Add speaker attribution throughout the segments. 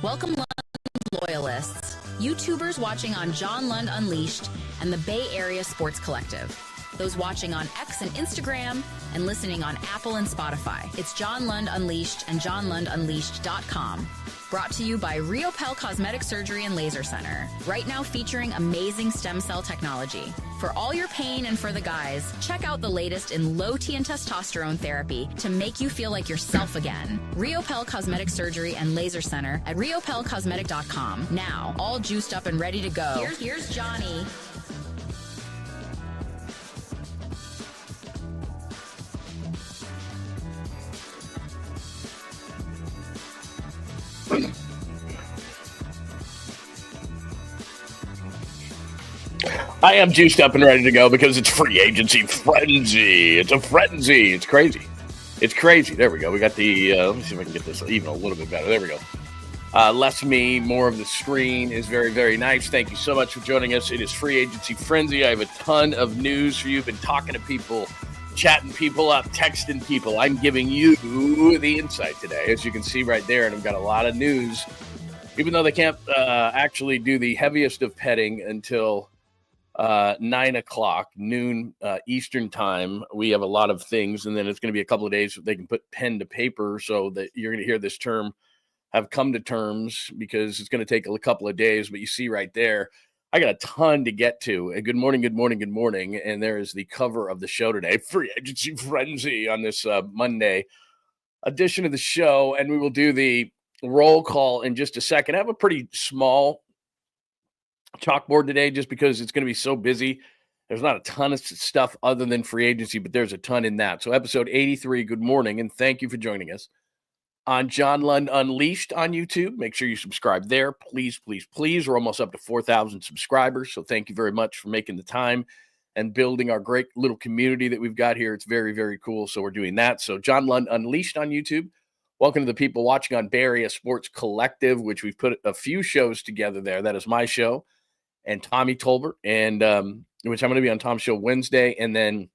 Speaker 1: Welcome, Lund loyalists, YouTubers watching on John Lund Unleashed and the Bay Area Sports Collective. Those watching on X and Instagram and listening on Apple and Spotify. It's John Lund Unleashed and JohnLundUnleashed.com. Brought to you by Riopel Cosmetic Surgery and Laser Center. Right now featuring amazing stem cell technology. For all your pain and for the guys, check out the latest in low T and testosterone therapy to make you feel like yourself again. Riopel Cosmetic Surgery and Laser Center at riopelcosmetic.com. Now, all juiced up and ready to go. Here's Johnny.
Speaker 2: I am juiced up and ready to go because it's free agency frenzy. It's a frenzy. It's crazy. It's crazy. There we go. We got the, let me see if I can get this even a little bit better. There we go. Less me, more of the screen is very, very nice. Thank you so much for joining us. It is free agency frenzy. I have a ton of news for you. Been talking to people, chatting people up, texting people. I'm giving you the insight today, as you can see right there. And I've got a lot of news, even though they can't actually do the heaviest of petting until 9 o'clock, noon Eastern time. We have a lot of things, and then it's going to be a couple of days they can put pen to paper so that you're going to hear this term have come to terms, because it's going to take a couple of days. But you see right there, I got a ton to get to. Good morning, good morning, good morning. And there is the cover of the show today, Free Agency Frenzy, on this Monday edition of the show. And we will do the roll call in just a second. I have a pretty small chalkboard today just because it's going to be so busy. There's not a ton of stuff other than free agency, but there's a ton in that. So episode 83, good morning, and thank you for joining us on John Lund Unleashed on YouTube. Make sure you subscribe there. Please, please, please. We're almost up to 4,000 subscribers, so thank you very much for making the time and building our great little community that we've got here. It's very, very cool, so we're doing that. So John Lund Unleashed on YouTube. Welcome to the people watching on Bay Area Sports Collective, which we've put a few shows together there. That is my show and Tommy Tolbert, and which I'm going to be on Tom's show Wednesday, and then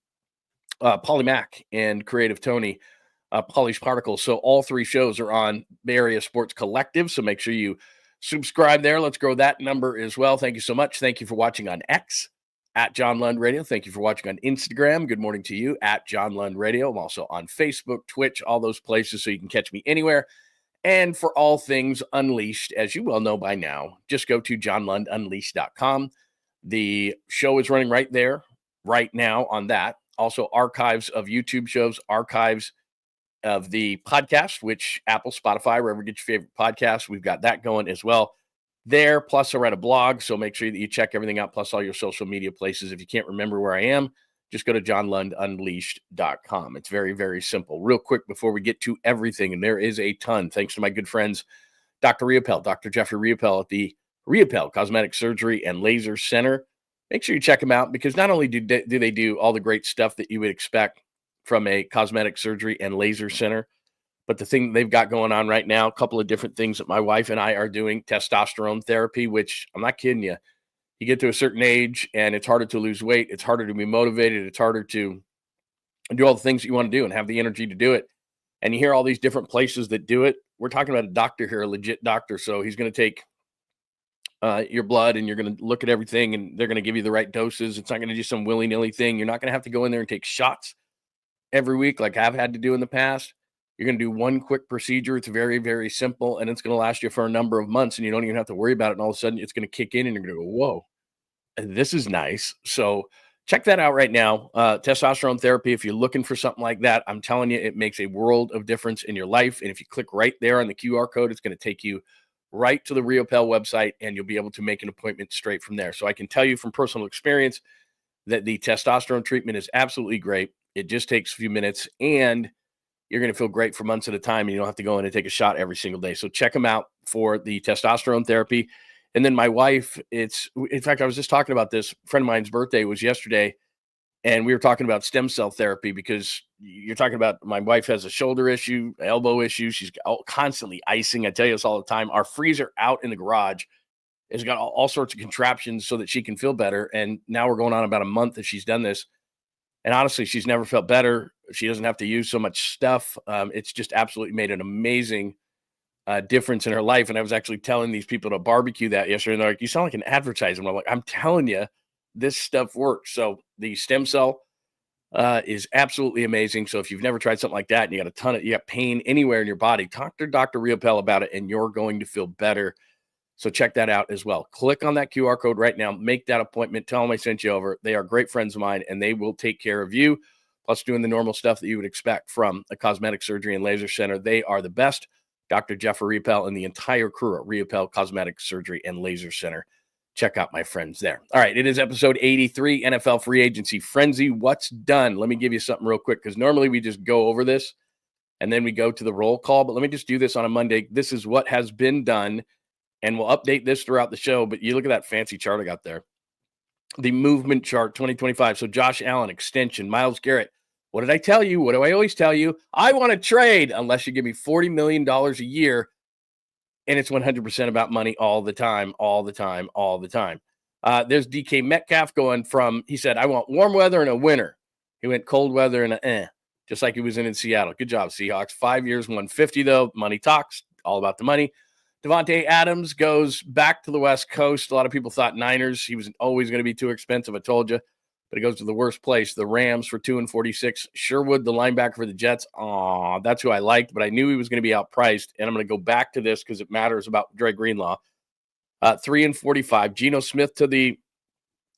Speaker 2: Polly Mack and Creative Tony, Polly's Particles. So all three shows are on Bay Area Sports Collective, so make sure you subscribe there. Let's grow that number as well. Thank you so much. Thank you for watching on X, at John Lund Radio. Thank you for watching on Instagram. Good morning to you, at John Lund Radio. I'm also on Facebook, Twitch, all those places, so you can catch me anywhere. And for all things Unleashed, as you well know by now, just go to johnlundunleashed.com. The show is running right there, right now on that. Also, archives of YouTube shows, archives of the podcast, which Apple, Spotify, wherever you get your favorite podcasts, we've got that going as well there. Plus, I write a blog, so make sure that you check everything out, plus all your social media places. If you can't remember where I am, just go to johnlundunleashed.com. It's very, very simple. Real quick before we get to everything, and there is a ton, thanks to my good friends, Dr. Riopel, Dr. Jeffrey Riopel at the Riopel Cosmetic Surgery and Laser Center. Make sure you check them out, because not only do they do all the great stuff that you would expect from a cosmetic surgery and laser center, but the thing they've got going on right now, a couple of different things that my wife and I are doing, testosterone therapy, which I'm not kidding you. You get to a certain age and it's harder to lose weight. It's harder to be motivated. It's harder to do all the things that you want to do and have the energy to do it. And you hear all these different places that do it. We're talking about a doctor here, a legit doctor. So he's going to take your blood, and you're going to look at everything, and they're going to give you the right doses. It's not going to do some willy-nilly thing. You're not going to have to go in there and take shots every week like I've had to do in the past. You're going to do one quick procedure. It's very, very simple, and it's going to last you for a number of months, and you don't even have to worry about it. And all of a sudden, it's going to kick in, and you're going to go, whoa, this is nice. So check that out right now. Testosterone therapy, if you're looking for something like that, I'm telling you, it makes a world of difference in your life. And if you click right there on the QR code, it's going to take you right to the Riopel website, and you'll be able to make an appointment straight from there. So I can tell you from personal experience that the testosterone treatment is absolutely great. It just takes a few minutes, and you're going to feel great for months at a time, and you don't have to go in and take a shot every single day. So check them out for the testosterone therapy. And then my wife, in fact, I was just talking about this. A friend of mine's birthday was yesterday, and we were talking about stem cell therapy, because you're talking about, my wife has a shoulder issue, elbow issue. She's constantly icing. I tell you this all the time. Our freezer out in the garage has got all sorts of contraptions so that she can feel better. And now we're going on about a month that she's done this. And honestly, she's never felt better. She doesn't have to use so much stuff. It's just absolutely made an amazing difference in her life. And I was actually telling these people to barbecue that yesterday. And they're like, you sound like an advertisement. I'm like, I'm telling you, this stuff works. So the stem cell is absolutely amazing. So if you've never tried something like that and you got pain anywhere in your body, talk to Dr. Riopel about it and you're going to feel better. So check that out as well. Click on that QR code right now. Make that appointment. Tell them I sent you over. They are great friends of mine, and they will take care of you, plus doing the normal stuff that you would expect from a cosmetic surgery and laser center. They are the best. Dr. Jeff Riopel and the entire crew at Riopel Cosmetic Surgery and Laser Center. Check out my friends there. All right, it is episode 83, NFL Free Agency Frenzy. What's done? Let me give you something real quick, because normally we just go over this, and then we go to the roll call. But let me just do this on a Monday. This is what has been done. And we'll update this throughout the show, but you look at that fancy chart I got there. The movement chart 2025. So Josh Allen, extension. Myles Garrett. What did I tell you? What do I always tell you? I want to trade unless you give me $40 million a year. And it's 100% about money all the time, all the time, all the time. There's DK Metcalf going from, he said, I want warm weather and a winter. He went cold weather and just like he was in Seattle. Good job, Seahawks. 5 years, 150 though. Money talks, all about the money. Devontae Adams goes back to the West Coast. A lot of people thought Niners. He was always going to be too expensive. I told you. But he goes to the worst place. The Rams for 2-46. Sherwood, the linebacker for the Jets. That's who I liked. But I knew he was going to be outpriced. And I'm going to go back to this because it matters about Dre Greenlaw. 3-45. Geno Smith to the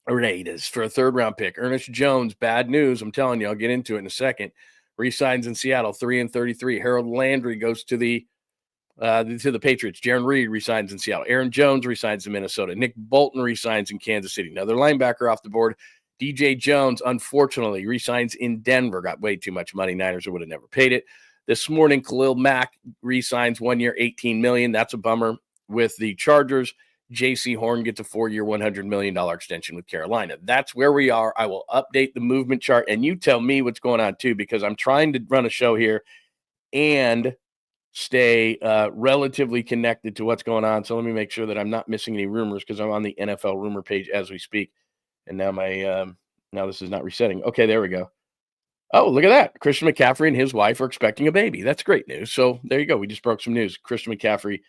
Speaker 2: Raiders for a third-round pick. Ernest Jones, bad news. I'm telling you. I'll get into it in a second. Resigns in Seattle. 3-33. Harold Landry goes to the Patriots. Jaron Reed resigns in Seattle. Aaron Jones resigns in Minnesota. Nick Bolton resigns in Kansas City. Another linebacker off the board. DJ Jones, unfortunately, resigns in Denver. Got way too much money. Niners would have never paid it. This morning, Khalil Mack resigns 1 year, $18 million. That's a bummer with the Chargers. J.C. Horn gets a 4-year, $100 million extension with Carolina. That's where we are. I will update the movement chart, and you tell me what's going on, too, because I'm trying to run a show here and stay relatively connected to what's going on. So let me make sure that I'm not missing any rumors because I'm on the NFL rumor page as we speak. And now now this is not resetting. Okay, there we go. Oh, look at that. Christian McCaffrey and his wife are expecting a baby. That's great news. So there you go. We just broke some news. Christian McCaffrey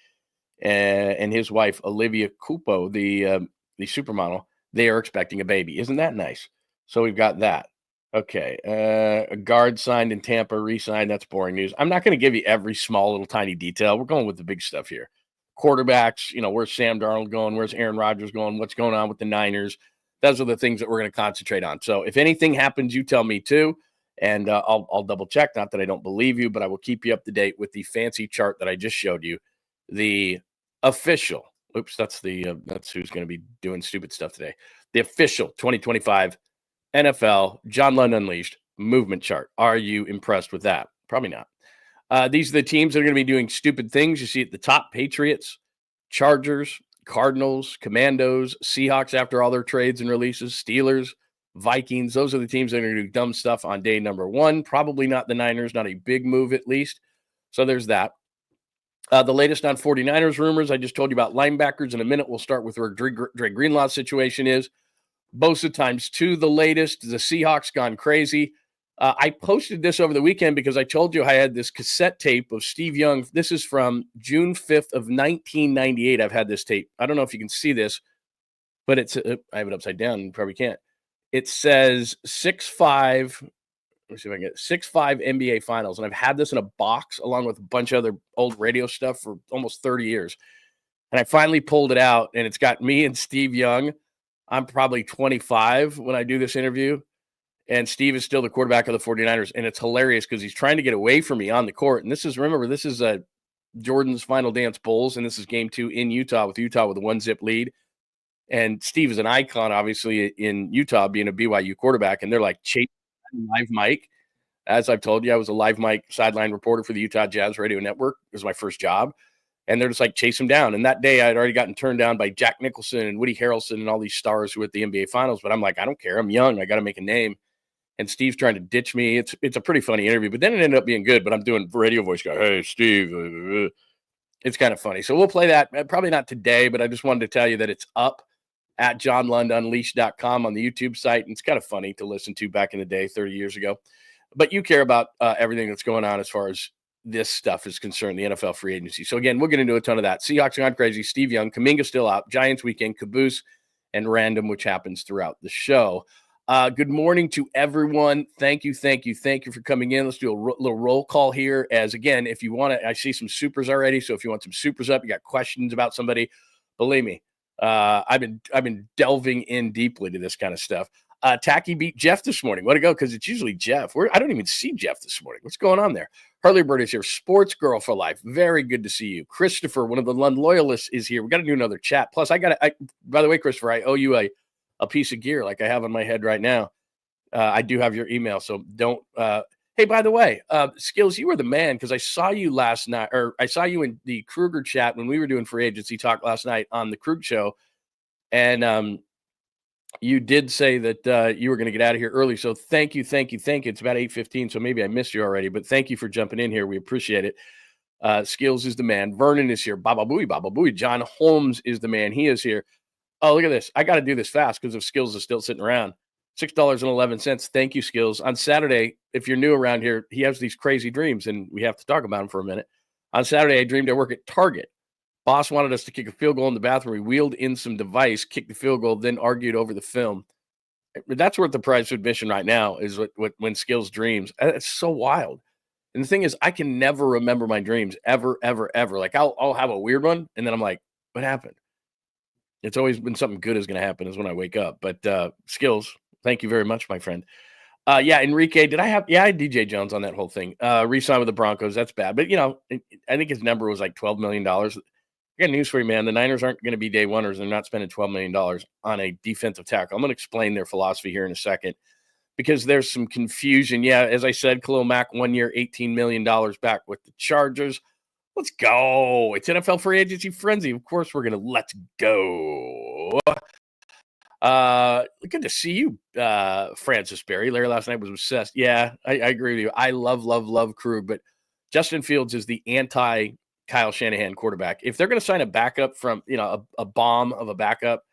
Speaker 2: and his wife, Olivia Cupo, the supermodel, they are expecting a baby. Isn't that nice? So we've got that. Okay, a guard signed in Tampa, re-signed. That's boring news. I'm not going to give you every small little tiny detail. We're going with the big stuff here. Quarterbacks, where's Sam Darnold going? Where's Aaron Rodgers going? What's going on with the Niners? Those are the things that we're going to concentrate on. So if anything happens, you tell me too, and I'll double check. Not that I don't believe you, but I will keep you up to date with the fancy chart that I just showed you. The official. Oops, that's who's going to be doing stupid stuff today. The official 2025 NFL John Lund Unleashed movement chart. Are you impressed with that? Probably not. These are the teams that are going to be doing stupid things. You see at the top: Patriots, Chargers, Cardinals, Commandos, Seahawks after all their trades and releases, Steelers, Vikings. Those are the teams that are going to do dumb stuff on day number one. Probably not the Niners, not a big move at least. So there's that. The latest on 49ers rumors. I just told you about linebackers. In a minute, we'll start with where Dre Greenlaw's situation is. Bosa times 2, the latest. The Seahawks gone crazy. I posted this over the weekend because I told you I had this cassette tape of Steve Young. This is from June 5th of 1998. I've had this tape. I don't know if you can see this, but it's I have it upside down. You probably can't. It says 6'5". Let me see if I can get 6'5" NBA Finals. And I've had this in a box along with a bunch of other old radio stuff for almost 30 years. And I finally pulled it out, and it's got me and Steve Young. I'm probably 25 when I do this interview. And Steve is still the quarterback of the 49ers. And it's hilarious because he's trying to get away from me on the court. And this is Jordan's Final Dance Bulls. And this is game 2 in Utah with a 1-zip lead. And Steve is an icon, obviously, in Utah, being a BYU quarterback. And they're like chasing live mic. As I've told you, I was a live mic sideline reporter for the Utah Jazz Radio Network. It was my first job. And they're just like, chase him down. And that day, I had already gotten turned down by Jack Nicholson and Woody Harrelson and all these stars who were at the NBA Finals. But I'm like, I don't care. I'm young. I got to make a name. And Steve's trying to ditch me. It's a pretty funny interview. But then it ended up being good. But I'm doing radio voice guy. Hey, Steve. It's kind of funny. So we'll play that. Probably not today, but I just wanted to tell you that it's up at johnlundunleashed.com on the YouTube site. And it's kind of funny to listen to back in the day, 30 years ago. But you care about everything that's going on as far as this stuff is concerned, the NFL free agency. So again, we're going to do a ton of that. Seahawks gone crazy. Steve Young, Kuminga still out. Giants weekend, caboose, and random, which happens throughout the show. Good morning to everyone. Thank you for coming in. Let's do a little roll call here. As again, if you want to, I see some supers already. So if you want some supers up, you got questions about somebody, believe me, I've been delving in deeply to this kind of stuff. Tacky beat Jeff this morning. Way to go, because it's usually Jeff. I don't even see Jeff this morning. What's going on there? Hurley Bird is here. Sports Girl for life. Very good to see you. Christopher, one of the Lund loyalists, is here. We got to do another chat. Plus, by the way, Christopher, I owe you a piece of gear like I have on my head right now. I do have your email, so don't. Hey, by the way, Skills, you were the man, because I saw you last night, or I saw you in the Kruger chat when we were doing free agency talk last night on the Krug show, and you did say that you were going to get out of here early. So thank you. It's about 8:15, so maybe I missed you already, but thank you for jumping in here. We appreciate it. Skills is the man. Vernon is here. Baba Booey. John Holmes is the man. He is here. Oh, look at this. I got to do this fast because if Skills is still sitting around. $6.11. Thank you, Skills. On Saturday, if you're new around here, he has these crazy dreams, and we have to talk about them for a minute. On Saturday, I dreamed I work at Target. Boss wanted us to kick a field goal in the bathroom. We wheeled in some device, kicked the field goal, then argued over the film. That's worth the price of admission right now, is when Skills dreams. It's so wild. And the thing is, I can never remember my dreams, ever. Like, I'll have a weird one, and then I'm like, what happened? It's always been something good is going to happen is when I wake up. But Skills, thank you very much, my friend. Yeah, Enrique, I had DJ Jones on that whole thing. Re-signed with the Broncos. That's bad. But, I think his number was like $12 million. I got news for you, man. The Niners aren't going to be day oneers. They're not spending $12 million on a defensive tackle. I'm going to explain their philosophy here in a second because there's some confusion. Yeah, as I said, Khalil Mack, 1 year, $18 million back with the Chargers. Let's go. It's NFL free agency frenzy. Of course, we're going to let's go. Good to see you, Francis Berry. Larry last night was obsessed. Yeah, I agree with you. I love Krug, but Justin Fields is the anti-Kyle Shanahan quarterback. If they're going to sign a backup from, a bomb of a backup,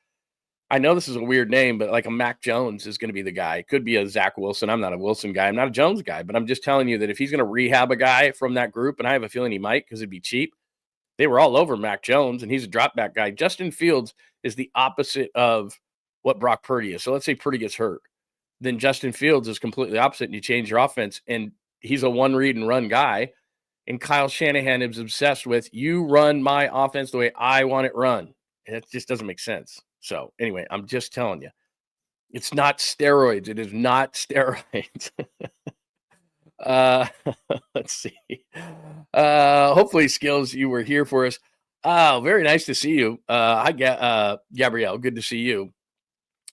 Speaker 2: I know this is a weird name, but like a Mac Jones is going to be the guy. It could be a Zach Wilson. I'm not a Wilson guy. I'm not a Jones guy, but I'm just telling you that if he's going to rehab a guy from that group, and I have a feeling he might because it'd be cheap, they were all over Mac Jones, and he's a drop back guy. Justin Fields is the opposite of what Brock Purdy is. So let's say Purdy gets hurt. Then Justin Fields is completely opposite, and you change your offense, and he's a one read and run guy. And Kyle Shanahan is obsessed with, you run my offense the way I want it run. And it just doesn't make sense. So anyway, I'm just telling you, it's not steroids. It is not steroids. Let's see. Hopefully, Skills, you were here for us. Oh, very nice to see you. Hi, Gabrielle. Good to see you.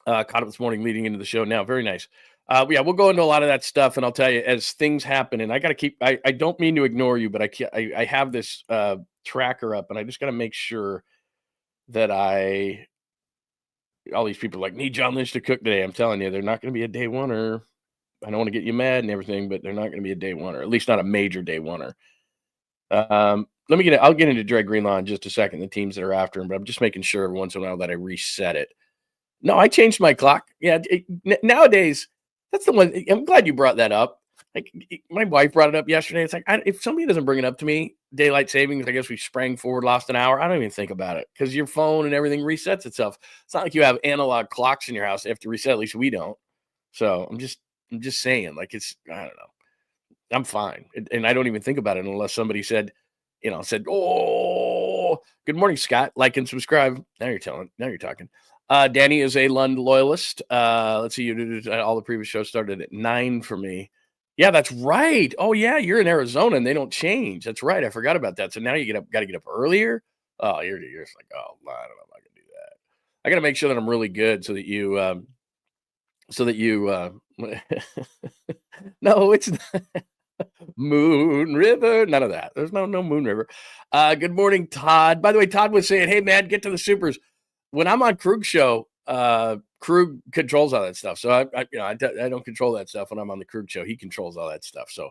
Speaker 2: Caught up this morning leading into the show now. Very nice. Yeah, we'll go into a lot of that stuff, and I'll tell you as things happen. And I got to keep. I don't mean to ignore you, but I have this tracker up, and I just got to make sure that all these people are like, need John Lynch to cook today. I'm telling you, they're not going to be a day oneer. I don't want to get you mad and everything, but they're not going to be a day oneer, at least not a major day oneer. I'll get into Dre Greenlaw in just a second, the teams that are after him, but I'm just making sure every once in a while that I reset it. No, I changed my clock. Yeah, nowadays, that's the one. I'm glad you brought that up. Like, my wife brought it up yesterday. It's like, if somebody doesn't bring it up to me, daylight savings, I guess we sprang forward, lost an hour. I don't even think about it because your phone and everything resets itself. It's not like you have analog clocks in your house. They have to reset. At least we don't. So I'm just saying, like, I don't know. I'm fine. And I don't even think about it unless somebody said, oh, good morning, Scott. Like and subscribe. Now you're talking. Danny is a Lund loyalist. Let's see. All the previous shows started at 9 for me. Yeah, that's right. Oh, yeah, you're in Arizona and they don't change. That's right. I forgot about that. So now you got to get up earlier. Oh, you're just like, oh, I don't know if I can do that. I got to make sure that I'm really good so that you no, it's not. Moon River. None of that. There's no Moon River. Good morning, Todd. By the way, Todd was saying, hey, man, get to the supers. When I'm on Krug show, Krug controls all that stuff. So I don't control that stuff when I'm on the Krug show. He controls all that stuff. So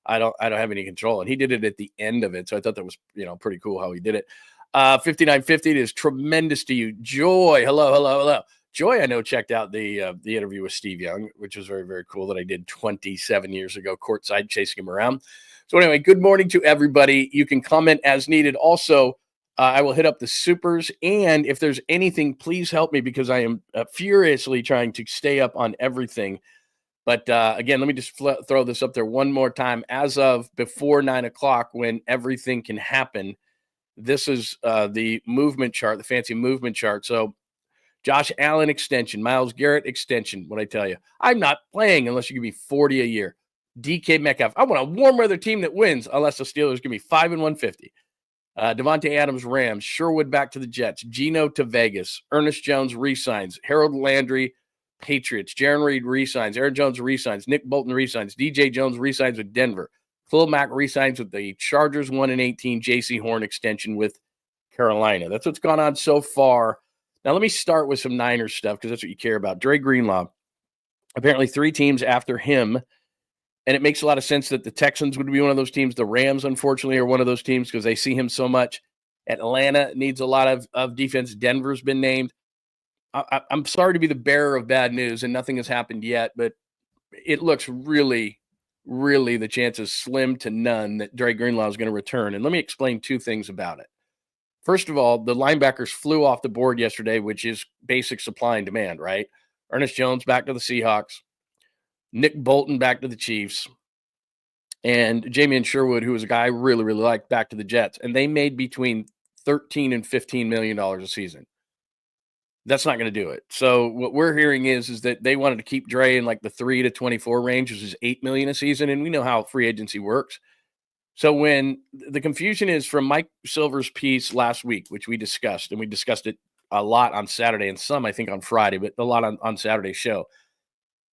Speaker 2: I don't have any control. And he did it at the end of it. So I thought that was, pretty cool how he did it. 5950 is tremendous to you. Joy. Hello. Joy, I know, checked out the interview with Steve Young, which was very, very cool that I did 27 years ago, courtside, chasing him around. So anyway, good morning to everybody. You can comment as needed. Also, I will hit up the supers. And if there's anything, please help me because I am furiously trying to stay up on everything. But again, let me just throw this up there one more time. As of before 9 o'clock, when everything can happen, this is the movement chart, the fancy movement chart. So Josh Allen extension, Myles Garrett extension. What I tell you, I'm not playing unless you give me 40 a year. DK Metcalf, I want a warm weather team that wins unless the Steelers give me 5 and 150. Devontae Adams, Rams. Sherwood back to the Jets. Geno to Vegas. Ernest Jones resigns. Harold Landry, Patriots. Jaron Reed resigns. Aaron Jones resigns. Nick Bolton resigns. DJ Jones resigns with Denver. Khalil Mack resigns with the Chargers 1-18. J.C. Horn extension with Carolina. That's what's gone on so far. Now, let me start with some Niners stuff because that's what you care about. Dre Greenlaw. Apparently 3 teams after him. And it makes a lot of sense that the Texans would be one of those teams. The Rams, unfortunately, are one of those teams because they see him so much. Atlanta needs a lot of defense. Denver's been named. I'm sorry to be the bearer of bad news, and nothing has happened yet, but it looks really, really the chance is slim to none that Dre Greenlaw is going to return. And let me explain 2 things about it. First of all, the linebackers flew off the board yesterday, which is basic supply and demand, right? Ernest Jones back to the Seahawks. Nick Bolton back to the Chiefs, and Jamie Sherwood, who was a guy I really, really liked, back to the Jets. And they made between $13 and $15 million a season. That's not going to do it. So what we're hearing is that they wanted to keep Dre in like the 3 to 24 range, which is $8 million a season. And we know how free agency works. So when the confusion is from Mike Silver's piece last week, which we discussed, and we discussed it a lot on Saturday and some, I think, on Friday, but a lot on Saturday's show.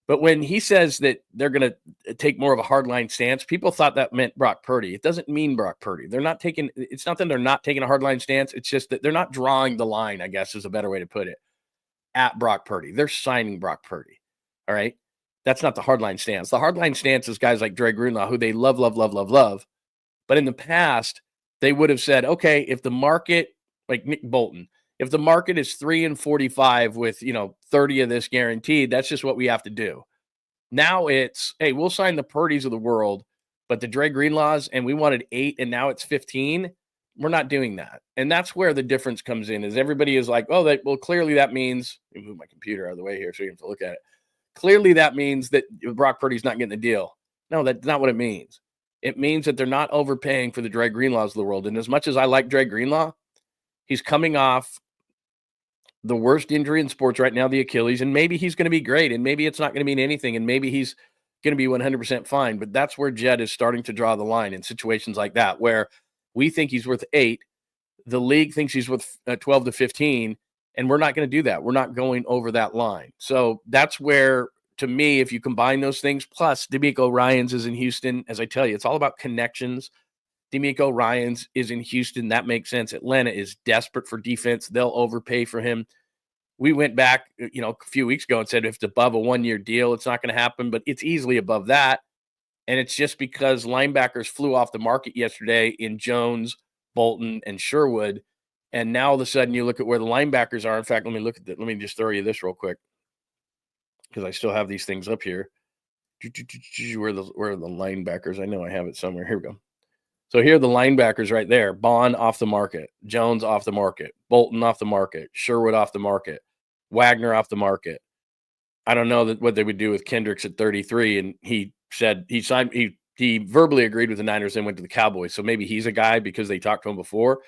Speaker 2: But when he says that they're going to take more of a hardline stance, people thought that meant Brock Purdy. It doesn't mean Brock Purdy. It's not that they're not taking a hardline stance. It's just that they're not drawing the line, I guess is a better way to put it, at Brock Purdy. They're signing Brock Purdy. All right. That's not the hardline stance. The hardline stance is guys like Dre Greenlaw, who they love. But in the past, they would have said, okay, if the market, like Nick Bolton, if the market is 3 and 45 with, 30 of this guaranteed, that's just what we have to do. Now it's, hey, we'll sign the Purdys of the world, but the Dre Greenlaws, and we wanted 8 and now it's 15. We're not doing that. And that's where the difference comes in, is everybody is like, oh, clearly that means, let me move my computer out of the way here so you have to look at it. Clearly that means that Brock Purdy's not getting the deal. No, that's not what it means. It means that they're not overpaying for the Dre Greenlaws of the world. And as much as I like Dre Greenlaw, he's coming off the worst injury in sports right now, the Achilles, and maybe he's going to be great, and maybe it's not going to mean anything, and maybe he's going to be 100% fine. But that's where Jed is starting to draw the line in situations like that, where we think he's worth 8, the league thinks he's worth 12 to 15, and we're not going to do that. We're not going over that line. So that's where, to me, if you combine those things, plus D'Amico Ryans is in Houston, as I tell you, it's all about connections. D'Amico Ryans is in Houston. That makes sense. Atlanta is desperate for defense. They'll overpay for him. We went back, a few weeks ago and said if it's above a 1-year deal, it's not going to happen, but it's easily above that. And it's just because linebackers flew off the market yesterday in Jones, Bolton, and Sherwood. And now all of a sudden you look at where the linebackers are. In fact, let me look at that. Let me just throw you this real quick, because I still have these things up here. Where are the linebackers? I know I have it somewhere. Here we go. So here are the linebackers right there. Bond off the market. Jones off the market. Bolton off the market. Sherwood off the market. Wagner off the market. I don't know what they would do with Kendricks at 33. And he said he verbally agreed with the Niners and went to the Cowboys. So maybe he's a guy because they talked to him before.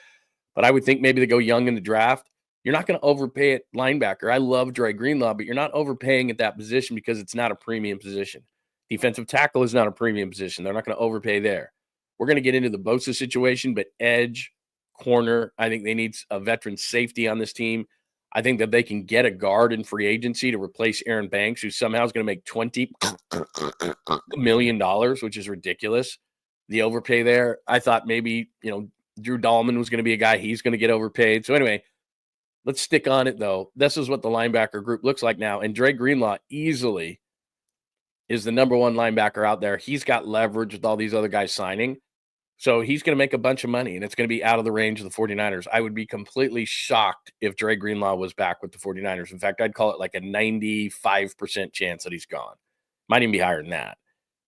Speaker 2: But I would think maybe they go young in the draft. You're not going to overpay at linebacker. I love Dre Greenlaw, but you're not overpaying at that position because it's not a premium position. Defensive tackle is not a premium position. They're not going to overpay there. We're going to get into the Bosa situation, but edge, corner, I think they need a veteran safety on this team. I think that they can get a guard in free agency to replace Aaron Banks, who somehow is going to make $20 million, which is ridiculous. The overpay there. I thought maybe, Drew Dahlman was going to be a guy. He's going to get overpaid. So anyway, let's stick on it, though. This is what the linebacker group looks like now. And Dre Greenlaw easily is the number 1 linebacker out there. He's got leverage with all these other guys signing. So he's going to make a bunch of money, and it's going to be out of the range of the 49ers. I would be completely shocked if Dre Greenlaw was back with the 49ers. In fact, I'd call it like a 95% chance that he's gone. Might even be higher than that.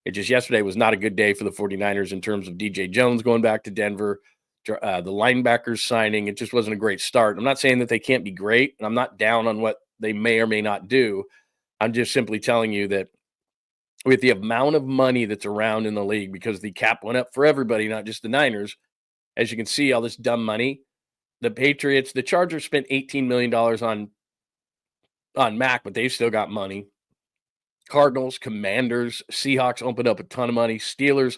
Speaker 2: It just yesterday was not a good day for the 49ers in terms of DJ Jones going back to Denver, the linebackers signing. It just wasn't a great start. I'm not saying that they can't be great, and I'm not down on what they may or may not do. I'm just simply telling you that with the amount of money that's around in the league, because the cap went up for everybody, not just the Niners, as you can see, all this dumb money. The Patriots, the Chargers spent $18 million on Mac, but they've still got money. Cardinals, Commanders, Seahawks opened up a ton of money. Steelers,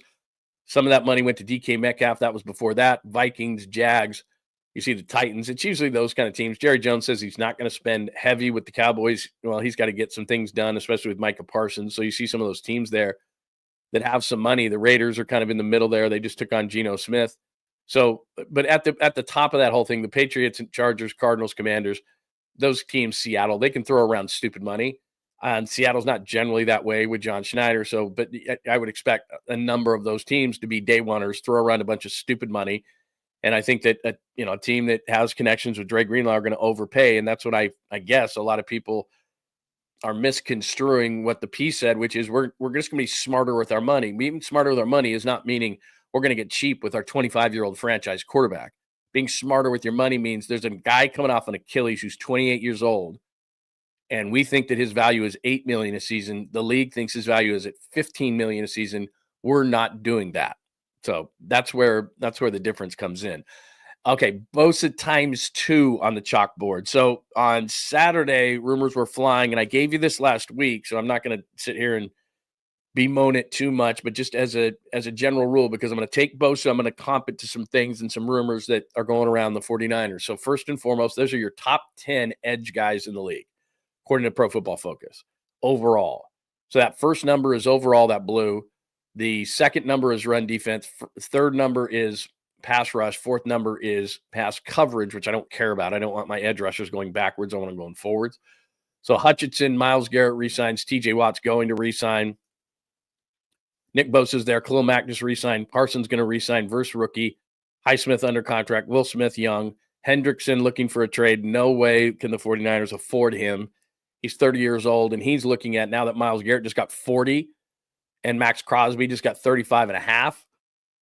Speaker 2: some of that money went to DK Metcalf. That was before that. Vikings, Jags. You see the Titans. It's usually those kind of teams. Jerry Jones says he's not going to spend heavy with the Cowboys. Well, he's got to get some things done, especially with Micah Parsons. So you see some of those teams there that have some money. The Raiders are kind of in the middle there. They just took on Geno Smith. So, but at the top of that whole thing, the Patriots and Chargers, Cardinals, Commanders, those teams, Seattle, they can throw around stupid money. And Seattle's not generally that way with John Schneider. So, but I would expect a number of those teams to be day oneers, throw around a bunch of stupid money. And I think that a team that has connections with Dre Greenlaw are going to overpay. And that's what I guess a lot of people are misconstruing what the piece said, which is we're just going to be smarter with our money. Being smarter with our money is not meaning we're going to get cheap with our 25-year-old franchise quarterback. Being smarter with your money means there's a guy coming off an Achilles who's 28 years old, and we think that his value is $8 million a season. The league thinks his value is at $15 million a season. We're not doing that. So that's where the difference comes in. Okay, Bosa times 2 on the chalkboard. So on Saturday, rumors were flying, and I gave you this last week, so I'm not going to sit here and bemoan it too much, but just as a general rule, because I'm going to take Bosa, I'm going to comp it to some things and some rumors that are going around the 49ers. So first and foremost, those are your top 10 edge guys in the league, according to Pro Football Focus, overall. So that first number is overall, that blue. The second number is run defense. Third number is pass rush. Fourth number is pass coverage, which I don't care about. I don't want my edge rushers going backwards. I want them going forwards. So Hutchinson, Myles Garrett resigns. TJ Watt's going to resign. Nick Bosa's there. Khalil Mack just re-signed. Parsons going to re-sign versus rookie. Highsmith under contract. Will Smith young. Hendrickson looking for a trade. No way can the 49ers afford him. He's 30 years old, and he's looking at, now that Myles Garrett just got 40 and Max Crosby just got 35 and a half,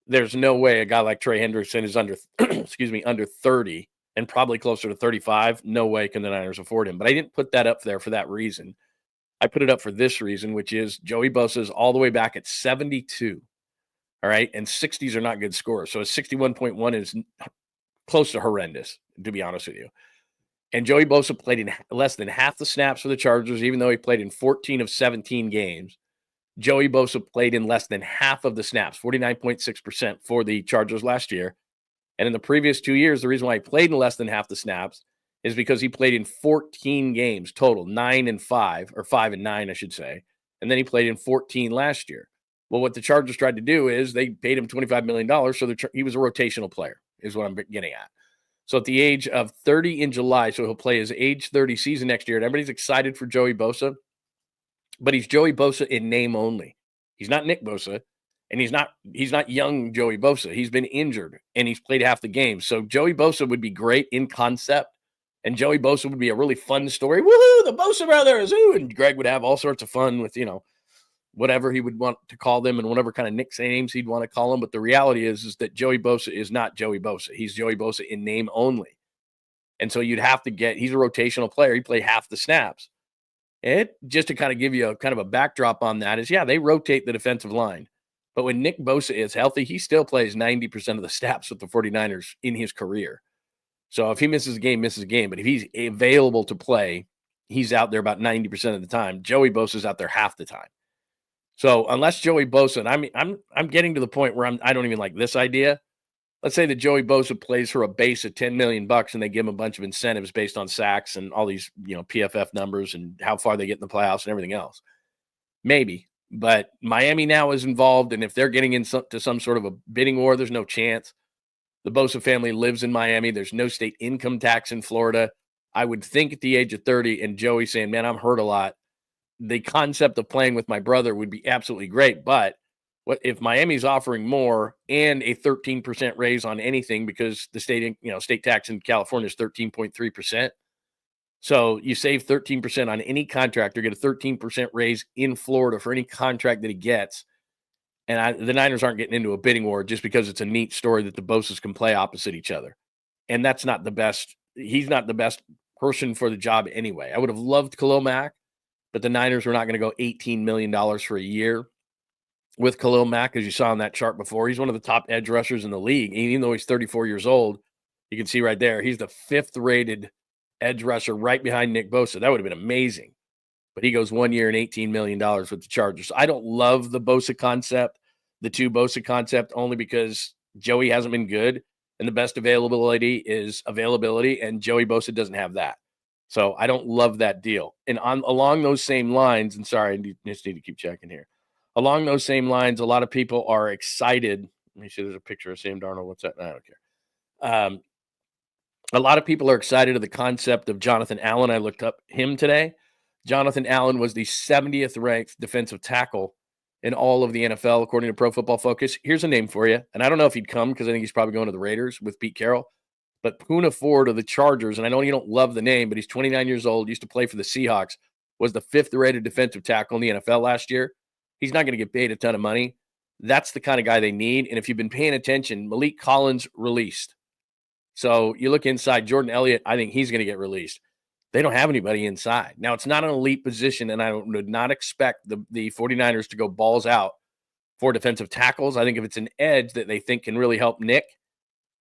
Speaker 2: there's no way a guy like Trey Hendrickson is under, under 30 and probably closer to 35. No way can the Niners afford him. But I didn't put that up there for that reason. I put it up for this reason, which is Joey Bosa is all the way back at 72. All right. And 60s are not good scores. So a 61.1 is close to horrendous, to be honest with you. And Joey Bosa played in less than half the snaps for the Chargers, even though he played in 14 of 17 games. Joey Bosa played in less than half of the snaps, 49.6% for the Chargers last year. And in the previous 2 years, the reason why he played in less than half the snaps is because he played in 14 games total, 9 and 5, or 5 and 9, I should say. And then he played in 14 last year. Well, what the Chargers tried to do is they paid him $25 million, so he was a rotational player, is what I'm getting at. So at the age of 30 in July, so he'll play his age 30 season next year, and everybody's excited for Joey Bosa, but he's Joey Bosa in name only. He's not Nick Bosa, and he's not young Joey Bosa. He's been injured, and he's played half the game. So Joey Bosa would be great in concept, and Joey Bosa would be a really fun story. Woohoo, the Bosa brothers! Ooh, and Greg would have all sorts of fun with, whatever he would want to call them and whatever kind of nicknames he'd want to call them. But the reality is that Joey Bosa is not Joey Bosa. He's Joey Bosa in name only. And so you'd have to he's a rotational player. He played half the snaps. And just to kind of give you a kind of a backdrop on that is, they rotate the defensive line. But when Nick Bosa is healthy, he still plays 90% of the snaps with the 49ers in his career. So if he misses a game, misses a game. But if he's available to play, he's out there about 90% of the time. Joey Bosa's out there half the time. So unless Joey Bosa, and I'm getting to the point where I don't even like this idea. Let's say that Joey Bosa plays for a base of $10 million and they give him a bunch of incentives based on sacks and all these, PFF numbers and how far they get in the playoffs and everything else. Maybe, but Miami now is involved, and if they're getting into some sort of a bidding war, there's no chance. The Bosa family lives in Miami. There's no state income tax in Florida. I would think at the age of 30 and Joey saying, man, I'm hurt a lot, the concept of playing with my brother would be absolutely great. But what if Miami's offering more and a 13% raise on anything, because the state tax in California is 13.3%. So you save 13% on any contract or get a 13% raise in Florida for any contract that he gets. And the Niners aren't getting into a bidding war just because it's a neat story that the Bosas can play opposite each other. And that's not the best. He's not the best person for the job anyway. I would have loved Khalil Mack, but the Niners were not going to go $18 million for a year with Khalil Mack, as you saw on that chart before. He's one of the top edge rushers in the league. Even though he's 34 years old, you can see right there, he's the 5th rated edge rusher right behind Nick Bosa. That would have been amazing. But he goes 1 year and $18 million with the Chargers. I don't love the Bosa concept, the two Bosa concept, only because Joey hasn't been good. And the best availability is availability, and Joey Bosa doesn't have that. So I don't love that deal. And along those same lines, and sorry, I just need to keep checking here. Along those same lines, a lot of people are excited. Let me see, there's a picture of Sam Darnold. What's that? I don't care. A lot of people are excited of the concept of Jonathan Allen. I looked up him today. Jonathan Allen was the 70th ranked defensive tackle in all of the NFL, according to Pro Football Focus. Here's a name for you. And I don't know if he'd come because I think he's probably going to the Raiders with Pete Carroll. But Poona Ford of the Chargers, and I know you don't love the name, but he's 29 years old, used to play for the Seahawks, was the 5th rated defensive tackle in the NFL last year. He's not going to get paid a ton of money. That's the kind of guy they need. And if you've been paying attention, Malik Collins released. So you look inside, Jordan Elliott, I think he's going to get released. They don't have anybody inside. Now, it's not an elite position, and I would not expect the 49ers to go balls out for defensive tackles. I think if it's an edge that they think can really help Nick,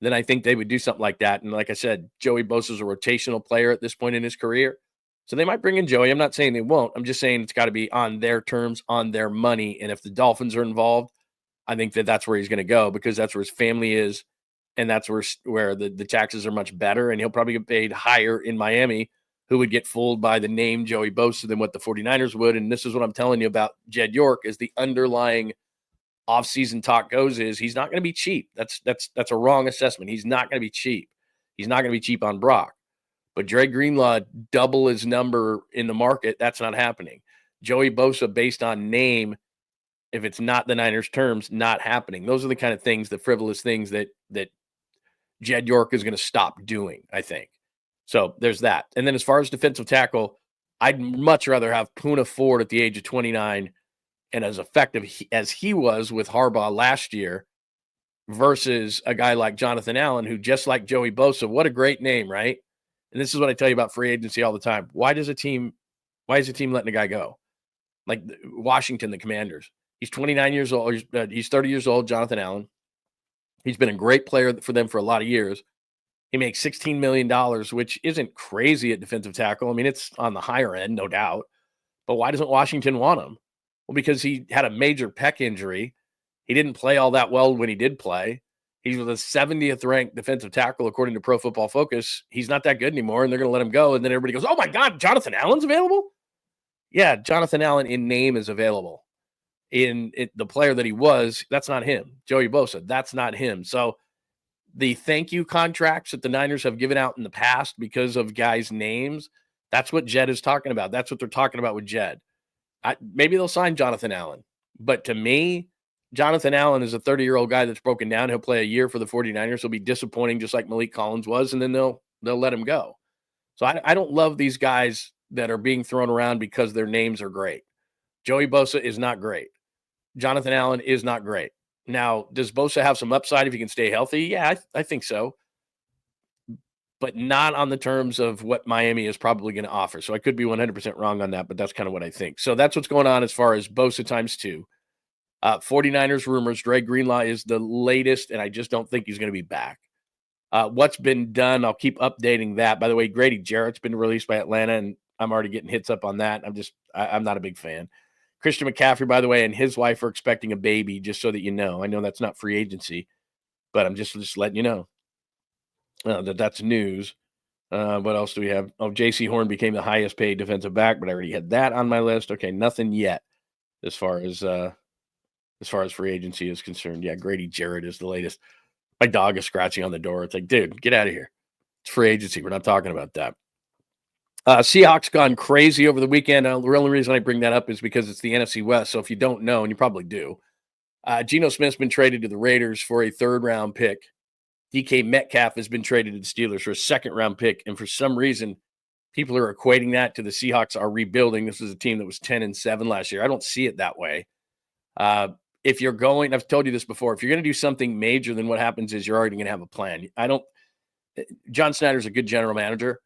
Speaker 2: then I think they would do something like that. And like I said, Joey Bosa is a rotational player at this point in his career. So they might bring in Joey. I'm not saying they won't. I'm just saying it's got to be on their terms, on their money. And if the Dolphins are involved, I think that's where he's going to go, because that's where his family is, and that's where the taxes are much better. And he'll probably get paid higher in Miami, who would get fooled by the name Joey Bosa than what the 49ers would. And this is what I'm telling you about Jed York, is the underlying offseason talk goes is he's not going to be cheap. That's a wrong assessment. He's not going to be cheap. He's not going to be cheap on Brock. But Dre Greenlaw, double his number in the market, that's not happening. Joey Bosa, based on name, if it's not the Niners' terms, not happening. Those are the kind of things, the frivolous things that Jed York is going to stop doing, I think. So there's that. And then as far as defensive tackle, I'd much rather have Poona Ford at the age of 29 and as effective as he was with Harbaugh last year versus a guy like Jonathan Allen, who, just like Joey Bosa, what a great name, right? And this is what I tell you about free agency all the time. Why is a team letting a guy go? Like Washington, the Commanders. He's 29 years old. He's 30 years old, Jonathan Allen. He's been a great player for them for a lot of years. He makes $16 million, which isn't crazy at defensive tackle. I mean, it's on the higher end, no doubt. But why doesn't Washington want him? Well, because he had a major pec injury. He didn't play all that well when he did play. He's the 70th ranked defensive tackle, according to Pro Football Focus. He's not that good anymore, and they're going to let him go. And then everybody goes, oh, my God, Jonathan Allen's available? Yeah, Jonathan Allen in name is available. The player that he was, that's not him. Joey Bosa, that's not him. So the thank you contracts that the Niners have given out in the past because of guys' names, that's what Jed is talking about. That's what they're talking about with Jed. Maybe they'll sign Jonathan Allen. But to me, Jonathan Allen is a 30-year-old guy that's broken down. He'll play a year for the 49ers. He'll be disappointing just like Malik Collins was, and then they'll let him go. So I don't love these guys that are being thrown around because their names are great. Joey Bosa is not great. Jonathan Allen is not great. Now, does Bosa have some upside if he can stay healthy? Yeah, I think so. But not on the terms of what Miami is probably going to offer. So I could be 100% wrong on that, but that's kind of what I think. So that's what's going on as far as Bosa times 2. 49ers rumors, Dre Greenlaw is the latest, and I just don't think he's going to be back. What's been done, I'll keep updating that. By the way, Grady Jarrett's been released by Atlanta, and I'm already getting hits up on that. I'm not a big fan. Christian McCaffrey, by the way, and his wife are expecting a baby, just so that you know. I know that's not free agency, but I'm just letting you know. That's news. What else do we have? Oh, J.C. Horn became the highest paid defensive back, but I already had that on my list. Okay, nothing yet as far as free agency is concerned. Yeah, Grady Jarrett is the latest. My dog is scratching on the door. It's like, dude, get out of here. It's free agency. We're not talking about that. Seahawks gone crazy over the weekend. The only reason I bring that up is because it's the NFC West. So if you don't know, and you probably do, Geno Smith's been traded to the Raiders for a 3rd-round pick. DK Metcalf has been traded to the Steelers for a 2nd-round pick. And for some reason, people are equating that to the Seahawks are rebuilding. This is a team that was 10-7 last year. I don't see it that way. if you're going, I've told you this before, if you're going to do something major, then what happens is you're already going to have a plan. John Snyder's a good general manager.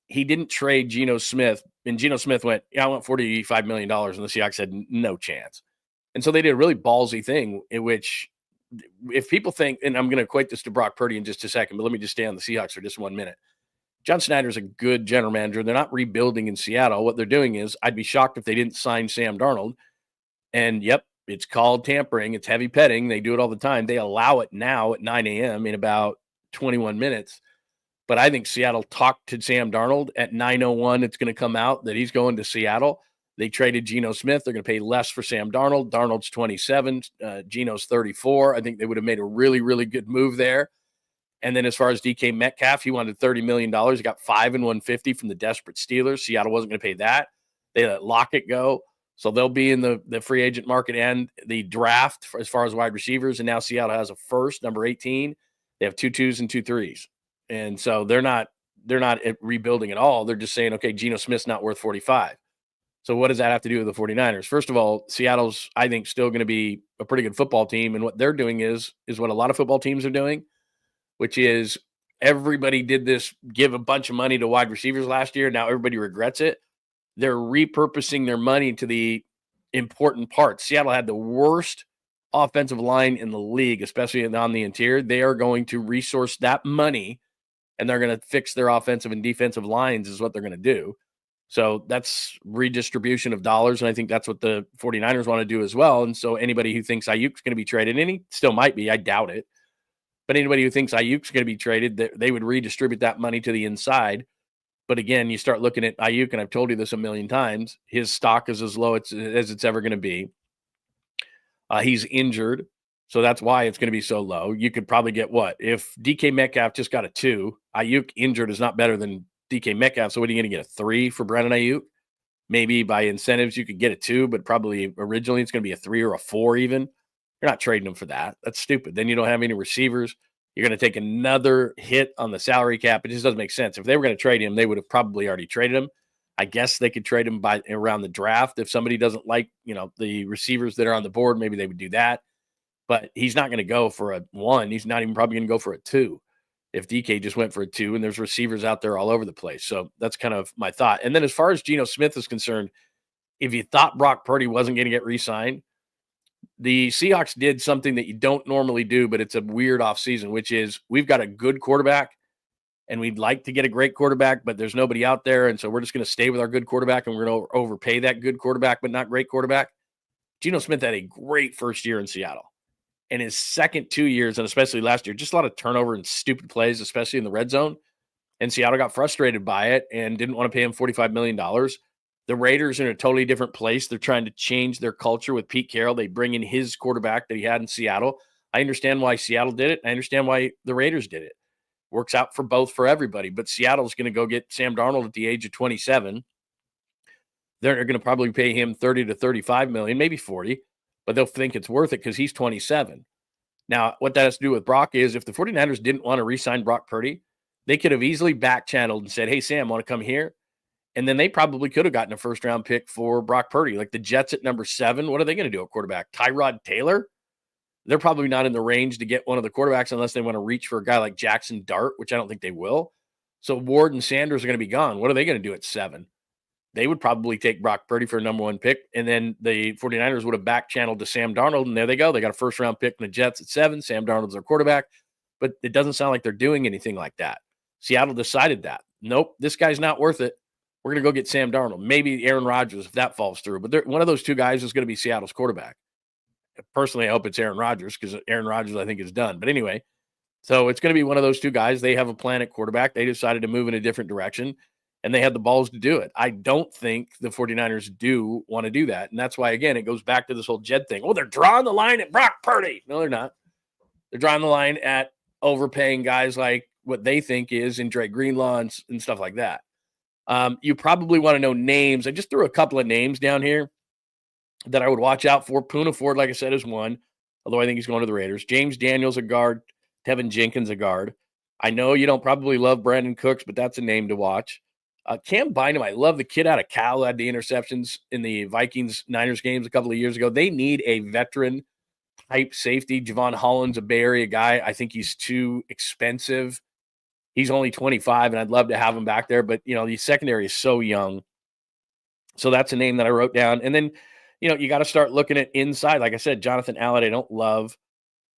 Speaker 2: He didn't trade Geno Smith, and Geno Smith went, I want $45 million, and the Seahawks said, no chance. And so they did a really ballsy thing in which, if people think, and I'm going to equate this to Brock Purdy in just a second, but let me just stay on the Seahawks for just 1 minute. John Snyder's a good general manager. They're not rebuilding in Seattle. What they're doing is, I'd be shocked if they didn't sign Sam Darnold. And yep, it's called tampering. It's heavy petting. They do it all the time. They allow it now at 9 a.m. in about 21 minutes. But I think Seattle talked to Sam Darnold at 9:01. It's going to come out that he's going to Seattle. They traded Geno Smith. They're going to pay less for Sam Darnold. Darnold's 27. Geno's 34. I think they would have made a really, really good move there. And then as far as DK Metcalf, he wanted $30 million. He got $5 and $150 from the desperate Steelers. Seattle wasn't going to pay that. They let Lockett go. So they'll be in the free agent market and the draft as far as wide receivers. And now Seattle has a first, number 18. They have 2 2s and 2 3s. And so they're not rebuilding at all. They're just saying, okay, Geno Smith's not worth 45. So what does that have to do with the 49ers? First of all, Seattle's, I think, still going to be a pretty good football team. And what they're doing is what a lot of football teams are doing, which is everybody did this, give a bunch of money to wide receivers last year. Now everybody regrets it. They're repurposing their money to the important parts. Seattle had the worst offensive line in the league, especially on the interior. They are going to resource that money, and they're going to fix their offensive and defensive lines is what they're going to do. So that's redistribution of dollars, and I think that's what the 49ers want to do as well. And so anybody who thinks Ayuk's going to be traded, and he still might be, I doubt it, but anybody who thinks Ayuk's going to be traded, they would redistribute that money to the inside. But again, you start looking at Ayuk, and I've told you this a million times, his stock is as low as it's ever going to be. He's injured, so that's why it's going to be so low. You could probably get what? If DK Metcalf just got a 2, Ayuk injured is not better than DK Metcalf, so what are you going to get, a 3 for Brandon Ayuk? Maybe by incentives you could get a 2, but probably originally it's going to be a 3 or a 4 even. You're not trading him for that. That's stupid. Then you don't have any receivers. You're going to take another hit on the salary cap. It just doesn't make sense. If they were going to trade him, they would have probably already traded him. I guess they could trade him by around the draft. If somebody doesn't like, the receivers that are on the board, maybe they would do that. But he's not going to go for a 1. He's not even probably going to go for a 2 if DK just went for a 2, and there's receivers out there all over the place. So that's kind of my thought. And then as far as Geno Smith is concerned, if you thought Brock Purdy wasn't going to get re-signed, the Seahawks did something that you don't normally do, but it's a weird offseason, which is we've got a good quarterback, and we'd like to get a great quarterback, but there's nobody out there, and so we're just going to stay with our good quarterback, and we're going to overpay that good quarterback but not great quarterback. Geno Smith had a great first year in Seattle. And his second 2 years, and especially last year, just a lot of turnover and stupid plays, especially in the red zone. And Seattle got frustrated by it and didn't want to pay him $45 million. The Raiders are in a totally different place. They're trying to change their culture with Pete Carroll. They bring in his quarterback that he had in Seattle. I understand why Seattle did it. I understand why the Raiders did it. Works out for everybody. But Seattle's going to go get Sam Darnold at the age of 27. They're going to probably pay him 30 to 35 million, maybe 40. But they'll think it's worth it because he's 27. Now, what that has to do with Brock is if the 49ers didn't want to re-sign Brock Purdy, they could have easily back-channeled and said, hey, Sam, want to come here? And then they probably could have gotten a first-round pick for Brock Purdy. Like the Jets at number 7, what are they going to do at quarterback? Tyrod Taylor? They're probably not in the range to get one of the quarterbacks unless they want to reach for a guy like Jackson Dart, which I don't think they will. So Ward and Sanders are going to be gone. What are they going to do at 7? They would probably take Brock Purdy for a number 1 pick, and then the 49ers would have back-channeled to Sam Darnold, and there they go. They got a first-round pick in the Jets at 7. Sam Darnold's their quarterback, but it doesn't sound like they're doing anything like that. Seattle decided that. Nope, this guy's not worth it. We're going to go get Sam Darnold. Maybe Aaron Rodgers if that falls through, but one of those 2 guys is going to be Seattle's quarterback. Personally, I hope it's Aaron Rodgers because Aaron Rodgers, I think, is done. But anyway, so it's going to be one of those 2 guys. They have a plan at quarterback. They decided to move in a different direction. And they had the balls to do it. I don't think the 49ers do want to do that. And that's why, again, it goes back to this whole Jed thing. Oh, they're drawing the line at Brock Purdy. No, they're not. They're drawing the line at overpaying guys like what they think is in Dre Greenlaw and stuff like that. You probably want to know names. I just threw a couple of names down here that I would watch out for. Poona Ford, like I said, is one, although I think he's going to the Raiders. James Daniels, a guard. Tevin Jenkins, a guard. I know you don't probably love Brandon Cooks, but that's a name to watch. Cam Bynum, I love the kid out of Cal who had the interceptions in the Vikings-Niners games a couple of years ago. They need a veteran type safety. Javon Holland's a Bay Area guy. I think he's too expensive. He's only 25, and I'd love to have him back there. But, the secondary is so young. So that's a name that I wrote down. And then, you got to start looking at inside. Like I said, Jonathan Allen, I don't love.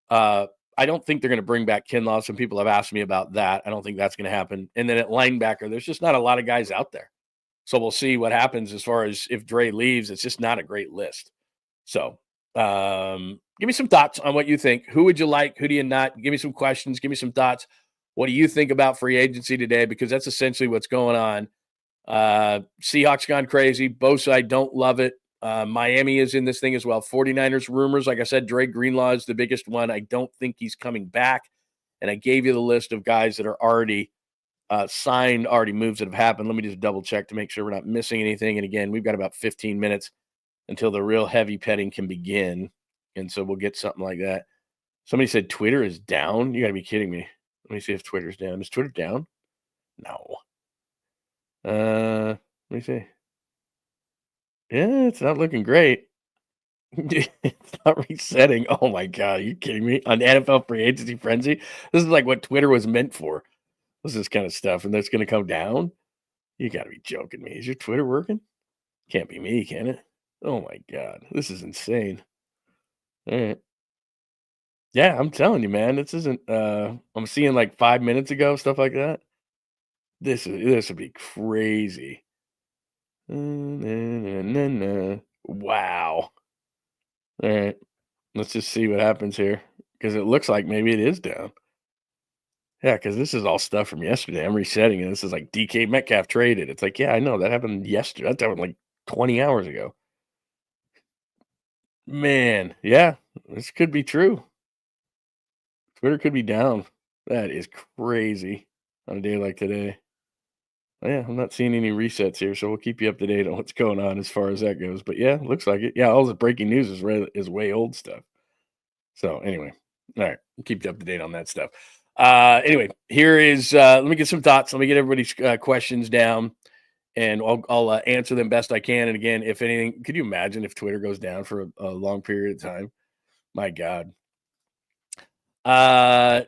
Speaker 2: I don't think they're going to bring back Kinlaw. Some people have asked me about that. I don't think that's going to happen. And then at linebacker, there's just not a lot of guys out there. So we'll see what happens as far as if Dre leaves. It's just not a great list. So give me some thoughts on what you think. Who would you like? Who do you not? Give me some questions. Give me some thoughts. What do you think about free agency today? Because that's essentially what's going on. Seahawks gone crazy. Bosa, I don't love it. Miami is in this thing as well. 49ers rumors. Like I said, Dre Greenlaw is the biggest one. I don't think he's coming back. And I gave you the list of guys that are already signed, already moves that have happened. Let me just double check to make sure we're not missing anything. And again, we've got about 15 minutes until the real heavy petting can begin. And so we'll get something like that. Somebody said Twitter is down. You got to be kidding me. Let me see if Twitter's down. Is Twitter down? No. Let me see. Yeah, it's not looking great. It's not resetting. Oh my God, are you kidding me? On NFL free agency frenzy? This is like what Twitter was meant for. This is kind of stuff, and that's going to come down? You got to be joking me. Is your Twitter working? Can't be me, can it? Oh my God, this is insane. All right. Yeah, I'm telling you, man, this isn't, I'm seeing like 5 minutes ago, stuff like that. This would be crazy. Wow. All right. Let's just see what happens here. Because it looks like maybe it is down. Yeah, because this is all stuff from yesterday. I'm resetting it. This is like DK Metcalf traded. It's like, yeah, I know that happened yesterday. That happened like 20 hours ago. Man, yeah, this could be true. Twitter could be down. That is crazy on a day like today. Yeah, I'm not seeing any resets here, so we'll keep you up to date on what's going on as far as that goes. But yeah, looks like it. Yeah, all the breaking news is way old stuff. So anyway, all right, we'll keep you up to date on that stuff. Anyway, here is let me get some thoughts. Let me get everybody's questions down, and I'll answer them best I can. And again, if anything, could you imagine if Twitter goes down for a long period of time? My God. Hi,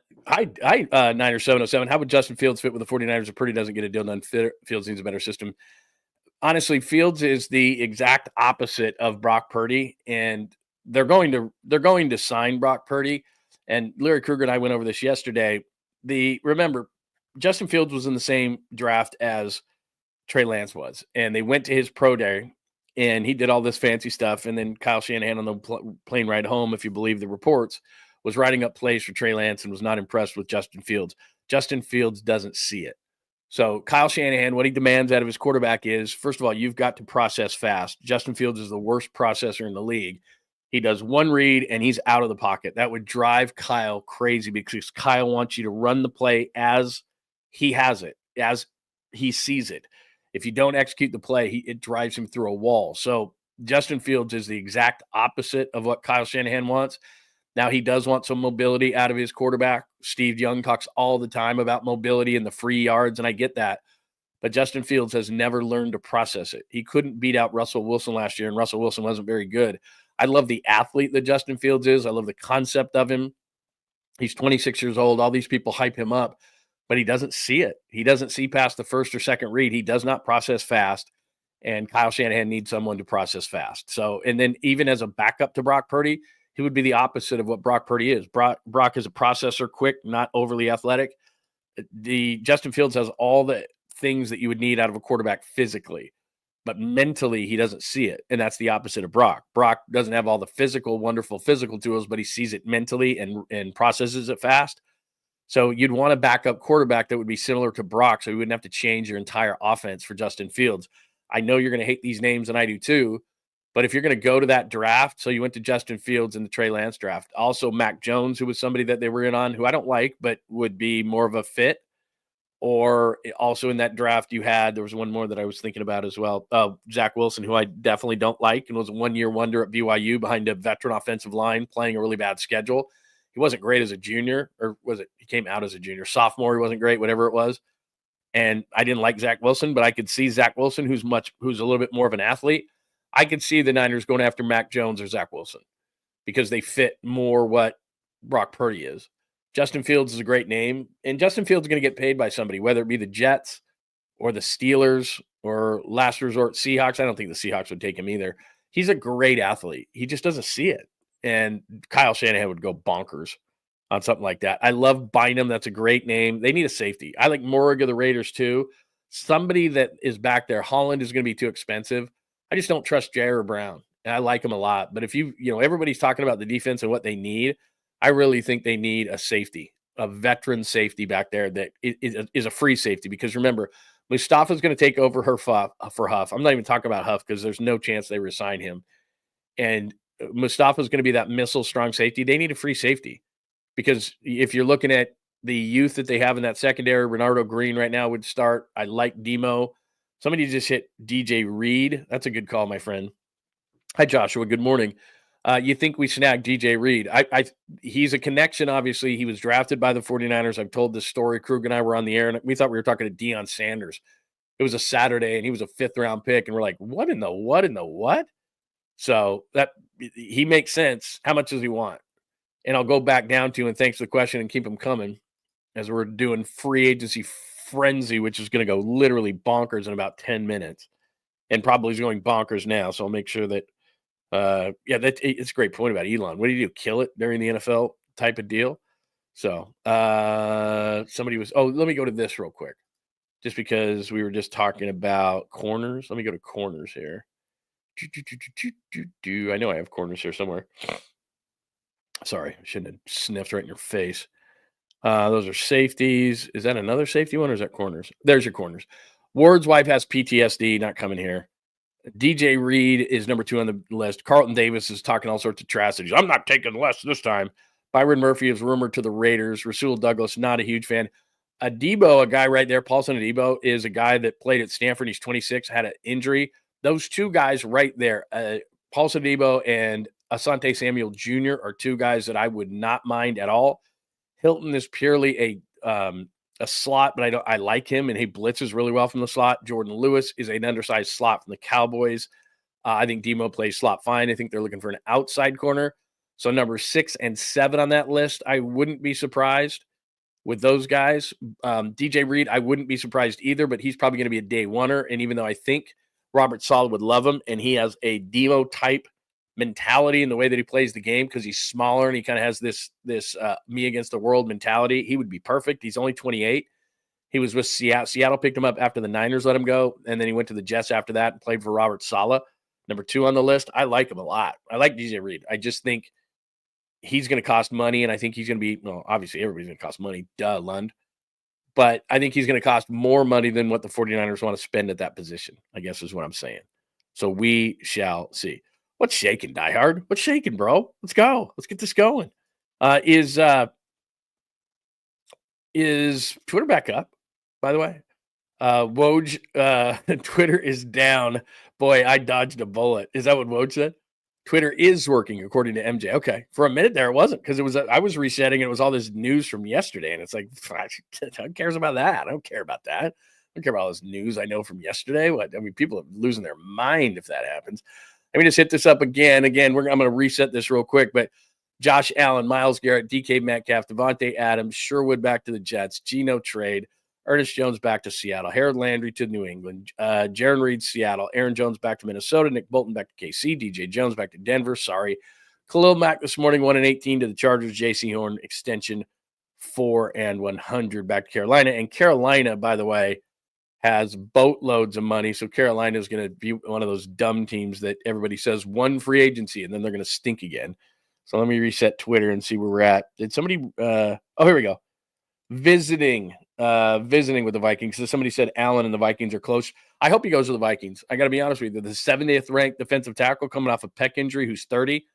Speaker 2: Niner 707. How would Justin Fields fit with the 49ers if Purdy doesn't get a deal done? Fields needs a better system. Honestly, Fields is the exact opposite of Brock Purdy, and they're going to sign Brock Purdy. And Larry Kruger and I went over this yesterday. Remember, Justin Fields was in the same draft as Trey Lance was, and they went to his pro day, and he did all this fancy stuff. And then Kyle Shanahan on the plane ride home, if you believe the reports, was writing up plays for Trey Lance and was not impressed with Justin Fields. Justin Fields doesn't see it. So Kyle Shanahan, what he demands out of his quarterback is, first of all, you've got to process fast. Justin Fields is the worst processor in the league. He does one read and he's out of the pocket. That would drive Kyle crazy because Kyle wants you to run the play as he has it, as he sees it. If you don't execute the play, it drives him through a wall. So Justin Fields is the exact opposite of what Kyle Shanahan wants. Now, he does want some mobility out of his quarterback. Steve Young talks all the time about mobility and the free yards, and I get that. But Justin Fields has never learned to process it. He couldn't beat out Russell Wilson last year, and Russell Wilson wasn't very good. I love the athlete that Justin Fields is. I love the concept of him. He's 26 years old. All these people hype him up, but he doesn't see it. He doesn't see past the first or second read. He does not process fast, and Kyle Shanahan needs someone to process fast. So, and then even as a backup to Brock Purdy, he would be the opposite of what Brock Purdy is. Brock is a processor, quick, not overly athletic. Justin Fields has all the things that you would need out of a quarterback physically, but mentally he doesn't see it, and that's the opposite of Brock. Brock doesn't have all the wonderful physical tools, but he sees it mentally and processes it fast. So you'd want a backup quarterback that would be similar to Brock, so you wouldn't have to change your entire offense for Justin Fields. I know you're going to hate these names, and I do too. But if you're going to go to that draft, so you went to Justin Fields in the Trey Lance draft. Also, Mac Jones, who was somebody that they were in on, who I don't like, but would be more of a fit. Or also in that draft there was one more that I was thinking about as well. Zach Wilson, who I definitely don't like and was a one-year wonder at BYU behind a veteran offensive line playing a really bad schedule. He wasn't great as a junior, or he came out as a junior. Sophomore, he wasn't great, whatever it was. And I didn't like Zach Wilson, but I could see Zach Wilson, who's a little bit more of an athlete. I could see the Niners going after Mac Jones or Zach Wilson. because they fit more what Brock Purdy is. Justin Fields is a great name, and Justin Fields is going to get paid by somebody, whether it be the Jets or the Steelers or last resort Seahawks. I don't think the Seahawks would take him either. He's a great athlete. He just doesn't see it. And Kyle Shanahan would go bonkers on something like that. I love Bynum. That's a great name. They need a safety. I like Morig of the Raiders too. Somebody that is back there. Holland is going to be too expensive. I just don't trust Jair Brown. And I like him a lot. But if everybody's talking about the defense and what they need, I really think they need a safety, a veteran safety back there that is a free safety. Because remember, Mustafa's going to take over for Huff. I'm not even talking about Huff because there's no chance they resign him. And Mustafa's going to be that missile strong safety. They need a free safety because if you're looking at the youth that they have in that secondary, Renardo Green right now would start. I like Demo. Somebody just hit DJ Reed. That's a good call, my friend. Hi, Joshua. Good morning. You think we snagged DJ Reed? He's a connection, obviously. He was drafted by the 49ers. I've told this story. Krug and I were on the air, and we thought we were talking to Deion Sanders. It was a Saturday, and he was a fifth-round pick, and we're like, what in the what? So that he makes sense. How much does he want? And I'll go back down to, and thanks for the question, and keep them coming, as we're doing free agency frenzy, which is going to go literally bonkers in about 10 minutes, and probably is going bonkers now, so I'll make sure that it's a great point about Elon. What do you do? Kill it during the NFL type of deal? So somebody was, let me go to this real quick. Just because we were just talking about corners. Let me go to corners here. I know I have corners here somewhere. Sorry, I shouldn't have sniffed right in your face. Those are safeties. Is that another safety one or is that corners? There's your corners. Ward's wife has PTSD, not coming here. DJ Reed is number 2 on the list. Carlton Davis is talking all sorts of tragedies. I'm not taking less this time. Byron Murphy is rumored to the Raiders. Rasul Douglas, not a huge fan. Adebo, a guy right there, Paulson Adebo, is a guy that played at Stanford. He's 26, had an injury. Those two guys right there, Paulson Adebo and Asante Samuel Jr. are two guys that I would not mind at all. Hilton is purely a slot, but I like him, and he blitzes really well from the slot. Jordan Lewis is an undersized slot from the Cowboys. I think Demo plays slot fine. I think they're looking for an outside corner. So number 6 and 7 on that list, I wouldn't be surprised with those guys. DJ Reed, I wouldn't be surprised either, but he's probably going to be a day oneer. And even though I think Robert Saleh would love him, and he has a Demo type mentality in the way that he plays the game because he's smaller and he kind of has this me against the world mentality, he would be perfect. He's only 28. He was with Seattle. Seattle picked him up after the Niners let him go, and then he went to the Jets after that and played for Robert Saleh. Number 2 on the list. I like him a lot. I like DJ Reed. I just think he's going to cost money, and I think he's going to be, obviously everybody's going to cost money. Duh, Lund. But I think he's going to cost more money than what the 49ers want to spend at that position, I guess is what I'm saying. So we shall see. What's shaking, diehard? What's shaking, bro? Let's go. Let's get this going. Is Twitter back up, by the way? Woj, Twitter is down. Boy, I dodged a bullet. Is that what Woj said? Twitter is working, according to MJ. Okay. For a minute there, it wasn't, because I was resetting, and it was all this news from yesterday, and it's like, who cares about that? I don't care about that. I don't care about all this news I know from yesterday. People are losing their mind if that happens. Let me just hit this up again. I'm going to reset this real quick, but Josh Allen, Myles Garrett, DK Metcalf, Devontae Adams, Sherwood back to the Jets, Geno trade, Ernest Jones back to Seattle, Harold Landry to New England, Jaron Reed, Seattle, Aaron Jones back to Minnesota, Nick Bolton back to KC, DJ Jones back to Denver. Sorry. Khalil Mack this morning, 1-18 to the Chargers, JC Horn extension 4-100 back to Carolina. And Carolina, by the way, has boatloads of money. So Carolina is going to be one of those dumb teams that everybody says one free agency and then they're going to stink again. So let me reset Twitter and see where we're at. Did somebody, here we go. Visiting with the Vikings. So somebody said Allen and the Vikings are close. I hope he goes to the Vikings. I got to be honest with you. The 70th ranked defensive tackle coming off a pec injury who's 30.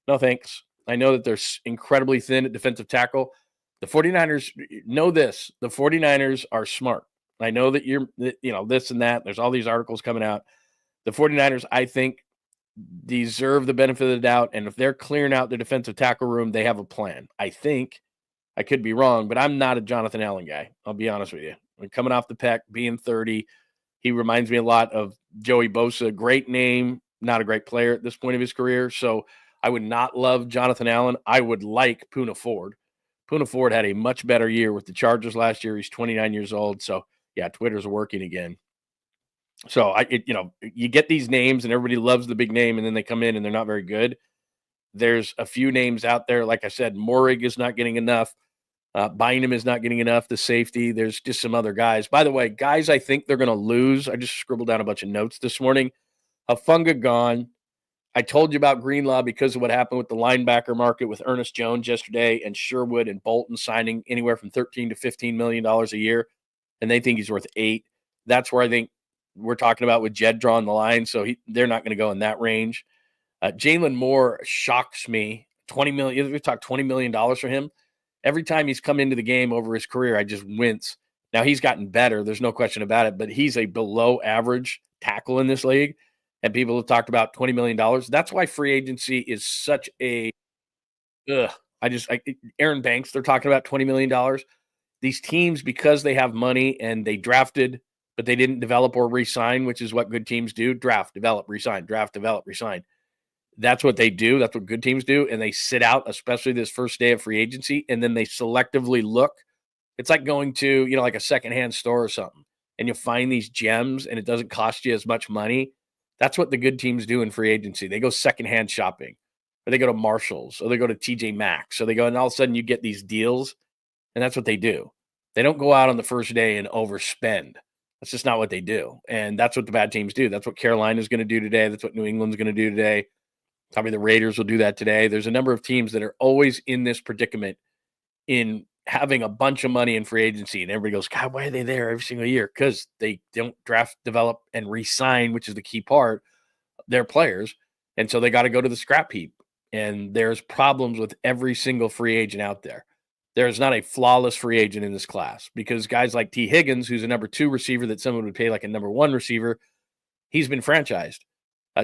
Speaker 2: No thanks. I know that they're incredibly thin at defensive tackle. The 49ers know this. The 49ers are smart. I know that you're, this and that. There's all these articles coming out. The 49ers, I think, deserve the benefit of the doubt. And if they're clearing out their defensive tackle room, they have a plan. I think. I could be wrong, but I'm not a Jonathan Allen guy. I'll be honest with you. When coming off the pec, being 30, he reminds me a lot of Joey Bosa. Great name, not a great player at this point of his career. So I would not love Jonathan Allen. I would like Poona Ford. Poona Ford had a much better year with the Chargers last year. He's 29 years old. So, yeah, Twitter's working again. So, you get these names and everybody loves the big name, and then they come in and they're not very good. There's a few names out there. Like I said, Morig is not getting enough. Bynum is not getting enough. The safety. There's just some other guys. By the way, guys I think they're going to lose. I just scribbled down a bunch of notes this morning. Hufanga gone. I told you about Greenlaw because of what happened with the linebacker market with Ernest Jones yesterday and Sherwood and Bolton signing anywhere from $13 to $15 million a year, and they think he's worth $8 million. That's where I think we're talking about with Jed drawing the line, so they're not going to go in that range. Jalen Moore shocks me. $20 million. We talked $20 million for him. Every time he's come into the game over his career, I just wince. Now, he's gotten better. There's no question about it, but he's a below average tackle in this league. And people have talked about $20 million. That's why free agency is such a Aaron Banks, they're talking about $20 million. These teams, because they have money and they drafted, but they didn't develop or re-sign, which is what good teams do. Draft, develop, re-sign, draft, develop, re-sign. That's what they do. That's what good teams do. And they sit out, especially this first day of free agency, and then they selectively look. It's like going to, like a secondhand store or something, and you find these gems and it doesn't cost you as much money. That's what the good teams do in free agency. They go secondhand shopping, or they go to Marshall's, or they go to TJ Maxx. So they go, and all of a sudden you get these deals, and that's what they do. They don't go out on the first day and overspend. That's just not what they do. And that's what the bad teams do. That's what Carolina's going to do today. That's what New England's going to do today. Probably the Raiders will do that today. There's a number of teams that are always in this predicament in having a bunch of money in free agency, and everybody goes, God, why are they there every single year? Because they don't draft, develop, and re-sign, which is the key part, their players. And so they got to go to the scrap heap. And there's problems with every single free agent out there. There's not a flawless free agent in this class because guys like T. Higgins, who's a number 2 receiver that someone would pay like a number 1 receiver, he's been franchised.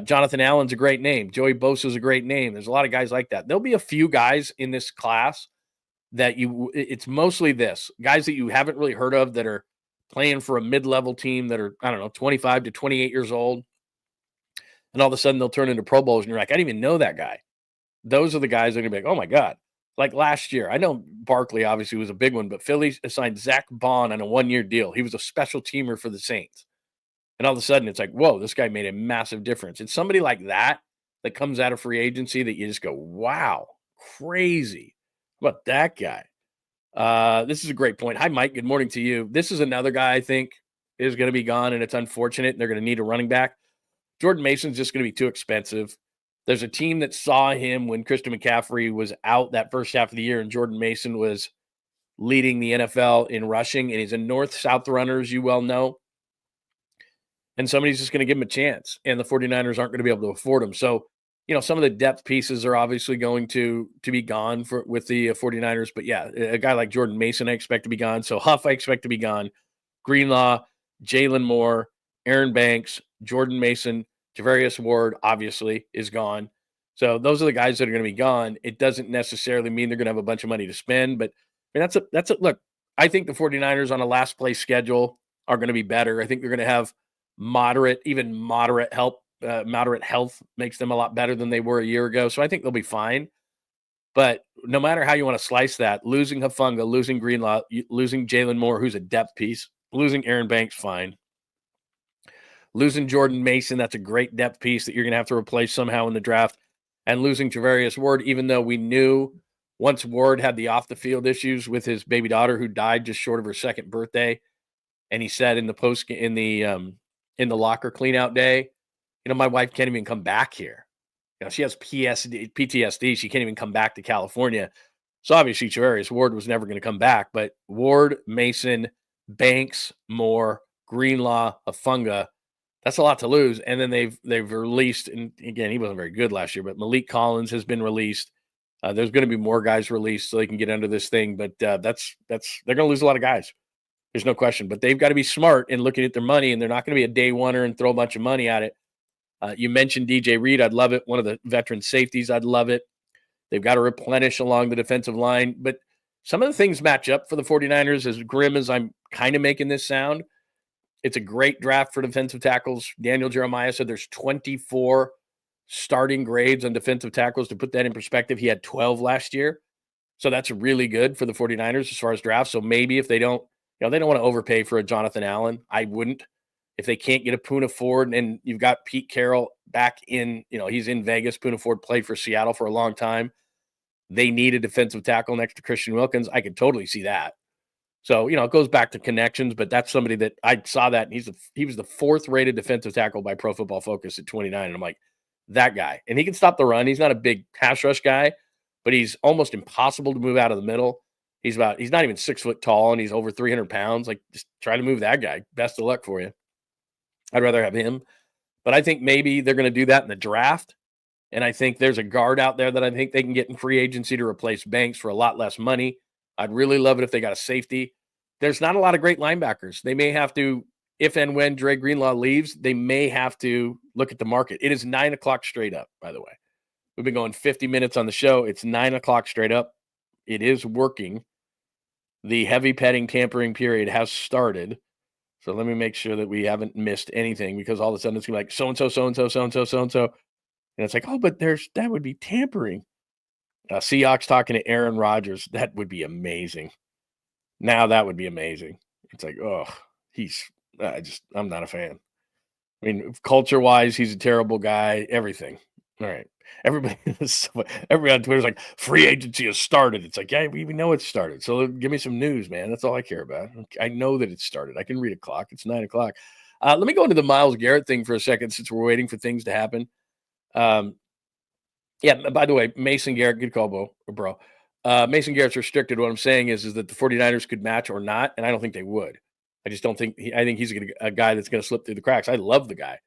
Speaker 2: Jonathan Allen's a great name. Joey Bosa's a great name. There's a lot of guys like that. There'll be a few guys in this class that it's mostly this guys that you haven't really heard of that are playing for a mid-level team that are, 25 to 28 years old. And all of a sudden they'll turn into Pro Bowls and you're like, I didn't even know that guy. Those are the guys that are going to be like, oh my God. Like last year, I know Barkley obviously was a big one, but Philly assigned Zach Bond on a 1-year deal. He was a special teamer for the Saints. And all of a sudden it's like, whoa, this guy made a massive difference. It's somebody like that comes out of free agency that you just go, wow, crazy. How about that guy? This is a great point. Hi, Mike. Good morning to you. This is another guy I think is going to be gone, and it's unfortunate. They're going to need a running back. Jordan Mason's just going to be too expensive. There's a team that saw him when Christian McCaffrey was out that first half of the year, and Jordan Mason was leading the NFL in rushing, and he's a north-south runner, as you well know. And somebody's just going to give him a chance, and the 49ers aren't going to be able to afford him. So, some of the depth pieces are obviously going to be gone with the 49ers. But, yeah, a guy like Jordan Mason I expect to be gone. So, Huff I expect to be gone. Greenlaw, Jalen Moore, Aaron Banks, Jordan Mason, Javarius Ward obviously is gone. So, those are the guys that are going to be gone. It doesn't necessarily mean they're going to have a bunch of money to spend. But that's it. Look, I think the 49ers on a last place schedule are going to be better. I think they're going to have moderate health makes them a lot better than they were a year ago. So I think they'll be fine. But no matter how you want to slice that, losing Hufanga, losing Greenlaw, losing Jalen Moore, who's a depth piece, losing Aaron Banks, fine. Losing Jordan Mason, that's a great depth piece that you're going to have to replace somehow in the draft. And losing Javarius Ward, even though we knew once Ward had the off-the-field issues with his baby daughter who died just short of her 2nd birthday, and he said in the locker clean-out day, my wife can't even come back here. She has PTSD. She can't even come back to California. So obviously, Javarius Ward was never going to come back. But Ward, Mason, Banks, Moore, Greenlaw, Hufanga, that's a lot to lose. And then they've released, and again, he wasn't very good last year, but Malik Collins has been released. There's going to be more guys released so they can get under this thing. But they're going to lose a lot of guys. There's no question. But they've got to be smart in looking at their money, and they're not going to be a day oneer and throw a bunch of money at it. You mentioned DJ Reed. I'd love it. One of the veteran safeties. I'd love it. They've got to replenish along the defensive line. But some of the things match up for the 49ers, as grim as I'm kind of making this sound. It's a great draft for defensive tackles. Daniel Jeremiah said there's 24 starting grades on defensive tackles. To put that in perspective, he had 12 last year. So that's really good for the 49ers as far as drafts. So maybe if they don't, they don't want to overpay for a Jonathan Allen. I wouldn't. If they can't get a Poona Ford, and you've got Pete Carroll back in, he's in Vegas. Poona Ford played for Seattle for a long time. They need a defensive tackle next to Christian Wilkins. I could totally see that. So, it goes back to connections, but that's somebody that I saw that. And he was the 4th rated defensive tackle by Pro Football Focus at 29. And I'm like, that guy. And he can stop the run. He's not a big pass rush guy, but he's almost impossible to move out of the middle. He's not even 6 foot tall, and he's over 300 pounds. Like, just try to move that guy. Best of luck for you. I'd rather have him. But I think maybe they're going to do that in the draft. And I think there's a guard out there that I think they can get in free agency to replace Banks for a lot less money. I'd really love it if they got a safety. There's not a lot of great linebackers. They may have to, if and when Dre Greenlaw leaves, they may have to look at the market. It is 9 o'clock straight up, by the way. We've been going 50 minutes on the show. It's 9 o'clock straight up. It is working. The heavy petting tampering period has started. So let me make sure that we haven't missed anything, because all of a sudden it's going to be like so-and-so, so-and-so, so-and-so, so-and-so. And it's like, oh, but that would be tampering. Seahawks talking to Aaron Rodgers. That would be amazing. Now that would be amazing. It's like, oh, I'm not a fan. I mean, culture-wise, he's a terrible guy. Everything. All right. Everybody on Twitter is like, free agency has started. It's like, yeah, we know it's started. So give me some news, man. That's all I care about. I know that it started. I can read a clock. It's 9 o'clock. Let me go into the Myles Garrett thing for a second, since we're waiting for things to happen. Yeah, by the way, Mason Garrett, good call, bro. Mason Garrett's restricted. What I'm saying is that the 49ers could match or not, and I don't think they would. I just don't think I think he's a guy that's going to slip through the cracks. I love the guy.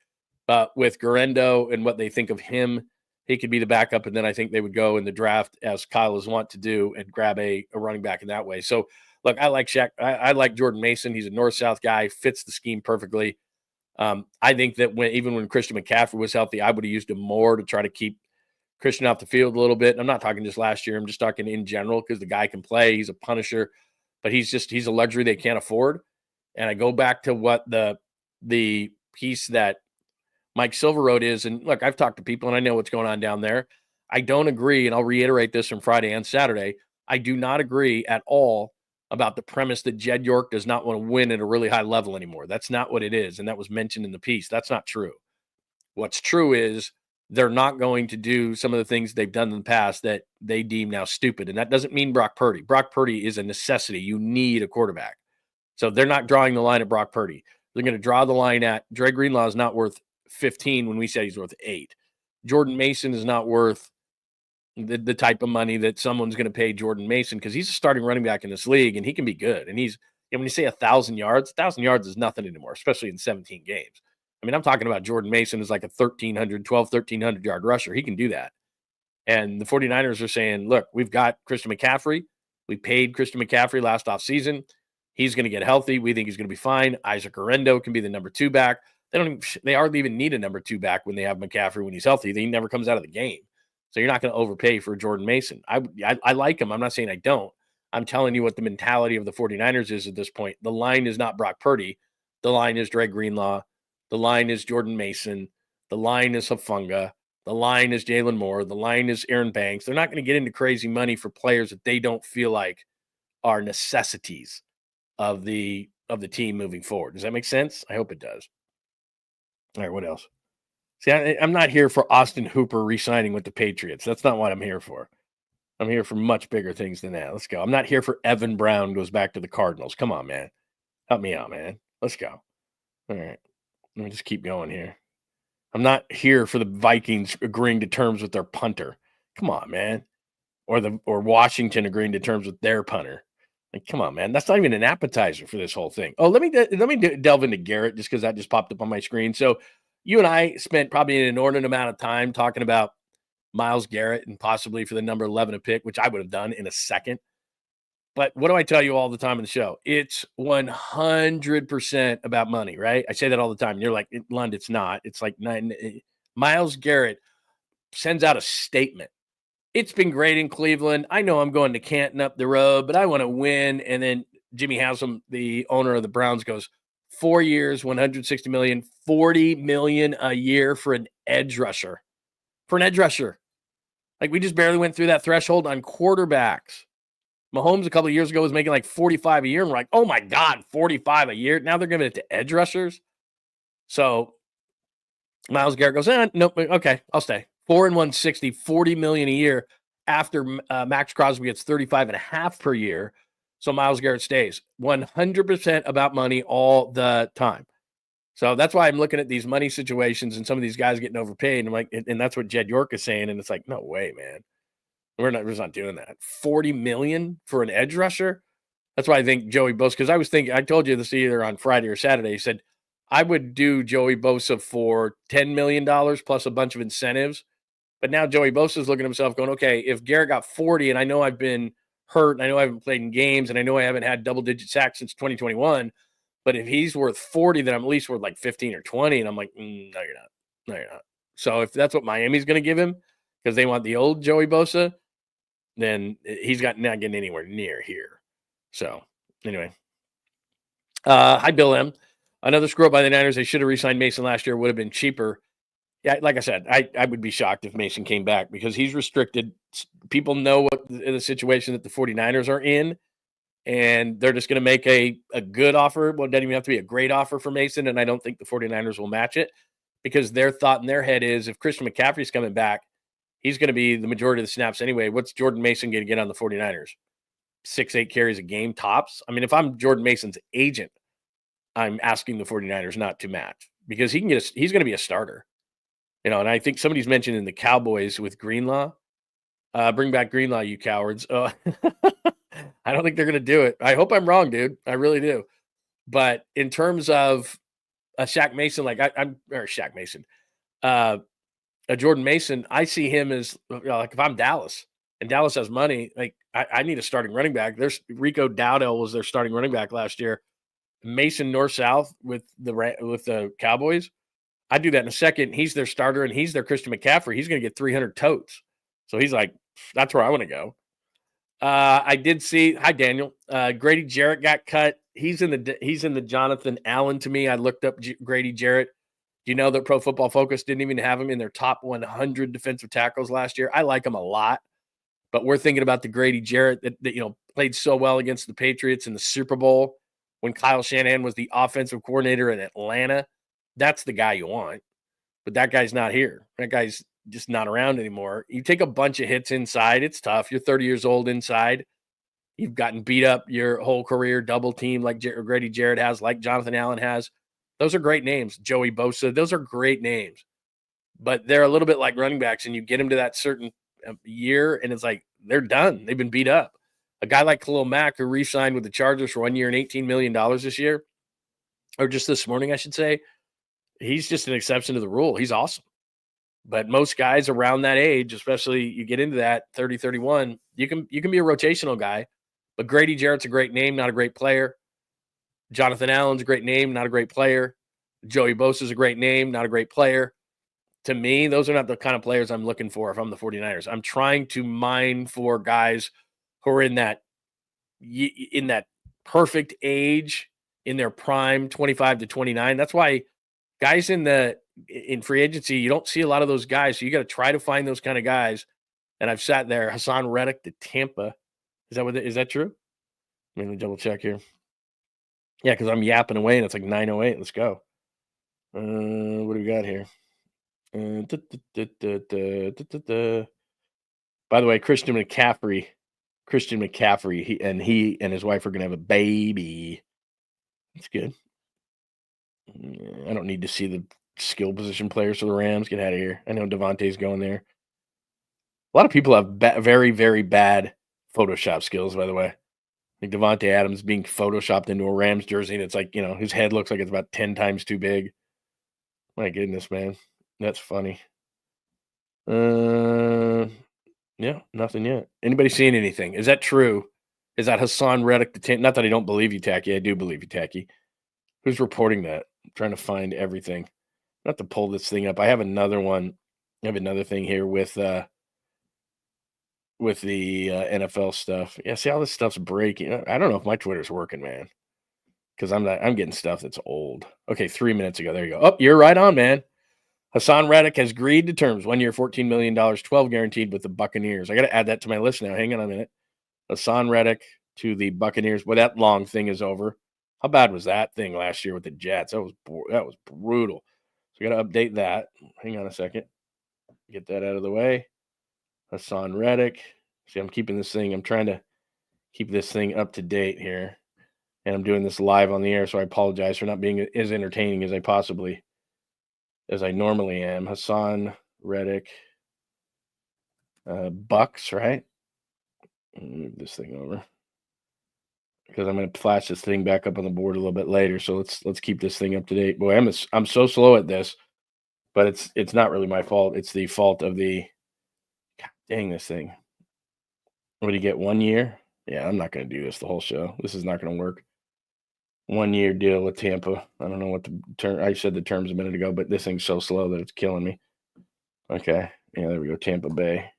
Speaker 2: With Garendo and what they think of him, he could be the backup, and then I think they would go in the draft, as Kyle is want to do, and grab a running back in that way. So, look, I like Shaq. I like Jordan Mason. He's a north-south guy, fits the scheme perfectly. I think that even when Christian McCaffrey was healthy, I would have used him more to try to keep Christian off the field a little bit. And I'm not talking just last year. I'm just talking in general, because the guy can play. He's a punisher, but he's a luxury they can't afford. And I go back to what the piece that Mike Silver wrote is, and look, I've talked to people and I know what's going on down there. I don't agree, and I'll reiterate this from Friday and Saturday. I do not agree at all about the premise that Jed York does not want to win at a really high level anymore. That's not what it is, and that was mentioned in the piece. That's not true. What's true is they're not going to do some of the things they've done in the past that they deem now stupid, and that doesn't mean Brock Purdy. Brock Purdy is a necessity. You need a quarterback. So they're not drawing the line at Brock Purdy. They're going to draw the line at Dre Greenlaw is not worth 15 when we said he's worth 8. Jordan Mason is not worth the type of money that someone's going to pay Jordan Mason, because he's a starting running back in this league, and he can be good. And when you say 1,000 yards, 1,000 yards is nothing anymore, especially in 17 games. I mean, I'm talking about Jordan Mason as like a 1,300 yard rusher. He can do that. And the 49ers are saying, look, we've got Christian McCaffrey. We paid Christian McCaffrey last offseason. He's going to get healthy. We think he's going to be fine. Isaac Garendo can be the number 2 back. They hardly even need a number 2 back when they have McCaffrey when he's healthy. He never comes out of the game. So you're not going to overpay for Jordan Mason. I like him. I'm not saying I don't. I'm telling you what the mentality of the 49ers is at this point. The line is not Brock Purdy. The line is Dre Greenlaw. The line is Jordan Mason. The line is Hufanga. The line is Jalen Moore. The line is Aaron Banks. They're not going to get into crazy money for players that they don't feel like are necessities of the team moving forward. Does that make sense? I hope it does. All right, what else? See, I'm not here for Austin Hooper re-signing with the Patriots. That's not what I'm here for. I'm here for much bigger things than that. Let's go. I'm not here for Evan Brown goes back to the Cardinals. Come on, man. Help me out, man. Let's go. All right. Let me just keep going here. I'm not here for the Vikings agreeing to terms with their punter. Come on, man. Or Washington agreeing to terms with their punter. Like, come on, man. That's not even an appetizer for this whole thing. Oh, let me delve into Garrett just because that just popped up on my screen. So you and I spent probably an inordinate amount of time talking about Myles Garrett and possibly for the number 11 pick, which I would have done in a second. But what do I tell you all the time in the show? It's 100% about money, right? I say that all the time. And you're like, Lund, it's not. It's like Myles Garrett sends out a statement. It's been great in Cleveland. I know I'm going to Canton up the road, but I want to win. And then Jimmy Haslam, the owner of the Browns, goes 4 years, $160 million, $40 million a year for an edge rusher. for an edge rusher. Like, we just barely went through that threshold on quarterbacks. Mahomes a couple of years ago was making like 45 a year, and we're like, oh my God, 45 a year. Now they're giving it to edge rushers. So Myles Garrett goes, nope, okay, I'll stay. 4 and 160, $40 million a year after Max Crosby gets 35.5 per year. So Myles Garrett stays. 100% about money all the time. So that's why I'm looking at these money situations and some of these guys getting overpaid. And I'm like, and that's what Jed York is saying. And it's like, no way, man. We're not doing that. $40 million for an edge rusher. That's why I think Joey Bosa, because I told you this either on Friday or Saturday. He said, I would do Joey Bosa for $10 million plus a bunch of incentives. But now Joey Bosa is looking at himself going, okay, if Garrett got 40 and I know I've been hurt and I know I haven't played in games and I know I haven't had double-digit sacks since 2021, but if he's worth 40, then I'm at least worth like 15 or 20. And I'm like, no, you're not. No, you're not. So if that's what Miami's going to give him because they want the old Joey Bosa, then he's not getting anywhere near here. So anyway. Hi, Bill M. Another screw up by the Niners. They should have re-signed Mason last year. Would have been cheaper. Yeah, like I said, I would be shocked if Mason came back because he's restricted. People know what the situation that the 49ers are in, and they're just going to make a good offer. Well, it doesn't even have to be a great offer for Mason, and I don't think the 49ers will match it because their thought in their head is if Christian McCaffrey's coming back, he's going to be the majority of the snaps anyway. What's Jordan Mason going to get on the 49ers? 6-8 carries a game tops? I mean, if I'm Jordan Mason's agent, I'm asking the 49ers not to match because he's going to be a starter. And I think somebody's mentioned in the Cowboys with Greenlaw. Bring back Greenlaw, you cowards. I don't think they're going to do it. I hope I'm wrong, dude. I really do. But in terms of a Shaq Mason, a Jordan Mason, I see him as like if I'm Dallas and Dallas has money, like I need a starting running back. There's Rico Dowdell was their starting running back last year. Mason north-south with the Cowboys. I do that in a second. He's their starter, and he's their Christian McCaffrey. He's going to get 300 totes. So he's like, that's where I want to go. I did see. Hi, Daniel. Grady Jarrett got cut. He's in the Jonathan Allen to me. I looked up Grady Jarrett. Do you know that Pro Football Focus didn't even have him in their top 100 defensive tackles last year? I like him a lot, but we're thinking about the Grady Jarrett that played so well against the Patriots in the Super Bowl when Kyle Shanahan was the offensive coordinator in Atlanta. That's the guy you want, but that guy's not here. That guy's just not around anymore. You take a bunch of hits inside. It's tough. You're 30 years old inside. You've gotten beat up your whole career, double team like Grady Jarrett has, like Jonathan Allen has. Those are great names. Joey Bosa. Those are great names, but they're a little bit like running backs, and you get them to that certain year, and it's like they're done. They've been beat up. A guy like Khalil Mack, who re-signed with the Chargers for 1 year and $18 million this year, or just this morning, I should say, he's just an exception to the rule. He's awesome. But most guys around that age, especially you get into that 30, 31, you can be a rotational guy. But Grady Jarrett's a great name, not a great player. Jonathan Allen's a great name, not a great player. Joey Bosa's a great name, not a great player. To me, those are not the kind of players I'm looking for if I'm the 49ers. I'm trying to mine for guys who are in that perfect age, in their prime, 25 to 29. That's why guys in free agency, you don't see a lot of those guys. So you got to try to find those kind of guys. And I've sat there. Hassan Reddick to Tampa. Is that true? Let me double check here. Yeah, because I'm yapping away and it's like 9:08. Let's go. What do we got here? By the way, Christian McCaffrey, he and his wife are gonna have a baby. That's good. I don't need to see the skill position players for the Rams. Get out of here. I know Devontae's going there. A lot of people have very, very bad Photoshop skills, by the way. Like Devontae Adams being Photoshopped into a Rams jersey, and it's like, his head looks like it's about 10 times too big. My goodness, man. That's funny. Yeah, nothing yet. Anybody seeing anything? Is that true? Is that Hassan Reddick? Not that I don't believe you, Tacky. I do believe you, Tacky. Who's reporting that? I'm trying to find everything. Not to pull this thing up. I have another one. I have another thing here with the NFL stuff. Yeah, see, all this stuff's breaking. I don't know if my Twitter's working, man, because I'm getting stuff that's old. Okay, 3 minutes ago. There you go. Oh, you're right on, man. Hassan Reddick has agreed to terms, 1 year, $14 million, 12 guaranteed with the Buccaneers. I got to add that to my list now. Hang on a minute. Hassan Reddick to the Buccaneers. Well, that long thing is over. How bad was that thing last year with the Jets? That was brutal. So I got to update that. Hang on a second. Get that out of the way. Hassan Reddick. See, I'm keeping this thing. I'm trying to keep this thing up to date here. And I'm doing this live on the air, so I apologize for not being as entertaining as I normally am. Hassan Reddick. Bucks, right? Move this thing over because I'm going to flash this thing back up on the board a little bit later. So let's keep this thing up to date. Boy, I'm so slow at this, but it's not really my fault. It's the fault of the God dang this thing. What do you get? 1 year? Yeah, I'm not going to do this the whole show. This is not going to work. 1 year deal with Tampa. I don't know what the term. I said the terms a minute ago, but this thing's so slow that it's killing me. Okay, yeah, there we go. Tampa Bay.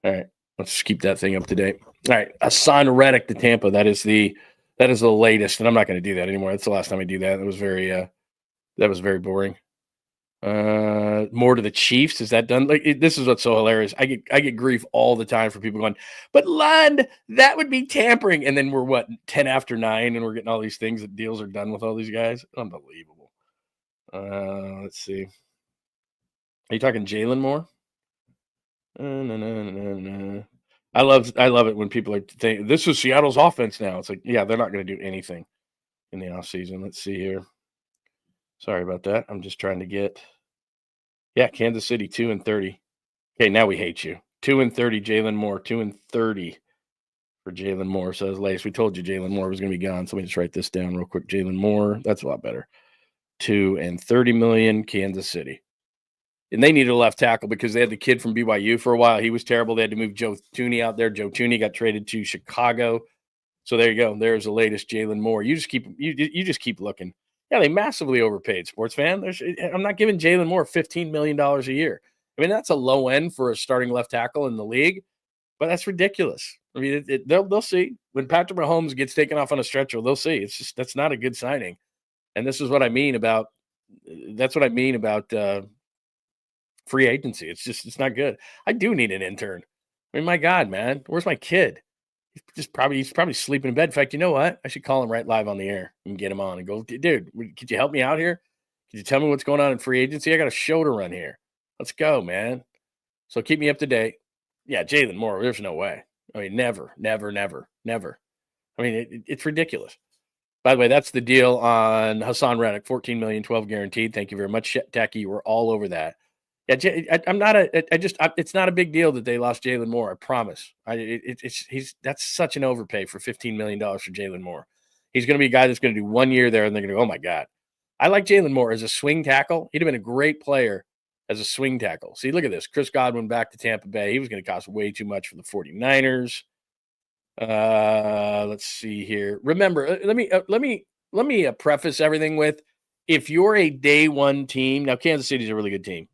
Speaker 2: All right. Let's keep that thing up to date. All right, Hassan Reddick to Tampa. That is the latest, and I'm not going to do that anymore. That's the last time I do that. That was very boring. More to the Chiefs. Is that done? This is what's so hilarious. I get grief all the time for people going, but Lund, that would be tampering. And then we're 10 after 9, and we're getting all these things that deals are done with all these guys. Unbelievable. Let's see. Are you talking Jalen Moore? No. I love it when people are saying this is Seattle's offense now. It's like, yeah, they're not going to do anything in the offseason. Let's see here. Sorry about that. I'm just trying to get Kansas City 2-30. Okay, now we hate you. 2-30, Jalen Moore. 2-30 for Jalen Moore. So as latest, we told you Jalen Moore was going to be gone. So let me just write this down real quick. Jalen Moore, that's a lot better. $230 million, Kansas City. And they needed a left tackle because they had the kid from BYU for a while. He was terrible. They had to move Joe Thuney out there. Joe Thuney got traded to Chicago. So there you go. There's the latest Jalen Moore. You just keep looking. Yeah, they massively overpaid, sports fan. I'm not giving Jalen Moore $15 million a year. I mean, that's a low end for a starting left tackle in the league, but that's ridiculous. I mean, they'll see. When Patrick Mahomes gets taken off on a stretcher, they'll see. It's just that's not a good signing. And this is what I mean about free agency. It's not good. I do need an intern. I mean, my God, man, where's my kid? He's probably sleeping in bed. In fact, you know what? I should call him right live on the air and get him on and go, dude, could you help me out here? Could you tell me what's going on in free agency? I got a show to run here. Let's go, man. So keep me up to date. Yeah, Jalen Moore, there's no way. I mean, never. I mean, it's ridiculous. By the way, that's the deal on Hassan Reddick, $14 million, 12 guaranteed. Thank you very much, Tacky. You were all over that. Yeah, it's not a big deal that they lost Jalen Moore. I promise. That's such an overpay for $15 million for Jalen Moore. He's going to be a guy that's going to do 1 year there, and they're going to go, oh my God. I like Jalen Moore as a swing tackle. He'd have been a great player as a swing tackle. See, look at this. Chris Godwin back to Tampa Bay. He was going to cost way too much for the 49ers. Let's see here. Remember, let me preface everything with, if you're a day one team, now Kansas City's a really good team,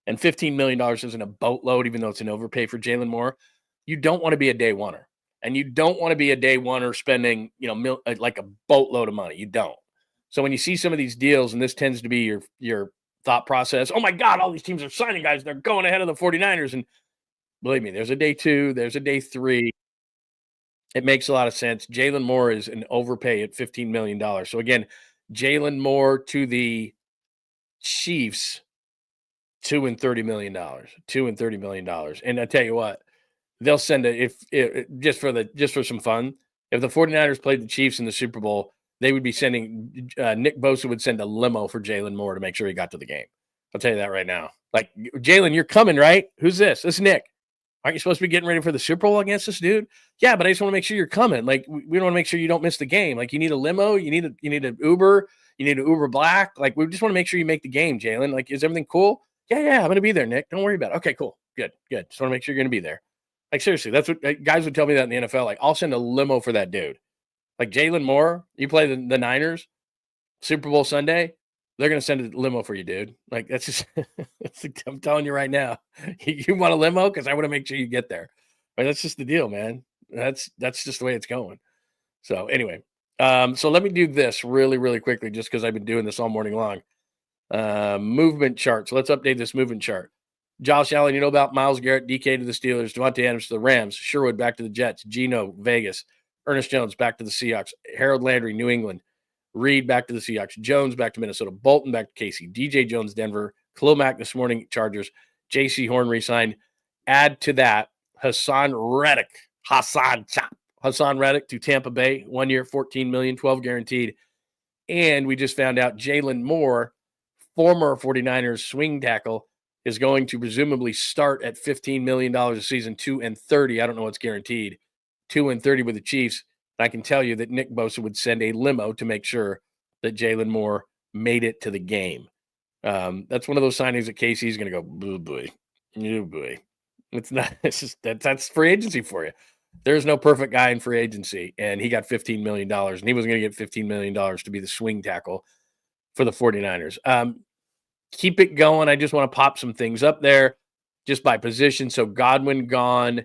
Speaker 2: and $15 million isn't a boatload, even though it's an overpay for Jalen Moore. You don't want to be a day oneer, and you don't want to be a day oneer spending, like a boatload of money. You don't. So when you see some of these deals, and this tends to be your thought process, oh my God, all these teams are signing guys. They're going ahead of the 49ers. And believe me, there's a day 2, there's a day 3. It makes a lot of sense. Jalen Moore is an overpay at $15 million. So again, Jalen Moore to the Chiefs, $230 million. $230 million. And I tell you what, they'll send just for some fun. If the 49ers played the Chiefs in the Super Bowl, they would be sending Nick Bosa would send a limo for Jalen Moore to make sure he got to the game. I'll tell you that right now. Like, Jalen, you're coming, right? Who's this? This is Nick. Aren't you supposed to be getting ready for the Super Bowl against this dude? Yeah, but I just want to make sure you're coming. Like, we don't want to make sure you don't miss the game. Like, you need a limo, you need an Uber, you need an Uber Black. Like, we just want to make sure you make the game, Jalen. Like, is everything cool? Yeah, I'm going to be there, Nick. Don't worry about it. Okay, cool. Good. Just want to make sure you're going to be there. Like, seriously, that's what guys would tell me that in the NFL. Like, I'll send a limo for that dude. Like, Jalen Moore, you play the Niners, Super Bowl Sunday, they're going to send a limo for you, dude. Like, that's just, I'm telling you right now. You want a limo? Because I want to make sure you get there. Right, that's just the deal, man. That's just the way it's going. So anyway, so let me do this really, really quickly, just because I've been doing this all morning long. Movement chart. So let's update this movement chart. Josh Allen, you know about Myles Garrett, DK to the Steelers, Devontae Adams to the Rams, Sherwood back to the Jets, Geno, Vegas, Ernest Jones back to the Seahawks, Harold Landry, New England, Reed back to the Seahawks, Jones back to Minnesota, Bolton back to KC, DJ Jones, Denver, Khalil Mack this morning, Chargers, JC Horn re-signed. Add to that Hassan Reddick to Tampa Bay, 1 year, $14 million, 12 guaranteed. And we just found out Jalen Moore, former 49ers swing tackle, is going to presumably start at $15 million a season, 2-30. I don't know what's guaranteed. 2-30 with the Chiefs. I can tell you that Nick Bosa would send a limo to make sure that Jalen Moore made it to the game. That's one of those signings that KC's going to go, oh boy. It's not. It's just that's free agency for you. There's no perfect guy in free agency, and he got $15 million, and he was going to get $15 million to be the swing tackle for the 49ers. Keep it going. I just want to pop some things up there just by position. So Godwin gone.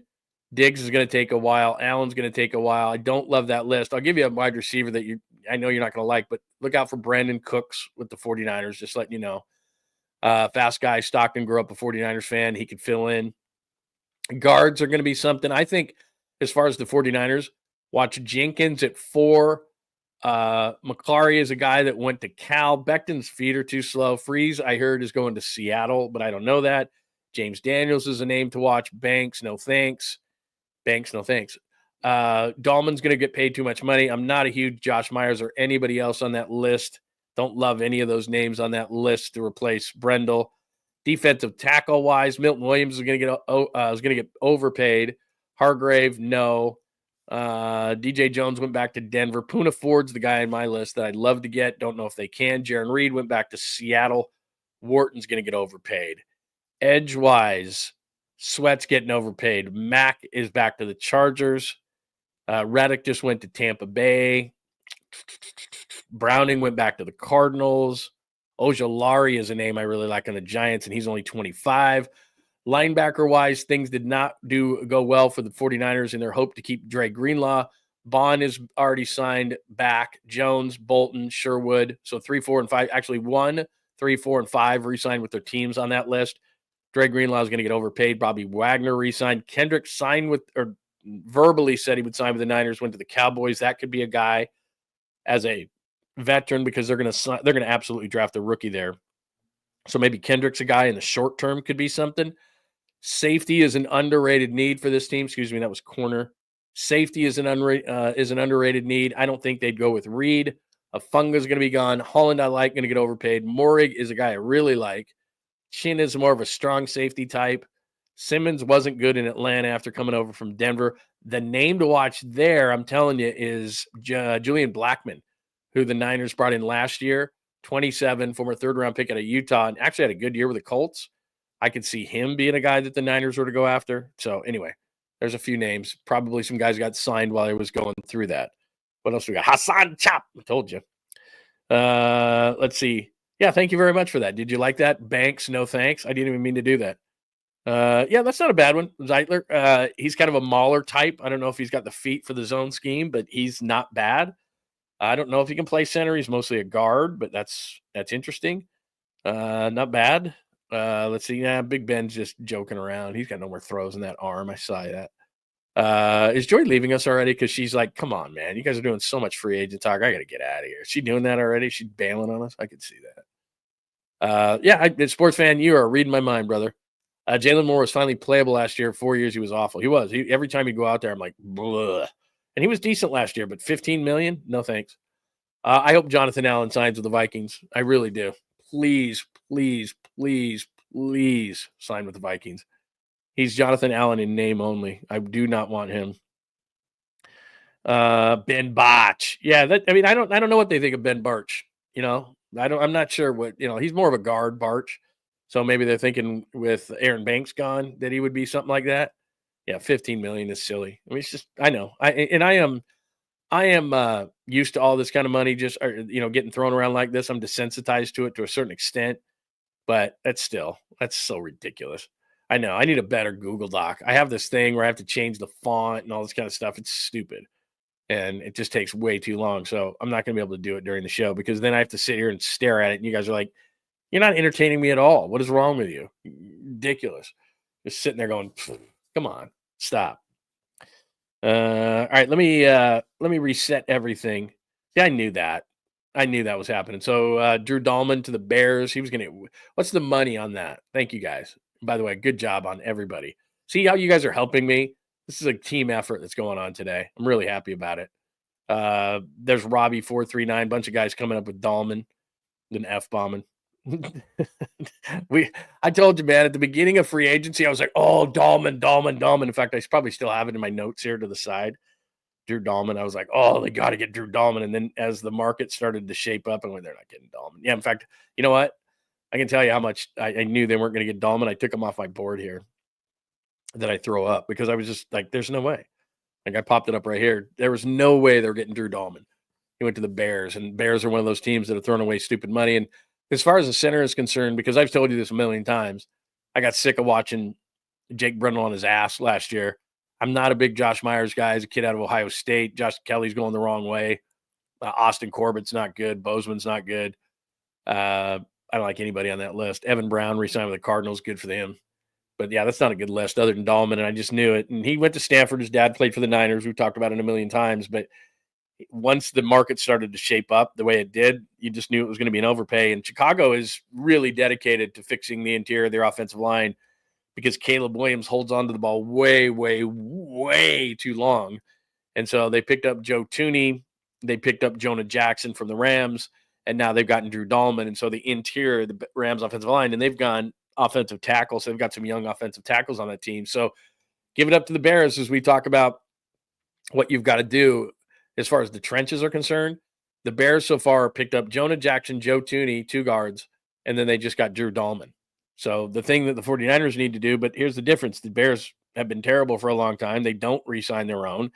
Speaker 2: Diggs is going to take a while. Allen's going to take a while. I don't love that list. I'll give you a wide receiver that I know you're not going to like, but look out for Brandon Cooks with the 49ers, just letting you know. Fast guy. Stockton grew up a 49ers fan. He could fill in. Guards are going to be something. I think as far as the 49ers, watch Jenkins at 4. McClary is a guy that went to Cal. Becton's feet are too slow. Freeze, I heard, is going to Seattle, but I don't know that. James Daniels is a name to watch. Banks, no thanks. Dahlman's going to get paid too much money. I'm not a huge Josh Myers or anybody else on that list. Don't love any of those names on that list to replace Brendel. Defensive tackle wise, Milton Williams is going to get overpaid. Hargrave, no. DJ Jones went back to Denver. Poona Ford's the guy on my list that I'd love to get. Don't know if they can. Jaron Reed went back to Seattle. Wharton's going to get overpaid. Edge-wise, Sweat's getting overpaid. Mack is back to the Chargers. Reddick just went to Tampa Bay. Browning went back to the Cardinals. Ojulari is a name I really like on the Giants, and he's only 25. Linebacker-wise, things did not go well for the 49ers in their hope to keep Dre Greenlaw. Bond is already signed back. Jones, Bolton, Sherwood. So 3, 4, and 5. Actually, 1, 3, 4, and 5 re-signed with their teams on that list. Dre Greenlaw is going to get overpaid. Bobby Wagner re-signed. Kendrick signed with, or verbally said he would sign with the Niners, went to the Cowboys. That could be a guy as a veteran because they're going to absolutely draft a rookie there. So maybe Kendrick's a guy in the short term could be something. Safety is an underrated need for this team. Excuse me, that was corner. Safety is an underrated need. I don't think they'd go with Reed. Afunga is going to be gone. Holland I like, going to get overpaid. Morig is a guy I really like. Chin is more of a strong safety type. Simmons wasn't good in Atlanta after coming over from Denver. The name to watch there, I'm telling you, is Julian Blackmon, who the Niners brought in last year. 27, former third-round pick out of Utah, and actually had a good year with the Colts. I could see him being a guy that the Niners were to go after. So anyway, there's a few names. Probably some guys got signed while I was going through that. What else we got? Hassan Chop. I told you. Let's see. Yeah, thank you very much for that. Did you like that? Banks, no thanks. I didn't even mean to do that. Yeah, that's not a bad one. Zeitler, he's kind of a mauler type. I don't know if he's got the feet for the zone scheme, but he's not bad. I don't know if he can play center. He's mostly a guard, but that's interesting. Not bad. Let's see. Yeah, Big Ben's just joking around. He's got no more throws in that arm. I saw that. Is Joy leaving us already? Because she's like, come on, man. You guys are doing so much free agent talk. I got to get out of here. Is she doing that already? She's bailing on us? I could see that. Yeah, sports fan, you are reading my mind, brother. Jalen Moore was finally playable last year. 4 years, he was awful. He was. Every time he'd go out there, I'm like, blah. And he was decent last year, but $15 million? No thanks. I hope Jonathan Allen signs with the Vikings. I really do. Please, please, please, please sign with the Vikings. He's Jonathan Allen in name only. I do not want him. Ben Botch. Yeah, I don't know what they think of Ben Barch. You know, I'm not sure what, he's more of a guard, Barch. So maybe they're thinking with Aaron Banks gone that he would be something like that. Yeah, $15 million is silly. I mean, it's just, I know. I am used to all this kind of money just, getting thrown around like this. I'm desensitized to it to a certain extent, but that's so ridiculous. I know. I need a better Google Doc. I have this thing where I have to change the font and all this kind of stuff. It's stupid. And it just takes way too long. So I'm not going to be able to do it during the show because then I have to sit here and stare at it. And you guys are like, You're not entertaining me at all. What is wrong with you? Ridiculous. Just sitting there going, come on, stop. All right, let me reset everything. Yeah, I knew that. I knew that was happening. So Drew Dahlman to the Bears. He was gonna what's the money on that? Thank you guys. By the way, good job on everybody. See how you guys are helping me? This is a team effort that's going on today. I'm really happy about it. There's Robbie 439, bunch of guys coming up with Dahlman, then F bombing. I told you, man, at the beginning of free agency, I was like, oh, Dahlman, Dahlman, Dahlman. In fact, I probably still have it in my notes here to the side. Drew Dahlman. I was like, oh, they got to get Drew Dahlman. And then as the market started to shape up, I went, they're not getting Dahlman. Yeah, in fact, you know what? I can tell you how much I knew they weren't going to get Dahlman. I took them off my board here that I throw up because I was just like, there's no way. Like I popped it up right here. There was no way they were getting Drew Dahlman. He went to the Bears, and Bears are one of those teams that are throwing away stupid money. And as far as the center is concerned, because I've told you this a million times, I got sick of watching Jake Brendel on his ass last year. I'm not a big Josh Myers guy. He's a kid out of Ohio State. Josh Kelly's going the wrong way. Austin Corbett's not good. Bozeman's not good. I don't like anybody on that list. Evan Brown re-signed with the Cardinals. Good for him. But, yeah, that's not a good list other than Dahlman, and I just knew it. And he went to Stanford. His dad played for the Niners. We've talked about it a million times. But once the market started to shape up the way it did, you just knew it was going to be an overpay. And Chicago is really dedicated to fixing the interior of their offensive line because Caleb Williams holds on to the ball way, way, way too long. And so they picked up Joe Tooney. They picked up Jonah Jackson from the Rams. And now they've gotten Drew Dahlman. And so the interior of the Rams offensive line, and they've gone offensive tackles. So they've got some young offensive tackles on that team. So give it up to the Bears as we talk about what you've got to do as far as the trenches are concerned. The Bears so far picked up Jonah Jackson, Joe Tooney, 2 guards, and then they just got Drew Dahlman. So the thing that the 49ers need to do, but here's the difference. The Bears have been terrible for a long time. They don't re-sign their own.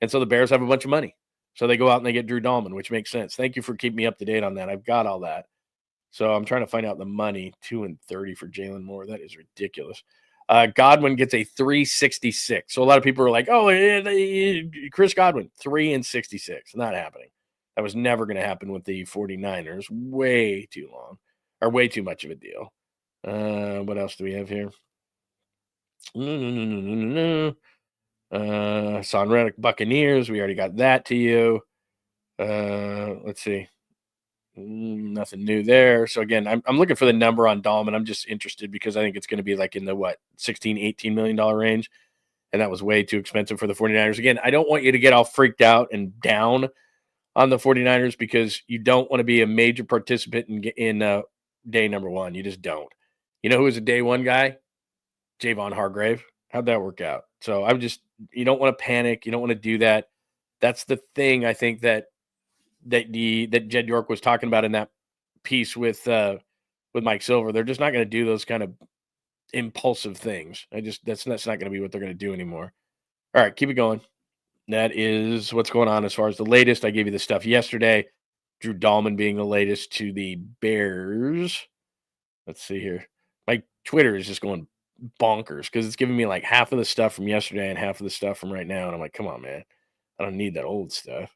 Speaker 2: And so the Bears have a bunch of money. So they go out and they get Drew Dahlman, which makes sense. Thank you for keeping me up to date on that. I've got all that. So I'm trying to find out the money. 2 and 30 for Jalen Moore. That is ridiculous. Godwin gets a 366. So a lot of people are like, oh, Chris Godwin, 3 and 66. Not happening. That was never going to happen with the 49ers. Way too long or way too much of a deal. What else do we have here? Son Reddick Buccaneers. We already got that to you. Let's see. Nothing new there. So again, I'm looking for the number on Dahlman. I'm just interested because I think it's going to be like in the $16-18 million range. And that was way too expensive for the 49ers. Again, I don't want you to get all freaked out and down on the 49ers because you don't want to be a major participant in day number 1. You just don't. You know who was a day 1 guy? Javon Hargrave. How'd that work out? So you don't want to panic. You don't want to do that. That's the thing I think that Jed York was talking about in that piece with Mike Silver. They're just not going to do those kind of impulsive things. That's not going to be what they're going to do anymore. All right, keep it going. That is what's going on as far as the latest. I gave you the stuff yesterday. Drew Dahlman being the latest to the Bears. Let's see here. My Twitter is just going bonkers because it's giving me like half of the stuff from yesterday and half of the stuff from right now. And I'm like, come on, man. I don't need that old stuff.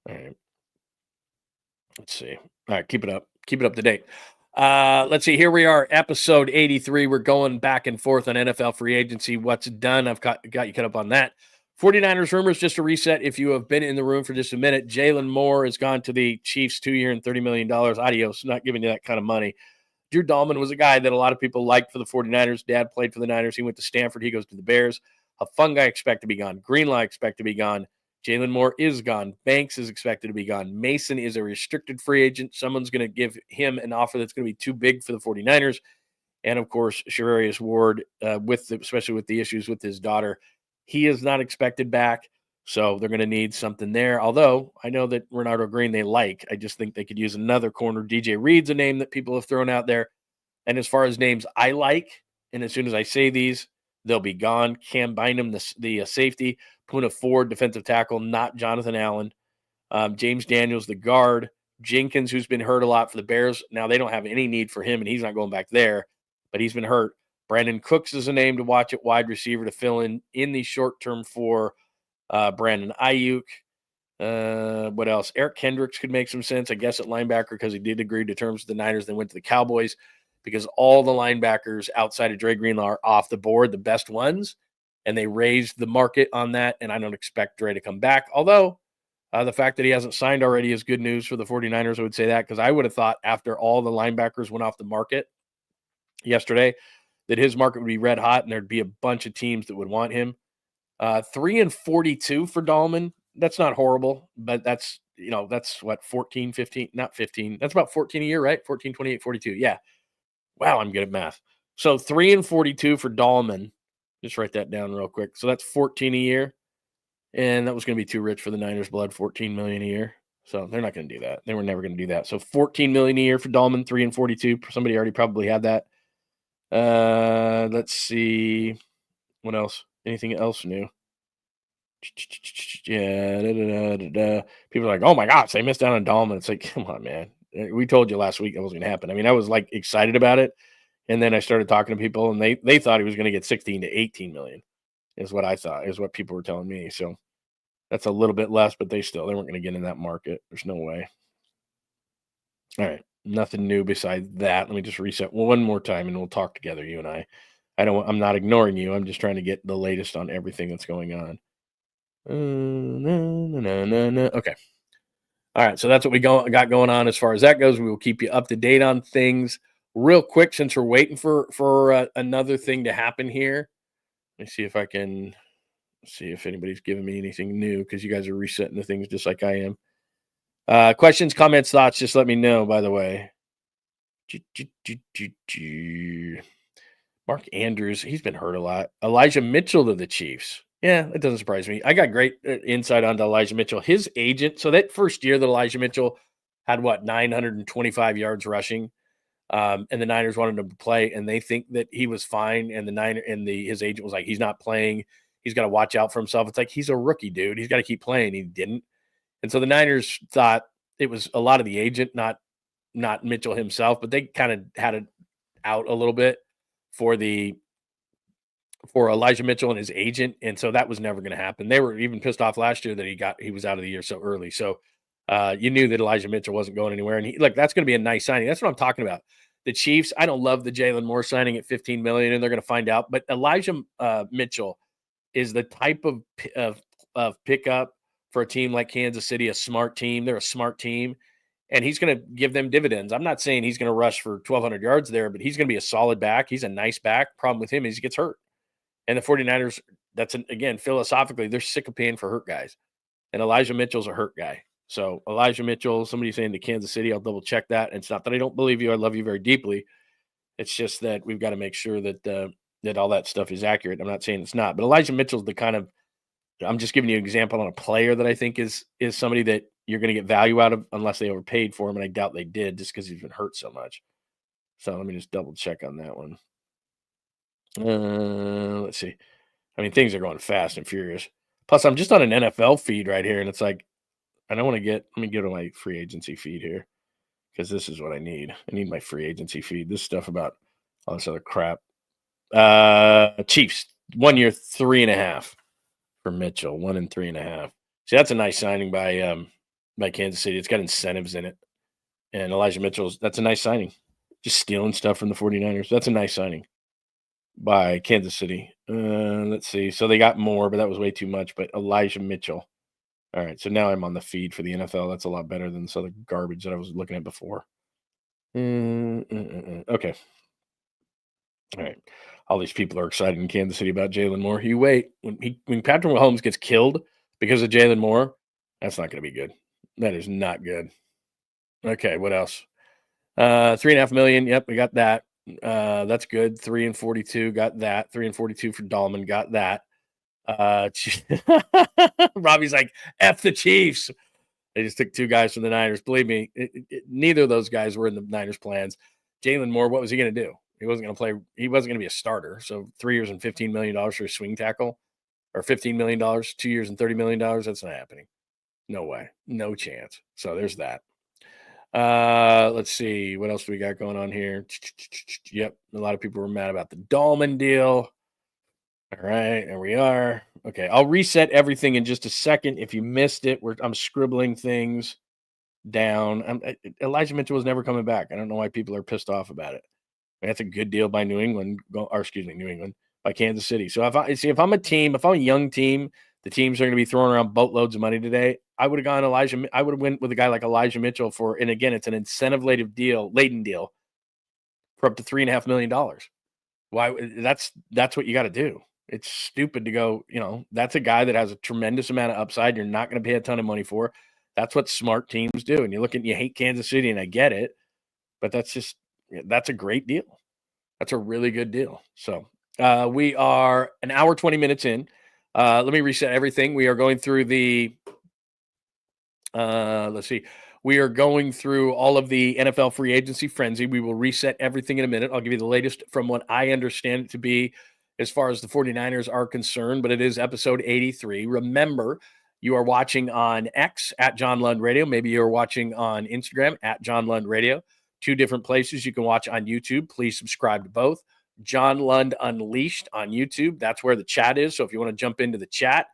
Speaker 2: All right. Let's see. All right, keep it up. Keep it up to date. Let's see. Here we are, episode 83. We're going back and forth on NFL free agency. What's done? I've got you cut up on that. 49ers rumors, just to reset. If you have been in the room for just a minute, Jalen Moore has gone to the Chiefs 2-year and $30 million. Adios, not giving you that kind of money. Drew Dahlman was a guy that a lot of people liked for the 49ers. Dad played for the Niners. He went to Stanford. He goes to the Bears. A fun guy expect to be gone. Greenlaw expect to be gone. Jalen Moore is gone. Banks is expected to be gone. Mason is a restricted free agent. Someone's going to give him an offer that's going to be too big for the 49ers. And, of course, Shavarius Ward, especially with the issues with his daughter, he is not expected back. So they're going to need something there. Although I know that Renardo Green they like. I just think they could use another corner. DJ Reed's a name that people have thrown out there. And as far as names I like, and as soon as I say these, they'll be gone. Cam Bynum, the safety. Puna Ford, defensive tackle, not Jonathan Allen. James Daniels, the guard. Jenkins, who's been hurt a lot for the Bears. Now, they don't have any need for him, and he's not going back there, but he's been hurt. Brandon Cooks is a name to watch at wide receiver to fill in the short term for Brandon Ayuk. What else? Eric Kendricks could make some sense, I guess, at linebacker because he did agree to terms with the Niners. Then went to the Cowboys because all the linebackers outside of Dre Greenlaw are off the board, the best ones, and they raised the market on that. And I don't expect Dre to come back. Although the fact that he hasn't signed already is good news for the 49ers. I would say that because I would have thought after all the linebackers went off the market yesterday that his market would be red hot and there'd be a bunch of teams that would want him. 3 and 42 for Dahlman. That's not horrible, but that's what, 14, 15, not 15. That's about 14 a year, right? 14, 28, 42. Yeah. Wow, I'm good at math. So 3 and 42 for Dahlman. Just write that down real quick. So that's 14 a year. And that was going to be too rich for the Niners blood, 14 million a year. So they're not going to do that. They were never going to do that. So 14 million a year for Dahlman, 3 and 42. Somebody already probably had that. Let's see. What else? Anything else new? Yeah. People are like, oh my gosh, they missed out on Dahlman. It's like, come on, man. We told you last week that wasn't going to happen. I mean, I was like excited about it. And then I started talking to people and they thought he was going to get 16 to 18 million is what I thought, is what people were telling me. So that's a little bit less, but they weren't going to get in that market. There's no way. All right. Nothing new besides that. Let me just reset one more time and we'll talk together, you and I. I'm not ignoring you. I'm just trying to get the latest on everything that's going on. Okay. All right. So that's what we got going on as far as that goes. We will keep you up to date on things real quick since we're waiting for another thing to happen here. Let me see if I can see if anybody's giving me anything new because you guys are resetting the things just like I am. Questions, comments, thoughts, just let me know, by the way. Mark Andrews, he's been hurt a lot. Elijah Mitchell to the Chiefs. Yeah, it doesn't surprise me. I got great insight onto Elijah Mitchell. His agent, so that first year that Elijah Mitchell had, 925 yards rushing, and the Niners wanted him to play, and they think that he was fine, and his agent was like, he's not playing. He's got to watch out for himself. It's like, he's a rookie, dude. He's got to keep playing. He didn't. And so the Niners thought it was a lot of the agent, not Mitchell himself, but they kind of had it out a little bit for Elijah Mitchell and his agent. And so that was never going to happen. They were even pissed off last year that he was out of the year so early. So you knew that Elijah Mitchell wasn't going anywhere. And that's going to be a nice signing. That's what I'm talking about. The Chiefs, I don't love the Jalen Moore signing at $15 million, and they're going to find out. But Elijah Mitchell is the type of pickup for a team like Kansas City, a smart team. They're a smart team, and he's going to give them dividends. I'm not saying he's going to rush for 1,200 yards there, but he's going to be a solid back. He's a nice back. Problem with him is he gets hurt. And the 49ers, again, philosophically, they're sick of paying for hurt guys. And Elijah Mitchell's a hurt guy. So Elijah Mitchell, somebody saying to Kansas City, I'll double check that. And it's not that I don't believe you. I love you very deeply. It's just that we've got to make sure that all that stuff is accurate. I'm not saying it's not. But Elijah Mitchell's the kind of, I'm just giving you an example on a player that I think is somebody that you're going to get value out of unless they overpaid for him. And I doubt they did just because he's been hurt so much. So let me just double check on that one. Let's see. I mean, things are going fast and furious. Plus, I'm just on an NFL feed right here, and it's like, I don't want to let me go to my free agency feed here because this is what I need. I need my free agency feed. This stuff about all this other crap. Chiefs, 1 year, 3.5 for Mitchell, 1 and 3.5. See, that's a nice signing by Kansas City. It's got incentives in it. And Elijah Mitchell's, that's a nice signing. Just stealing stuff from the 49ers. That's a nice signing by Kansas City. Let's see. So they got more, but that was way too much. But Elijah Mitchell. All right. So now I'm on the feed for the NFL. That's a lot better than this other garbage that I was looking at before. Okay. All right. All these people are excited in Kansas City about Jalen Moore. You wait. When Patrick Mahomes gets killed because of Jalen Moore, that's not going to be good. That is not good. Okay. What else? $3.5 million. Yep. We got that. That's good. 3 and 42. Got that. 3 and 42 for Dahlman. Got that. Robbie's like, F the Chiefs. They just took 2 guys from the Niners. Believe me, neither of those guys were in the Niners' plans. Jalen Moore, what was he going to do? He wasn't going to play. He wasn't going to be a starter. So 3 years and $15 million for a swing tackle, or $15 million, 2 years and $30 million. That's not happening. No way. No chance. So there's that. Let's see. What else do we got going on here? Yep. A lot of people were mad about the Dahlman deal. All right, there we are. Okay, I'll reset everything in just a second. If you missed it, I'm scribbling things down. Elijah Mitchell was never coming back. I don't know why people are pissed off about it. That's a good deal by New England, New England, by Kansas City. So if I'm a young team, the teams are going to be throwing around boatloads of money today. I would have gone I would have went with a guy like Elijah Mitchell and again, it's an incentive-laden deal for up to $3.5 million. Why? That's what you got to do. It's stupid to go, that's a guy that has a tremendous amount of upside. You're not going to pay a ton of money for. That's what smart teams do. And you hate Kansas City, and I get it, but that's a great deal. That's a really good deal. So we are an hour, 20 minutes in. Let me reset everything. We are going through let's see. We are going through all of the NFL free agency frenzy. We will reset everything in a minute. I'll give you the latest from what I understand it to be as far as the 49ers are concerned, but it is episode 83. Remember, you are watching on X at John Lund Radio. Maybe you're watching on Instagram at John Lund Radio. Two different places you can watch on YouTube. Please subscribe to both. John Lund Unleashed on YouTube. That's where the chat is. So if you want to jump into the chat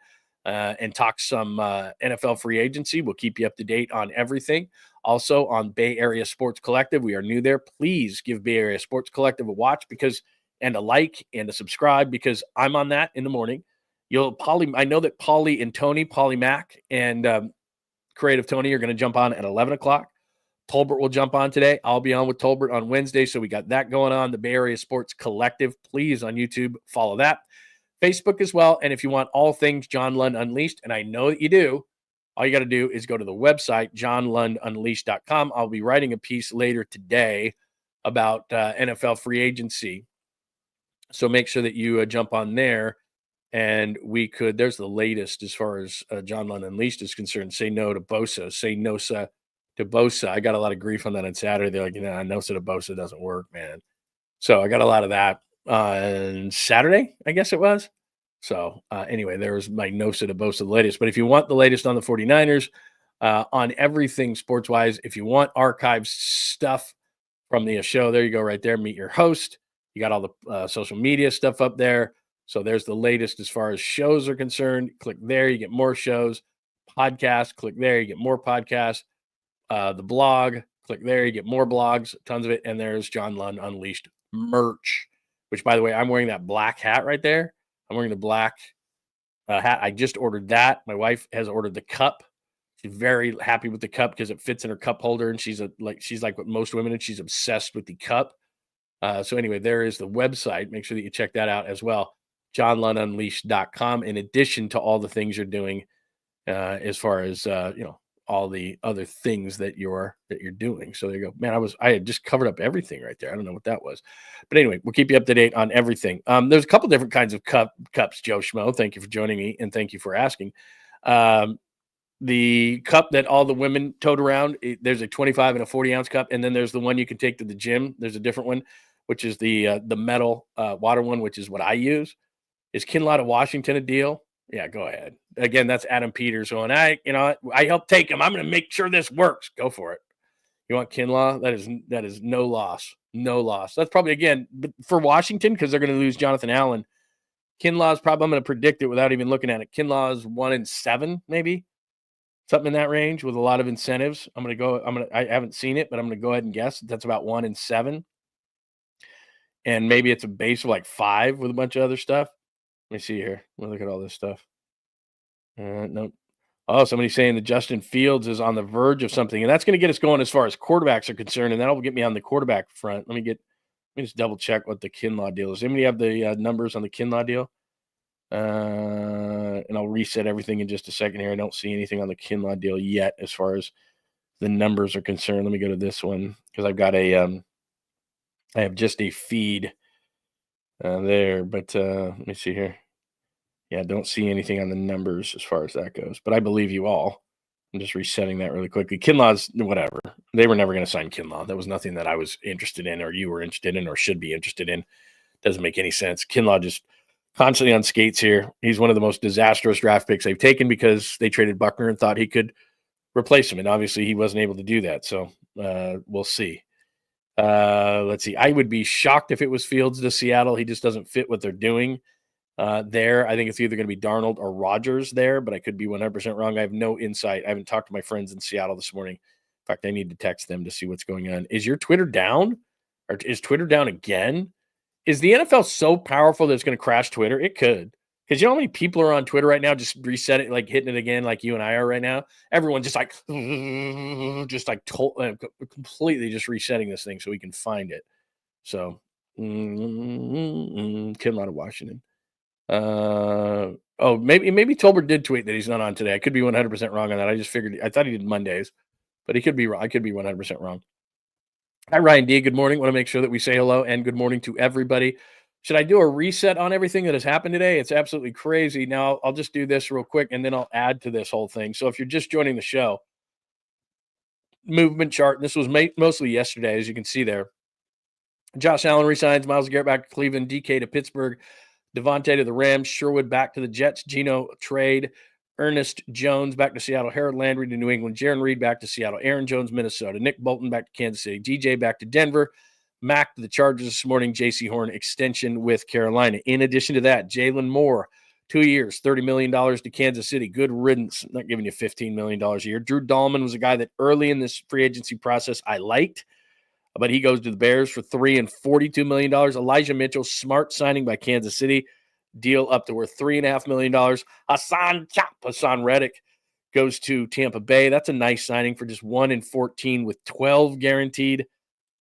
Speaker 2: and talk some NFL free agency, we'll keep you up to date on everything. Also on Bay Area Sports Collective, we are new there. Please give Bay Area Sports Collective a watch and a like and a subscribe, because I'm on that in the morning. I know that Paulie Mac and Creative Tony are going to jump on at 11 o'clock. Tolbert will jump on today. I'll be on with Tolbert on Wednesday. So we got that going on. The Bay Area Sports Collective. Please, on YouTube, follow that. Facebook as well. And if you want all things John Lund Unleashed, and I know that you do, all you got to do is go to the website, johnlundunleashed.com. I'll be writing a piece later today about NFL free agency. So make sure that you jump on there. And there's the latest as far as John Lund Unleashed is concerned. Say no to Bosa. Say no to Bosa. I got a lot of grief on that on Saturday. They're like, no to Bosa doesn't work, man. So I got a lot of that on Saturday, I guess it was. So anyway, there was my no to Bosa, the latest. But if you want the latest on the 49ers, on everything sports-wise, if you want archive stuff from the show, there you go right there. Meet your host. You got all the social media stuff up there. So there's the latest as far as shows are concerned. Click there, you get more shows. Podcasts, click there, you get more podcasts. The blog, click there, you get more blogs, tons of it. And there's John Lund Unleashed merch, which, by the way, I'm wearing that black hat right there. I'm wearing the black hat. I just ordered that. My wife has ordered the cup. She's very happy with the cup because it fits in her cup holder, and she's like what most women, and she's obsessed with the cup. So anyway, there is the website. Make sure that you check that out as well. johnlundunleashed.com, in addition to all the things you're doing as far as all the other things that you're doing. So there you go, man. I had just covered up everything right there. I don't know what that was, but anyway, we'll keep you up to date on everything. There's a couple different kinds of cups, Joe Schmo. Thank you for joining me, and thank you for asking. The cup that all the women tote around, there's a 25 and a 40 ounce cup, and then there's the one you can take to the gym. There's a different one, which is the metal water one, which is what I use. Is Kinlaw to Washington a deal? Yeah, go ahead. Again, that's Adam Peters going, I helped take him. I'm going to make sure this works. Go for it. You want Kinlaw? That is no loss. No loss. That's probably, again, for Washington, because they're going to lose Jonathan Allen. Kinlaw's probably, I'm going to predict it without even looking at it. Kinlaw's 1-7, maybe. Something in that range with a lot of incentives. I haven't seen it, but I'm going to go ahead and guess that's about 1-7. And maybe it's a base of like 5 with a bunch of other stuff. Let me see here. Let me look at all this stuff. Nope. Oh, somebody's saying that Justin Fields is on the verge of something, and that's going to get us going as far as quarterbacks are concerned, and that'll get me on the quarterback front. Let me just double check what the Kinlaw deal is. Anybody have the numbers on the Kinlaw deal? And I'll reset everything in just a second here. I don't see anything on the Kinlaw deal yet as far as the numbers are concerned. Let me go to this one because I've got I have just a feed there, but let me see here. Yeah, don't see anything on the numbers as far as that goes, but I believe you all. I'm just resetting that really quickly. Kinlaw's whatever. They were never going to sign Kinlaw. That was nothing that I was interested in or you were interested in or should be interested in. Doesn't make any sense. Kinlaw just constantly on skates here. He's one of the most disastrous draft picks they've taken because they traded Buckner and thought he could replace him, and obviously he wasn't able to do that. So we'll see. Let's see. I would be shocked if it was Fields to Seattle. He just doesn't fit what they're doing. there. I think it's either going to be Darnold or Rodgers there, but I could be 100% wrong. I have no insight. I haven't talked to my friends in Seattle this morning. In fact, I need to text them to see what's going on. Is your Twitter down? Or is Twitter down again? Is the NFL so powerful that it's going to crash Twitter? It could. Because you know how many people are on Twitter right now, just reset it, like hitting it again, like you and I are right now? Everyone's just like, completely just resetting this thing so we can find it. So, Kinlaw to Washington. Maybe Tolbert did tweet that he's not on today. I could be 100% wrong on that. I thought he did Mondays, but he could be wrong. I could be 100% wrong. Hi, Ryan D. Good morning. Want to make sure that we say hello and good morning to everybody. Should I do a reset on everything that has happened today? It's absolutely crazy. Now, I'll just do this real quick, and then I'll add to this whole thing. So if you're just joining the show, movement chart, this was mostly yesterday, as you can see there. Josh Allen resigns, Myles Garrett back to Cleveland, DK to Pittsburgh, Devontae to the Rams, Sherwood back to the Jets, Geno trade, Ernest Jones back to Seattle, Harold Landry to New England, Jaron Reed back to Seattle, Aaron Jones, Minnesota, Nick Bolton back to Kansas City, DJ back to Denver, Mac to the Chargers this morning, J.C. Horn extension with Carolina. In addition to that, Jalen Moore, 2 years, $30 million to Kansas City. Good riddance. I'm not giving you $15 million a year. Drew Dahlman was a guy that early in this free agency process I liked, but he goes to the Bears for $3 and $42 million. Elijah Mitchell, smart signing by Kansas City. Deal up to worth $3.5 million. Hassan Reddick goes to Tampa Bay. That's a nice signing for just 1 and 14 with 12 guaranteed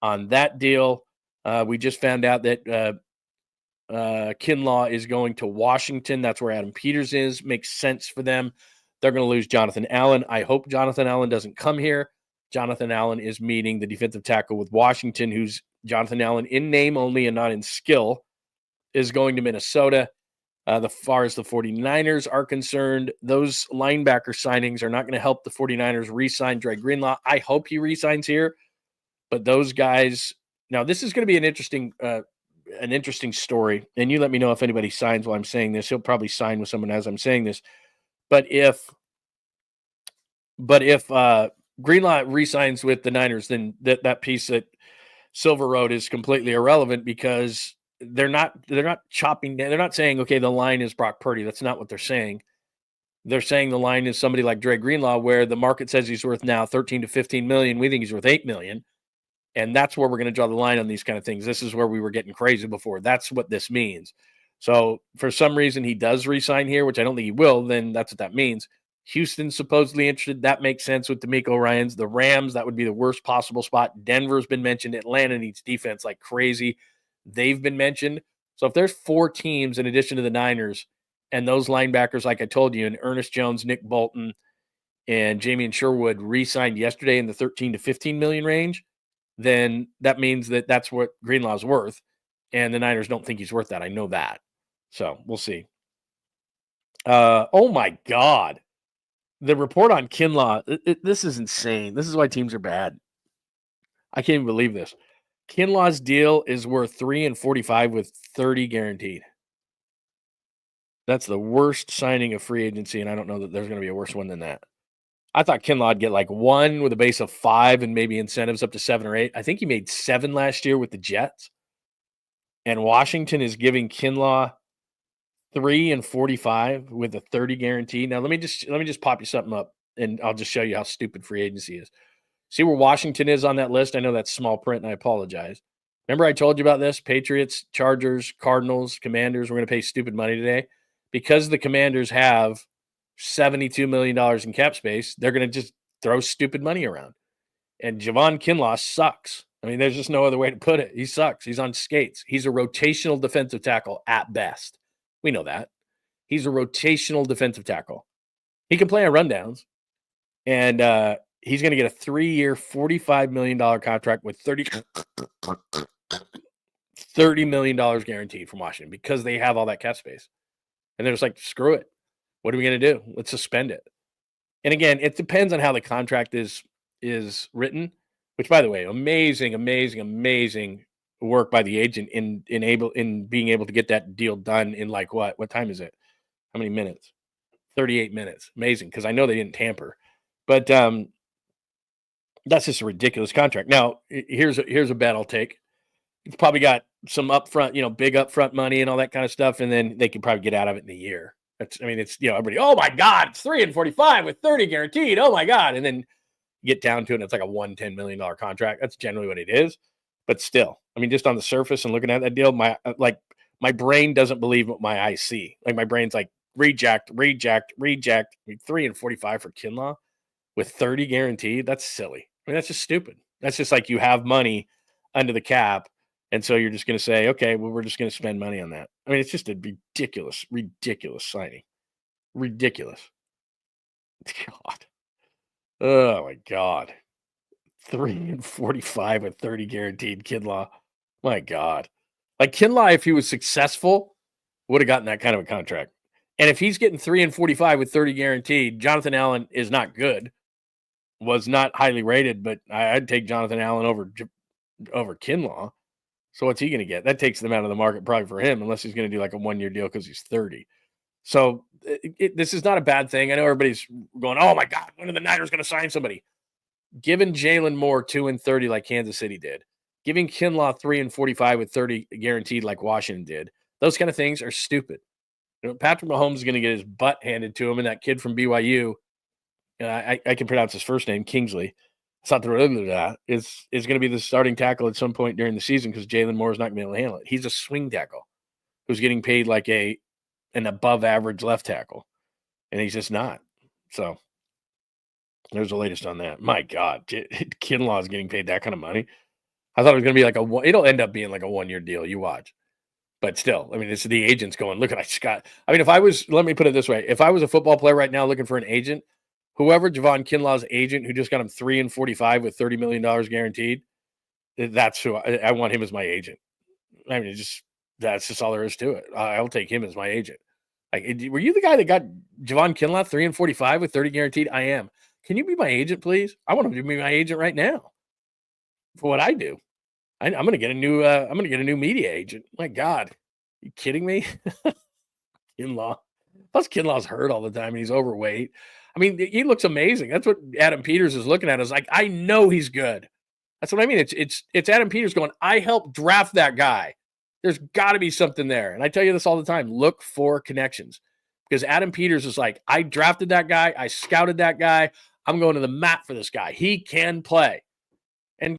Speaker 2: on that deal. We just found out that Kinlaw is going to Washington. That's where Adam Peters is. Makes sense for them. They're going to lose Jonathan Allen. I hope Jonathan Allen doesn't come here. Jonathan Allen is meeting the defensive tackle with Washington, who's Jonathan Allen in name only and not in skill, is going to Minnesota. As far as the 49ers are concerned, those linebacker signings are not going to help the 49ers re-sign Dre Greenlaw. I hope he re-signs here, but those guys – now, this is going to be an interesting story, and you let me know if anybody signs while I'm saying this. He'll probably sign with someone as I'm saying this. But if Greenlaw re-signs with the Niners, then that piece that Silver Road is completely irrelevant because – they're not chopping down. They're not saying, okay, the line is Brock Purdy. That's not what they're saying. They're saying the line is somebody like Dre Greenlaw, where the market says he's worth now 13 to 15 million. We think he's worth 8 million. And that's where we're going to draw the line on these kind of things. This is where we were getting crazy before. That's what this means. So for some reason he does re-sign here, which I don't think he will, then that's what that means. Houston's supposedly interested. That makes sense with D'Amico Ryans. The Rams, that would be the worst possible spot. Denver's been mentioned. Atlanta needs defense like crazy. They've been mentioned. So if there's 4 teams in addition to the Niners and those linebackers, like I told you, and Ernest Jones, Nick Bolton, and Jamie and Sherwood re-signed yesterday in the 13 to 15 million range, then that means that that's what Greenlaw's worth. And the Niners don't think he's worth that. I know that. So we'll see. Oh my God. The report on Kinlaw, this is insane. This is why teams are bad. I can't even believe this. Kinlaw's deal is worth $3 and $45 with 30 guaranteed. That's the worst signing of free agency, and I don't know that there's going to be a worse one than that. I thought Kinlaw would get like 1 with a base of 5 and maybe incentives up to 7 or 8. I think he made 7 last year with the Jets. And Washington is giving Kinlaw $3 and $45 with a 30 guarantee. Now let me just pop you something up, and I'll just show you how stupid free agency is. See where Washington is on that list? I know that's small print, and I apologize. Remember I told you about this? Patriots, Chargers, Cardinals, Commanders, we're going to pay stupid money today. Because the Commanders have $72 million in cap space, they're going to just throw stupid money around. And Javon Kinlaw sucks. I mean, there's just no other way to put it. He sucks. He's on skates. He's a rotational defensive tackle at best. We know that. He's a rotational defensive tackle. He can play on rundowns. And he's going to get a 3-year, $45 million contract with $30 million guaranteed from Washington because they have all that cap space. And they're just like, screw it. What are we going to do? Let's suspend it. And again, it depends on how the contract is written, which, by the way, amazing work by the agent in being able to get that deal done in like what? What time is it? How many minutes? 38 minutes. Amazing, because I know they didn't tamper. But that's just a ridiculous contract. Now, here's a bet I'll take. It's probably got some upfront, big upfront money and all that kind of stuff, and then they can probably get out of it in a year. It's everybody, oh my God, it's 3 and 45 with 30 guaranteed. Oh my God. And then get down to it, and it's like a $110 million contract. That's generally what it is. But still, just on the surface and looking at that deal, my brain doesn't believe what my eyes see. Like, my brain's like, reject. 3 and 45 for Kinlaw with 30 guaranteed. That's silly. That's just stupid. That's just like, you have money under the cap, and so you're just going to say, okay, well, we're just going to spend money on that. It's just a ridiculous signing. Ridiculous. God. Oh my God. 3 and 45 with 30 guaranteed, Kinlaw. My God. Like, Kinlaw, if he was successful, would have gotten that kind of a contract. And if he's getting 3 and 45 with 30 guaranteed, Jonathan Allen is not good. Was not highly rated, but I'd take Jonathan Allen over Kinlaw. So what's he going to get? That takes them out of the market probably for him, unless he's going to do like a 1-year deal because he's 30. So this is not a bad thing. I know everybody's going, oh my God, when are the Niners going to sign somebody? Giving Jalen Moore 2 and 30 like Kansas City did, giving Kinlaw 3 and 45 with 30 guaranteed like Washington did, those kind of things are stupid. Patrick Mahomes is going to get his butt handed to him, and that kid from BYU, I can pronounce his first name, Kingsley, is going to be the starting tackle at some point during the season because Jalen Moore is not going to be able to handle it. He's a swing tackle who's getting paid like an above average left tackle, and he's just not. So there's the latest on that. My God, Kinlaw is getting paid that kind of money. I thought it was going to be it'll end up being like a 1-year deal. You watch. But still, it's the agents going, look, let me put it this way. If I was a football player right now looking for an agent, whoever Javon Kinlaw's agent who just got him 3 and 45 with $30 million guaranteed, that's who I want him as my agent. That's just all there is to it. I'll take him as my agent. Like, were you the guy that got Javon Kinlaw 3 and 45 with 30 guaranteed? I am. Can you be my agent, please? I want him to be my agent right now for what I do. I'm going to get a new media agent. My God, you kidding me? Kinlaw. Plus, Kinlaw's hurt all the time and he's overweight. He looks amazing. That's what Adam Peters is looking at. Is like, I know he's good. That's what I mean. It's Adam Peters going, I helped draft that guy. There's got to be something there. And I tell you this all the time. Look for connections. Because Adam Peters is like, I drafted that guy. I scouted that guy. I'm going to the mat for this guy. He can play. And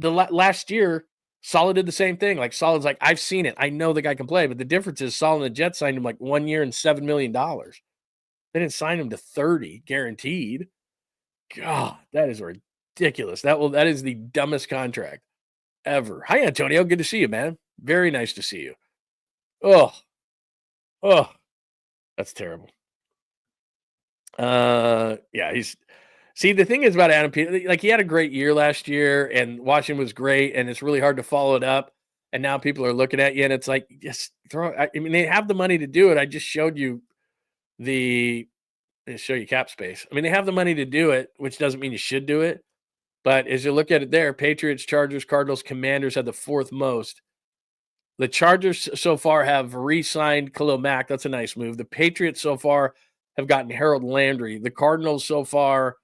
Speaker 2: last year, Saleh did the same thing. Like, Saleh's like, I've seen it. I know the guy can play. But the difference is Saleh and the Jets signed him like 1 year and $7 million. They didn't sign him to 30 guaranteed. God, that is ridiculous. That is the dumbest contract ever. Hi, Antonio. Good to see you, man. Very nice to see you. Oh, that's terrible. Yeah, see, the thing is about Adam Peters, like, he had a great year last year and Washington was great, and it's really hard to follow it up. And now people are looking at you and it's like, just they have the money to do it. I just showed you show you cap space. They have the money to do it, which doesn't mean you should do it. But as you look at it there, Patriots, Chargers, Cardinals, Commanders had the 4th most. The Chargers so far have re-signed Khalil Mack. That's a nice move. The Patriots so far have gotten Harold Landry. The Cardinals so far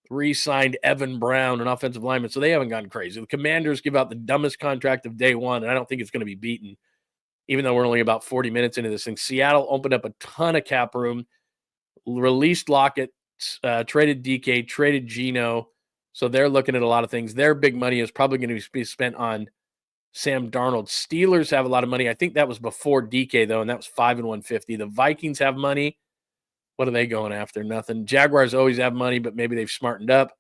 Speaker 2: re-signed Evan Brown, an offensive lineman, so they haven't gotten crazy. The Commanders give out the dumbest contract of day one, and I don't think it's going to be beaten, even though we're only about 40 minutes into this thing. Seattle opened up a ton of cap room, released Lockett, traded DK, traded Geno, so they're looking at a lot of things. Their big money is probably going to be spent on Sam Darnold. Steelers have a lot of money. I think that was before DK, though, and that was 5 and 150. The Vikings have money. What are they going after? Nothing. Jaguars always have money, but maybe they've smartened up.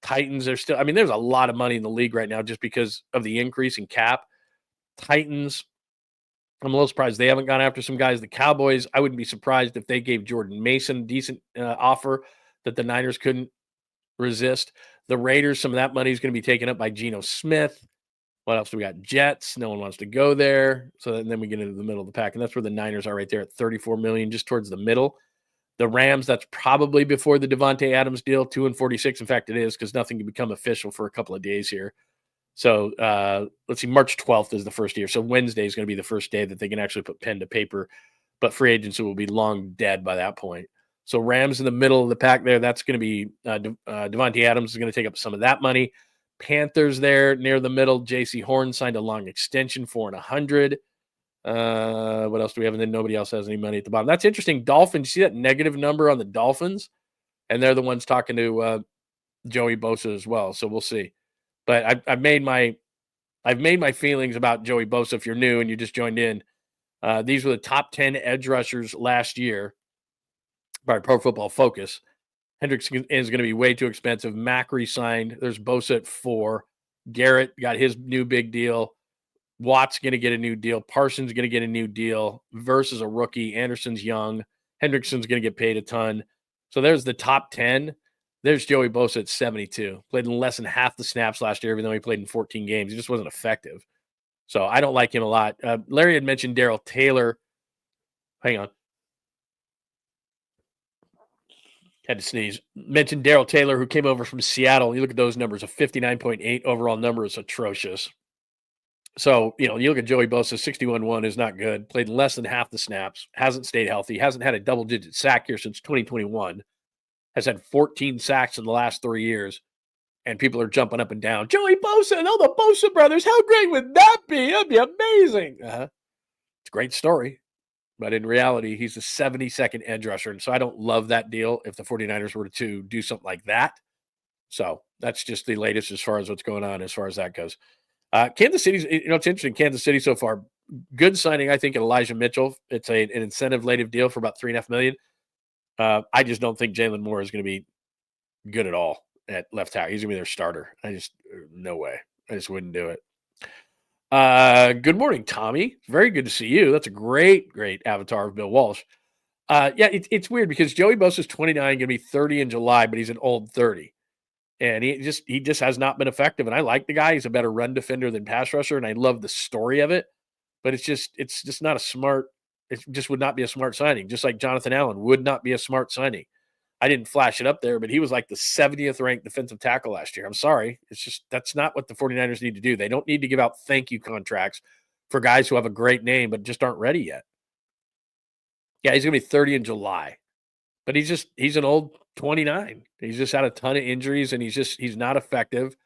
Speaker 2: Titans are still – there's a lot of money in the league right now just because of the increase in cap. Titans, I'm a little surprised they haven't gone after some guys. The Cowboys, I wouldn't be surprised if they gave Jordan Mason a decent offer that the Niners couldn't resist. The Raiders, some of that money is going to be taken up by Geno Smith. What else do we got? Jets. No one wants to go there. So then we get into the middle of the pack, and that's where the Niners are right there at $34 million, just towards the middle. The Rams, that's probably before the Devontae Adams deal, 2 and 46. In fact, it is, because nothing can become official for a couple of days here. So let's see, March 12th is the first year. So Wednesday is going to be the first day that they can actually put pen to paper, but free agency will be long dead by that point. So Rams in the middle of the pack there, that's going to be Devontae Adams is going to take up some of that money. Panthers there near the middle. J.C. Horn signed a long extension for $100. What else do we have? And then nobody else has any money at the bottom. That's interesting. Dolphins, you see that negative number on the Dolphins? And they're the ones talking to Joey Bosa as well. So we'll see. But I've made my feelings about Joey Bosa. If you're new and you just joined in, these were the top 10 edge rushers last year by Pro Football Focus. Hendricks is going to be way too expensive. Mack re-signed. There's Bosa at 4. Garrett got his new big deal. Watt's going to get a new deal. Parsons going to get a new deal versus a rookie. Anderson's young. Hendrickson's going to get paid a ton. So there's the top 10. There's Joey Bosa at 72. Played in less than half the snaps last year, even though he played in 14 games. He just wasn't effective. So I don't like him a lot. Larry had mentioned Darrell Taylor. Hang on. Had to sneeze. Mentioned Darrell Taylor, who came over from Seattle. You look at those numbers. A 59.8 overall number is atrocious. So, you look at Joey Bosa, 61-1 is not good. Played less than half the snaps. Hasn't stayed healthy. Hasn't had a double-digit sack here since 2021. Has had 14 sacks in the last 3 years. And people are jumping up and down. Joey Bosa and all the Bosa brothers. How great would that be? That'd be amazing. It's a great story. But in reality, he's the 72nd edge rusher. And so I don't love that deal if the 49ers were to do something like that. So that's just the latest as far as what's going on as far as that goes. Kansas City's, it's interesting. Kansas City so far, good signing, I think, in Elijah Mitchell. It's an incentive-lative deal for about $3.5 million. I just don't think Jalen Moore is going to be good at all at left tackle. He's going to be their starter. No way. I just wouldn't do it. Good morning, Tommy. Very good to see you. That's a great, great avatar of Bill Walsh. It's weird because Joey Bosa is 29, going to be 30 in July, but he's an old 30. And he just has not been effective. And I like the guy. He's a better run defender than pass rusher, and I love the story of it. But it's just not a smart – it just would not be a smart signing, just like Jonathan Allen would not be a smart signing. I didn't flash it up there, but he was like the 70th ranked defensive tackle last year. I'm sorry. It's just that's not what the 49ers need to do. They don't need to give out thank you contracts for guys who have a great name but just aren't ready yet. Yeah, he's going to be 30 in July. But he's an old 29. He's just had a ton of injuries, and he's not effective.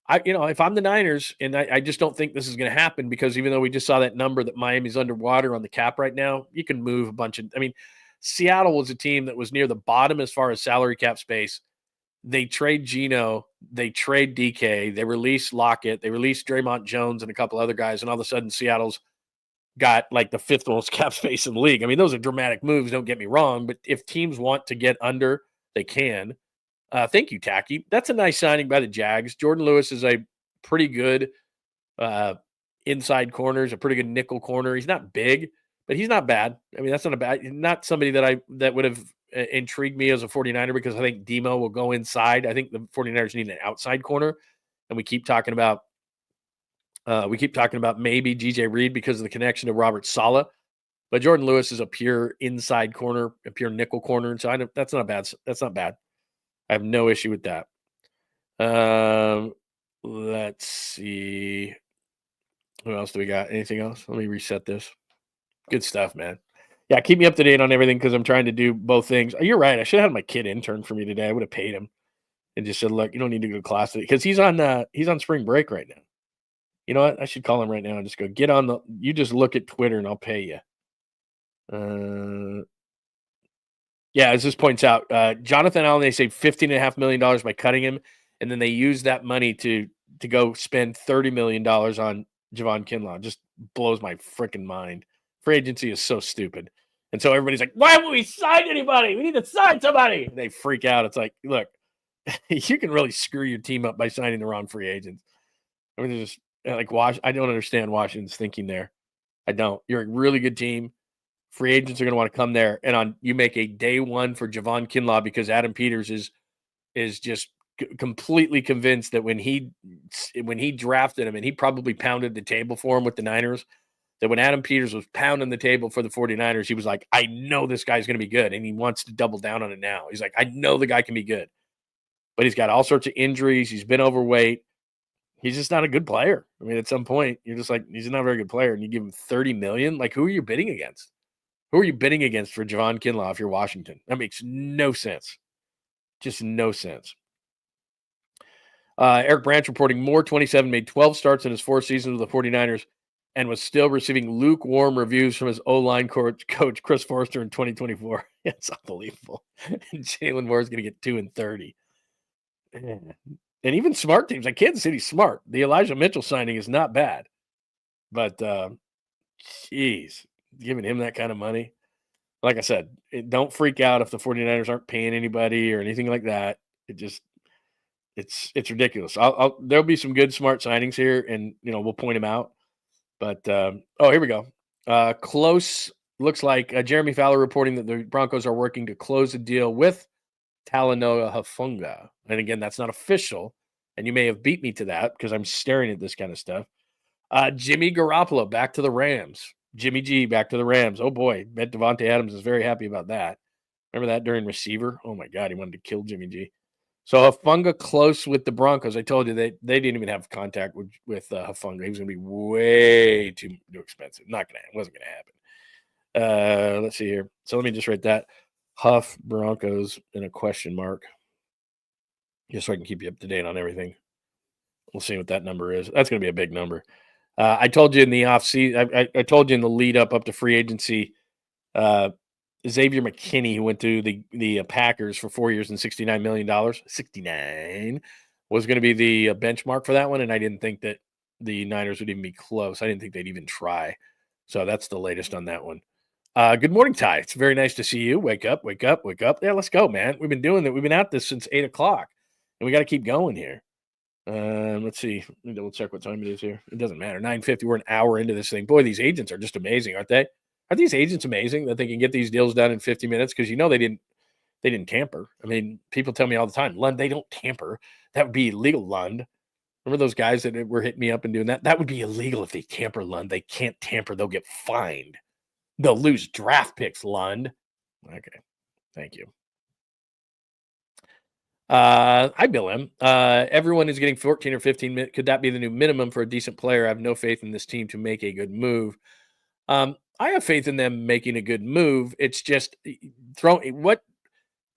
Speaker 2: If I'm the Niners, and I just don't think this is going to happen because even though we just saw that number that Miami's underwater on the cap right now, you can move a bunch of – Seattle was a team that was near the bottom as far as salary cap space. They trade Geno. They trade DK. They release Lockett. They release Draymond Jones and a couple other guys, and all of a sudden Seattle's got like the 5th most cap space in the league. Those are dramatic moves, don't get me wrong, but if teams want to get under, they can. Thank you, Tacky. That's a nice signing by the Jags. Jordan Lewis is a pretty good inside corner. He's a pretty good nickel corner. He's not big, but he's not bad. That's not somebody that would have intrigued me as a 49er because I think Demo will go inside. I think the 49ers need an outside corner, and we keep talking about maybe GJ Reed because of the connection to Robert Saleh, but Jordan Lewis is a pure inside corner, a pure nickel corner, and so that's not bad. That's not bad. I have no issue with that. Let's see. Who else do we got? Anything else? Let me reset this. Good stuff, man. Yeah, keep me up to date on everything because I'm trying to do both things. You're right. I should have had my kid intern for me today. I would have paid him and just said, look, you don't need to go to class today because he's on spring break right now. You know what? I should call him right now and just go get on you just look at Twitter and I'll pay you. As this points out, Jonathan Allen, they saved $15.5 million by cutting him. And then they used that money to go spend $30 million on Javon Kinlaw. Just blows my freaking mind. Free agency is so stupid. And so everybody's like, why haven't we signed anybody? We need to sign somebody. And they freak out. It's like, look, you can really screw your team up by signing the wrong free agents. Just like I don't understand Washington's thinking there. I don't. You're a really good team. Free agents are going to want to come there, and you make a day one for Javon Kinlaw because Adam Peters is just completely convinced that when he drafted him, and he probably pounded the table for him with the Niners, that when Adam Peters was pounding the table for the 49ers, he was like, I know this guy's going to be good, and he wants to double down on it now. He's like, I know the guy can be good. But he's got all sorts of injuries. He's been overweight. He's just not a good player. At some point, you're just like, he's not a very good player, and you give him $30 million? Like, who are you bidding against? Who are you bidding against for Javon Kinlaw if you're Washington? That makes no sense. Just no sense. Eric Branch reporting Moore, 27, made 12 starts in his 4 seasons with the 49ers and was still receiving lukewarm reviews from his O-line coach Chris Forrester in 2024. It's unbelievable. Jalen Moore is going to get 2 and 30. And even smart teams, like Kansas City's smart. The Elijah Mitchell signing is not bad. But, geez, giving him that kind of money. Like I said, don't freak out if the 49ers aren't paying anybody or anything like that. It's ridiculous. There'll be some good smart signings here, and we'll point them out. But here we go. Close looks like Jeremy Fowler reporting that the Broncos are working to close a deal with Talanoa Hufanga. And again, that's not official, and you may have beat me to that because I'm staring at this kind of stuff. Jimmy Garoppolo back to the Rams. Jimmy G back to the Rams. Oh boy, bet Devontae Adams is very happy about that. Remember that during receiver? Oh my God, he wanted to kill Jimmy G. So Hufanga close with the Broncos. I told you they didn't even have contact with Hufanga. He was going to be way too expensive. Wasn't going to happen. Let's see here. So let me just write that. Huff Broncos in a question mark. Just so I can keep you up to date on everything. We'll see what that number is. That's going to be a big number. I told you in the offseason, I told you in the lead up to free agency, Xavier McKinney, who went to the Packers for 4 years and $69 million, 69, was going to be the benchmark for that one, and I didn't think that the Niners would even be close. I didn't think they'd even try. So that's the latest on that one. Good morning, Ty. It's very nice to see you. Wake up, wake up, wake up. Yeah, let's go, man. We've been doing that. We've been at this since 8 o'clock, and we got to keep going here. Let's see. Let me double check what time it is here. It doesn't matter. 9:50. We're an hour into this thing. Boy, these agents are just amazing, aren't they? Are these agents amazing that they can get these deals done in 50 minutes? Because they didn't tamper. I mean, people tell me all the time, Lund, they don't tamper. That would be illegal, Lund. Remember those guys that were hitting me up and doing that? That would be illegal if they tamper, Lund. They can't tamper. They'll get fined. They'll lose draft picks, Lund. Okay. Thank you. Hi, Bill M. Everyone is getting 14 or 15 minutes. Could that be the new minimum for a decent player? I have no faith in this team to make a good move. I have faith in them making a good move. It's just what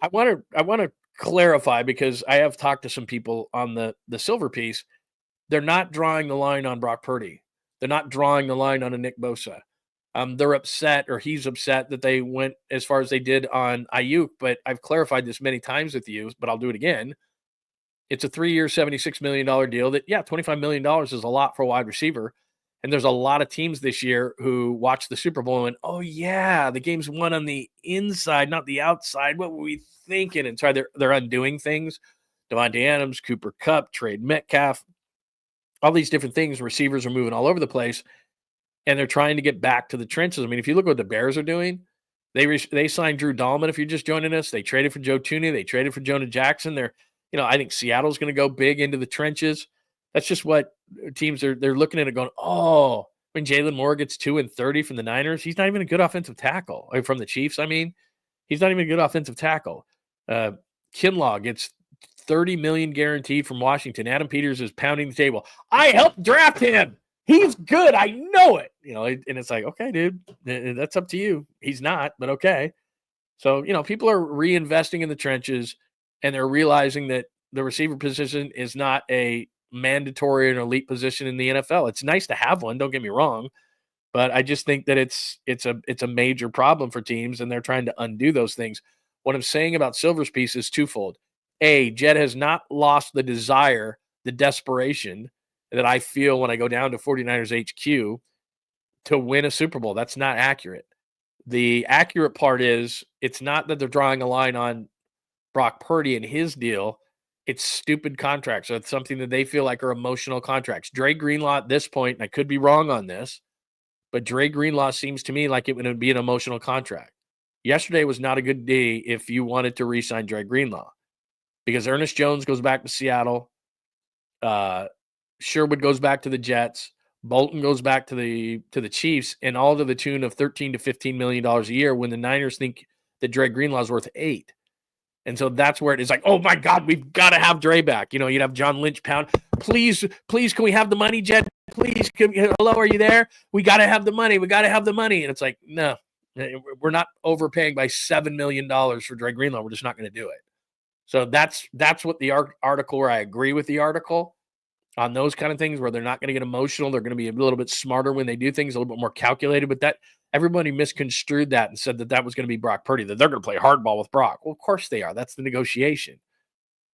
Speaker 2: I want to clarify, because I have talked to some people on the silver piece. They're not drawing the line on Brock Purdy. They're not drawing the line on a Nick Bosa. They're upset, or he's upset, that they went as far as they did on Ayuk, but I've clarified this many times with you, but I'll do it again. It's a 3-year, $76 million deal that, $25 million is a lot for a wide receiver. And there's a lot of teams this year who watched the Super Bowl and went, oh, yeah, the game's won on the inside, not the outside. What were we thinking? And sorry, they're undoing things. Devontae Adams, Cooper Kupp, Trade Metcalf, all these different things. Receivers are moving all over the place, and they're trying to get back to the trenches. I mean, if you look what the Bears are doing, they signed Drew Dahlman. If you're just joining us, they traded for Joe Tooney. They traded for Jonah Jackson. I think Seattle's going to go big into the trenches. That's just what teams they're looking at it going, oh, when Jalen Moore gets 2 and 30 from the Niners, he's not even a good offensive tackle. From the Chiefs, I mean, he's not even a good offensive tackle. Kinlaw gets $30 million guaranteed from Washington. Adam Peters is pounding the table. I helped draft him. He's good. I know it. And it's like, okay, dude, that's up to you. He's not, but okay. So, people are reinvesting in the trenches, and they're realizing that the receiver position is not a mandatory and elite position in the NFL. It's nice to have one, don't get me wrong, but I just think that it's a major problem for teams, and they're trying to undo those things. What I'm saying about Silver's piece is twofold. A, Jed has not lost the desire, the desperation that I feel when I go down to 49ers HQ to win a Super Bowl. That's not accurate. The accurate part is it's not that they're drawing a line on Brock Purdy and his deal. It's stupid contracts. So it's something that they feel like are emotional contracts. Dre Greenlaw at this point, and I could be wrong on this, but Dre Greenlaw seems to me like it would be an emotional contract. Yesterday was not a good day if you wanted to re-sign Dre Greenlaw, because Ernest Jones goes back to Seattle. Sherwood goes back to the Jets. Bolton goes back to the Chiefs, and all to the tune of $13 to $15 million a year, when the Niners think that Dre Greenlaw is worth $8 million. And so that's where it is like, oh my God, we've got to have Dre back. You'd have John Lynch pound. Please, can we have the money, Jed? Please, hello, are you there? We got to have the money. We got to have the money. And it's like, no, we're not overpaying by $7 million for Dre Greenlaw. We're just not going to do it. So that's what the article where I agree with the article on those kind of things where they're not going to get emotional. They're going to be a little bit smarter when they do things, a little bit more calculated. But that everybody misconstrued that and said that was going to be Brock Purdy, that they're going to play hardball with Brock. Well, of course they are. That's the negotiation.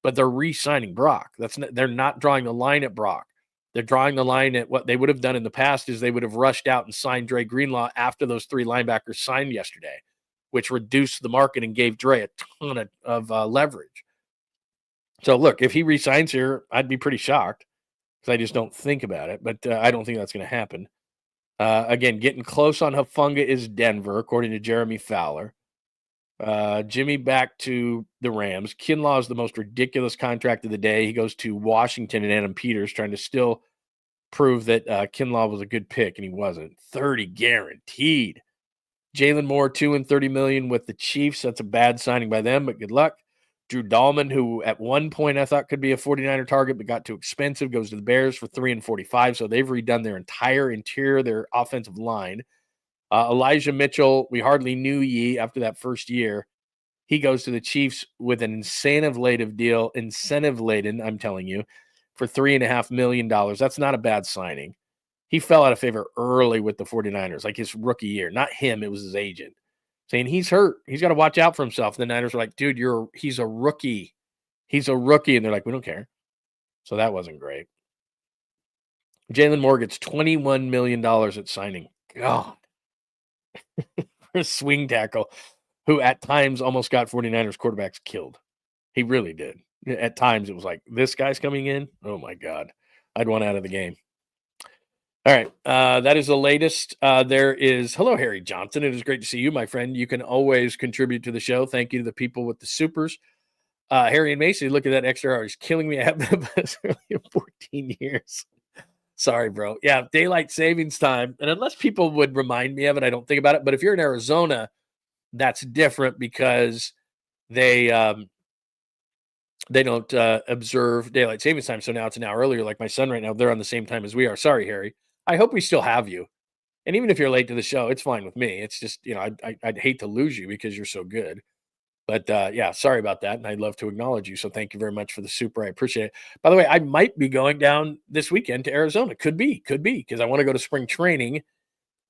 Speaker 2: But they're re-signing Brock. They're not drawing the line at Brock. They're drawing the line at what they would have done in the past is they would have rushed out and signed Dre Greenlaw after those 3 linebackers signed yesterday, which reduced the market and gave Dre a ton of leverage. So, look, if he re-signs here, I'd be pretty shocked because I just don't think about it. But I don't think that's going to happen. Again, getting close on Hufanga is Denver, according to Jeremy Fowler. Jimmy back to the Rams. Kinlaw is the most ridiculous contract of the day. He goes to Washington and Adam Peters, trying to still prove that Kinlaw was a good pick, and he wasn't. 30 guaranteed. Jalen Moore, $2 and $30 million with the Chiefs. That's a bad signing by them, but good luck. Drew Dahlman, who at one point I thought could be a 49er target, but got too expensive, goes to the Bears for $3 and $45. So they've redone their entire interior, their offensive line. Elijah Mitchell, we hardly knew ye after that first year. He goes to the Chiefs with an incentive-laden deal, I'm telling you, for $3.5 million. That's not a bad signing. He fell out of favor early with the 49ers, like his rookie year. Not him, it was his agent. Saying he's hurt. He's got to watch out for himself. And the Niners were like, dude, he's a rookie. He's a rookie. And they're like, we don't care. So that wasn't great. Jalen Moore gets $21 million at signing. God. For a swing tackle who at times almost got 49ers quarterbacks killed. He really did. At times it was like, this guy's coming in? Oh, my God. I'd want out of the game. All right. That is the latest. There is, hello, Harry Johnson. It is great to see you, my friend. You can always contribute to the show. Thank you to the people with the supers. Harry and Macy, look at that extra hour. He's killing me. I have been 14 years. Sorry, bro. Yeah, daylight savings time. And unless people would remind me of it, I don't think about it. But if you're in Arizona, that's different because they don't observe daylight savings time. So now it's an hour earlier. Like my son right now, they're on the same time as we are. Sorry, Harry. I hope we still have you. And even if you're late to the show, it's fine with me. It's just, I'd hate to lose you because you're so good. But yeah, sorry about that. And I'd love to acknowledge you. So thank you very much for the super. I appreciate it. By the way, I might be going down this weekend to Arizona. Could be, because I want to go to spring training.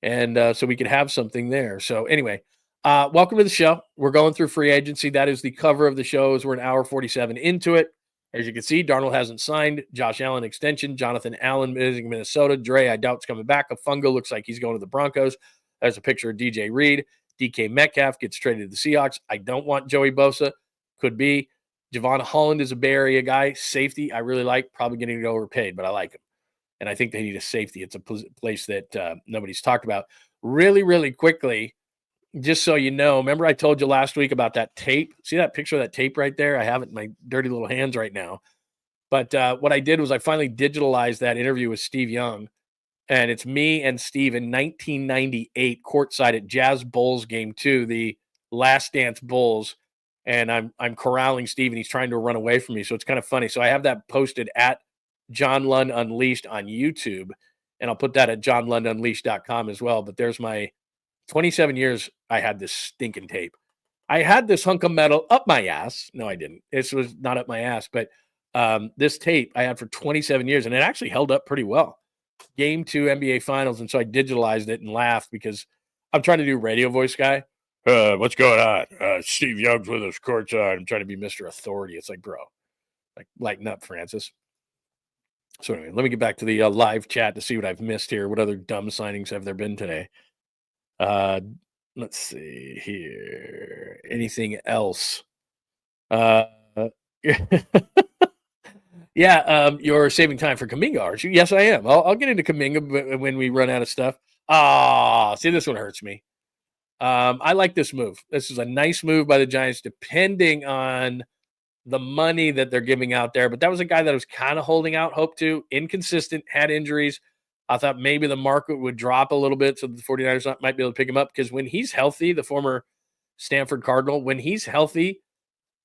Speaker 2: And so we could have something there. So anyway, welcome to the show. We're going through free agency. That is the cover of the show. We're an hour 47 into it. As you can see, Darnold hasn't signed. Josh Allen extension. Jonathan Allen visiting Minnesota. Dre, I doubt, is coming back. Hufanga looks like he's going to the Broncos. There's a picture of DJ Reed. DK Metcalf gets traded to the Seahawks. I don't want Joey Bosa. Could be. Javon Holland is a Bay Area guy. Safety, I really like. Probably getting overpaid, but I like him. And I think they need a safety. It's a place that nobody's talked about. Really, really quickly, just so you know, remember I told you last week about that tape? See that picture of that tape right there? I have it in my dirty little hands right now. But what I did was I finally digitalized that interview with Steve Young. And it's me and Steve in 1998 courtside at Jazz Bulls Game 2, the Last Dance Bulls. And I'm corralling Steve, and he's trying to run away from me. So it's kind of funny. So I have that posted at John Lund Unleashed on YouTube. And I'll put that at johnlundunleashed.com as well. But there's my 27 years I had this stinking tape. I had this hunk of metal up my ass. No, I didn't. This was not up my ass. But this tape I had for 27 years, and it actually held up pretty well. Game 2 NBA Finals, and so I digitalized it and laughed because I'm trying to do radio voice guy. What's going on? Steve Young's with us courtside. I'm trying to be Mr. Authority. It's like, bro, like lighten up, Francis. So anyway, let me get back to the live chat to see what I've missed here. What other dumb signings have there been today? Let's see here. Anything else? Yeah, you're saving time for Kaminga, aren't you? Yes, I am. I'll get into Kaminga when we run out of stuff. See, this one hurts me. I like this move. This is a nice move by the Giants, depending on the money that they're giving out there. But that was a guy that I was kind of holding out hope to. Inconsistent, had injuries. I thought maybe the market would drop a little bit so the 49ers might be able to pick him up, because when he's healthy, the former Stanford Cardinal, when he's healthy,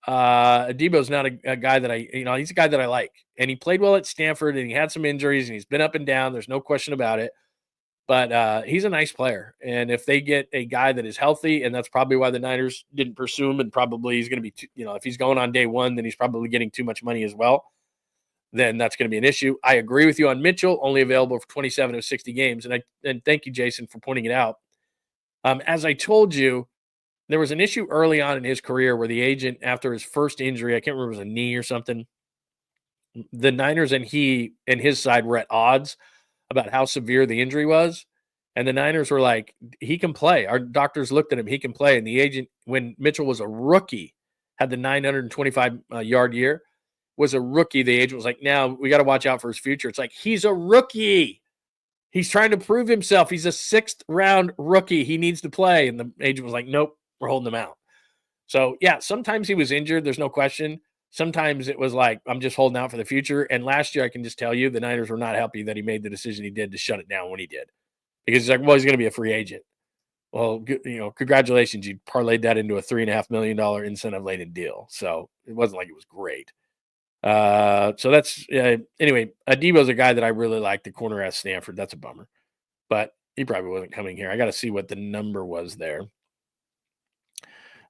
Speaker 2: Debo's not a guy that he's a guy that I like. And he played well at Stanford, and he had some injuries, and he's been up and down. There's no question about it. But he's a nice player. And if they get a guy that is healthy, and that's probably why the Niners didn't pursue him, and probably he's going to be, if he's going on day one, then he's probably getting too much money as well. Then that's going to be an issue. I agree with you on Mitchell, only available for 27 of 60 games. And thank you, Jason, for pointing it out. As I told you, there was an issue early on in his career where the agent, after his first injury, I can't remember if it was a knee or something, the Niners and he and his side were at odds about how severe the injury was. And the Niners were like, he can play. Our doctors looked at him, he can play. And the agent, when Mitchell was a rookie, had the 925-yard year, was a rookie, the agent was like, now we got to watch out for his future. It's like, he's a rookie. He's trying to prove himself. He's a 6th-round rookie. He needs to play. And the agent was like, nope, we're holding him out. So, yeah, sometimes he was injured. There's no question. Sometimes it was like, I'm just holding out for the future. And last year, I can just tell you, the Niners were not happy that he made the decision he did to shut it down when he did. Because he's like, well, he's going to be a free agent. Well, congratulations. You parlayed that into a $3.5 million incentive-laden deal. So it wasn't like it was great. So that's anyway. Adebo's a guy that I really like, the corner at Stanford. That's a bummer, but he probably wasn't coming here. I got to see what the number was there.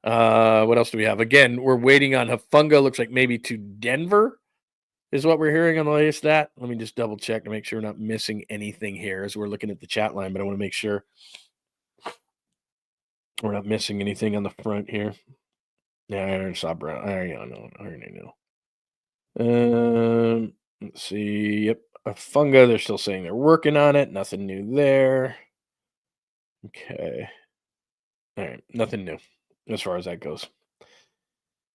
Speaker 2: What else do we have? Again, we're waiting on Hufanga. Looks like maybe to Denver is what we're hearing on the latest stat. Let me just double check to make sure we're not missing anything here as we're looking at the chat line, but I want to make sure we're not missing anything on the front here. Yeah, I already saw Brown. I already know. Let's see. Yep, Funga. They're still saying they're working on it. Nothing new there. Okay. All right. Nothing new as far as that goes.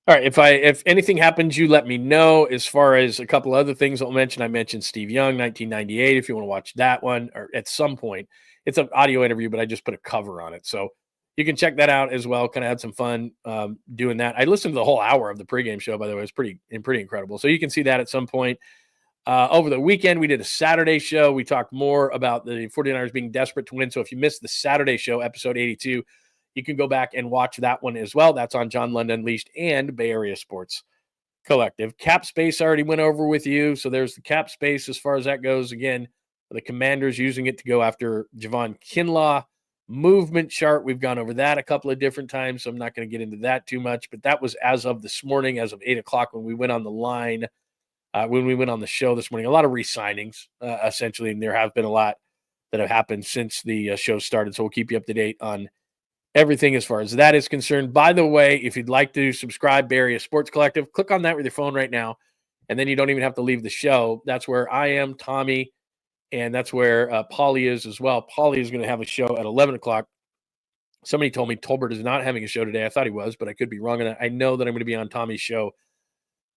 Speaker 2: All right. If anything happens, you let me know. As far as a couple other things I'll mention, I mentioned Steve Young, 1998. If you want to watch that one, or at some point, it's an audio interview, but I just put a cover on it, so you can check that out as well. Kind of had some fun doing that. I listened to the whole hour of the pregame show, by the way. It was pretty incredible. So you can see that at some point. Over the weekend, we did a Saturday show. We talked more about the 49ers being desperate to win. So if you missed the Saturday show, episode 82, you can go back and watch that one as well. That's on John Lund Unleashed and Bay Area Sports Collective. Cap space I already went over with you. So there's the cap space as far as that goes. Again, the Commanders using it to go after Javon Kinlaw. Movement chart, we've gone over that a couple of different times, so I'm not going to get into that too much, but that was as of this morning, as of 8 o'clock when we went on the line, when we went on the show this morning. A lot of re-signings, essentially, and there have been a lot that have happened since the show started, so we'll keep you up to date on everything as far as that is concerned. By the way, if you'd like to subscribe, Bay Area Sports Collective, click on that with your phone right now, and then you don't even have to leave the show. That's where I am, Tommy, and that's where Paulie is as well. Paulie is going to have a show at 11 o'clock. Somebody told me Tolbert is not having a show today. I thought he was, but I could be wrong. And I know that I'm going to be on Tommy's show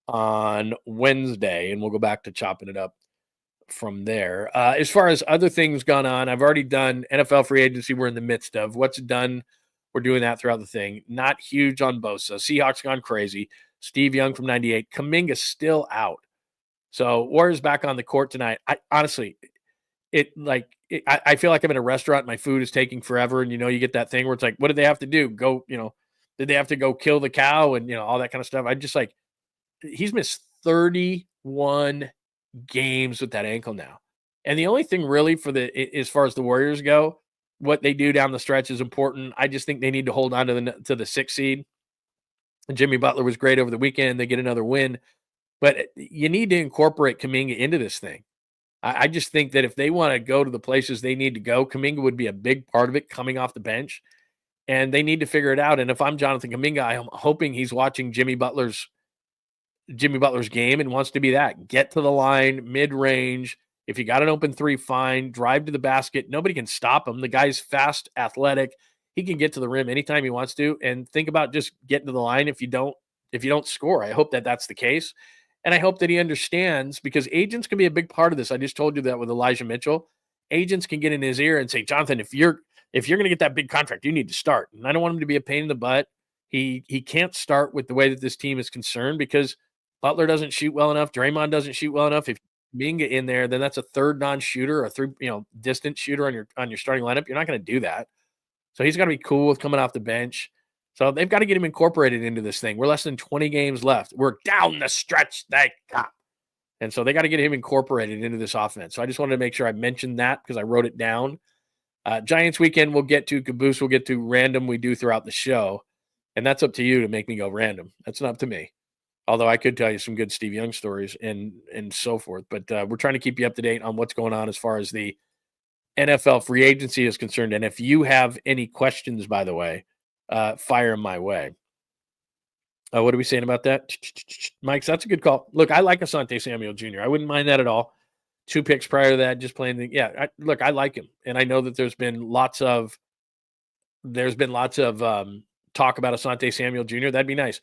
Speaker 2: on Wednesday, and we'll go back to chopping it up from there. As far as other things gone on, I've already done NFL free agency. We're in the midst of what's done. We're doing that throughout the thing. Not huge on Bosa. Seahawks gone crazy. Steve Young from 98. Kuminga's still out. So Warriors back on the court tonight. I honestly, I feel like I'm in a restaurant. My food is taking forever. And, you get that thing where it's like, what did they have to do? Go, did they have to go kill the cow and, all that kind of stuff? I just he's missed 31 games with that ankle now. And the only thing really as far as the Warriors go, what they do down the stretch is important. I just think they need to hold on to the 6th seed. And Jimmy Butler was great over the weekend. They get another win, but you need to incorporate Kuminga into this thing. I just think that if they want to go to the places they need to go, Kuminga would be a big part of it coming off the bench, and they need to figure it out. And if I'm Jonathan Kuminga, I'm hoping he's watching Jimmy Butler's game and wants to be that. Get to the line, mid-range. If you got an open 3, fine. Drive to the basket. Nobody can stop him. The guy's fast, athletic. He can get to the rim anytime he wants to. And think about just getting to the line if you don't score. I hope that that's the case. And I hope that he understands, because agents can be a big part of this. I just told you that with Elijah Mitchell. Agents can get in his ear and say, Jonathan, if you're going to get that big contract, you need to start. And I don't want him to be a pain in the butt. He can't start with the way that this team is concerned, because Butler doesn't shoot well enough. Draymond doesn't shoot well enough. If Minga in there, then that's a third non-shooter, a distant shooter on your starting lineup. You're not going to do that. So he's got to be cool with coming off the bench. So they've got to get him incorporated into this thing. We're less than 20 games left. We're down the stretch. And so they got to get him incorporated into this offense. So I just wanted to make sure I mentioned that, because I wrote it down. Giants weekend we'll get to, Caboose we'll get to, random we do throughout the show. And that's up to you to make me go random. That's not up to me. Although I could tell you some good Steve Young stories and so forth. But we're trying to keep you up to date on what's going on as far as the NFL free agency is concerned. And if you have any questions, by the way, fire them my way. What are we saying about that? Mike, that's a good call. Look, I like Asante Samuel Jr. I wouldn't mind that at all. 2 picks prior to that, just playing I like him. And I know that there's been lots of talk about Asante Samuel Jr. That'd be nice.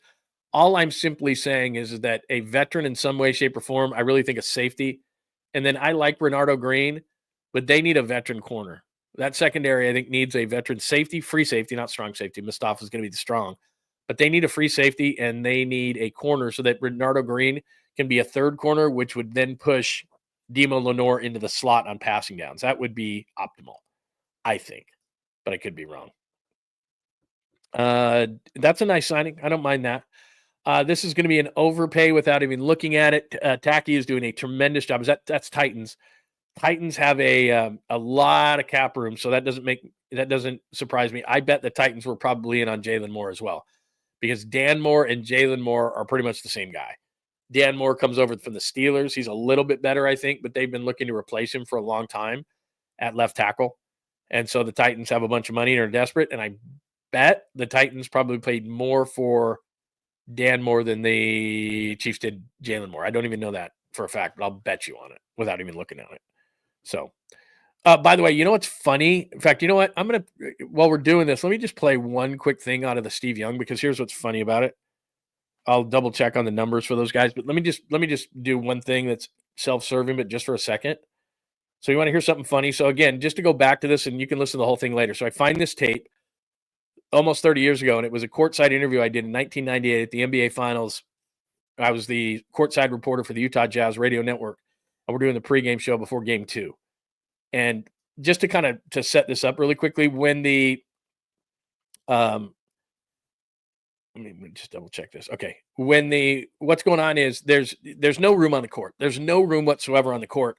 Speaker 2: All I'm simply saying is that a veteran in some way, shape, or form, I really think a safety. And then I like Bernardo Green, but they need a veteran corner. That secondary, I think, needs a veteran safety, free safety, not strong safety. Mustafa's going to be the strong. But they need a free safety, and they need a corner so that Bernardo Green can be a third corner, which would then push Demo Lenore into the slot on passing downs. That would be optimal, I think. But I could be wrong. That's a nice signing. I don't mind that. This is going to be an overpay without even looking at it. Tacky is doing a tremendous job. That's Titans. Titans have a lot of cap room, so that doesn't surprise me. I bet the Titans were probably in on Jalen Moore as well, because Dan Moore and Jalen Moore are pretty much the same guy. Dan Moore comes over from the Steelers. He's a little bit better, I think, but they've been looking to replace him for a long time at left tackle. And so the Titans have a bunch of money and are desperate, and I bet the Titans probably paid more for Dan Moore than the Chiefs did Jalen Moore. I don't even know that for a fact, but I'll bet you on it without even looking at it. So, by the way, you know what's funny? In fact, you know what? I'm going to, while we're doing this, let me just play one quick thing out of the Steve Young, because here's what's funny about it. I'll double check on the numbers for those guys, but let me just do one thing that's self-serving, but just for a second. So you want to hear something funny? So again, just to go back to this, and you can listen to the whole thing later. So I find this tape almost 30 years ago, and it was a courtside interview I did in 1998 at the NBA Finals. I was the courtside reporter for the Utah Jazz radio network, and we're doing the pregame show before Game 2. And just to set this up really quickly, when the let me just double check this. Okay. What's going on is there's no room on the court. There's no room whatsoever on the court.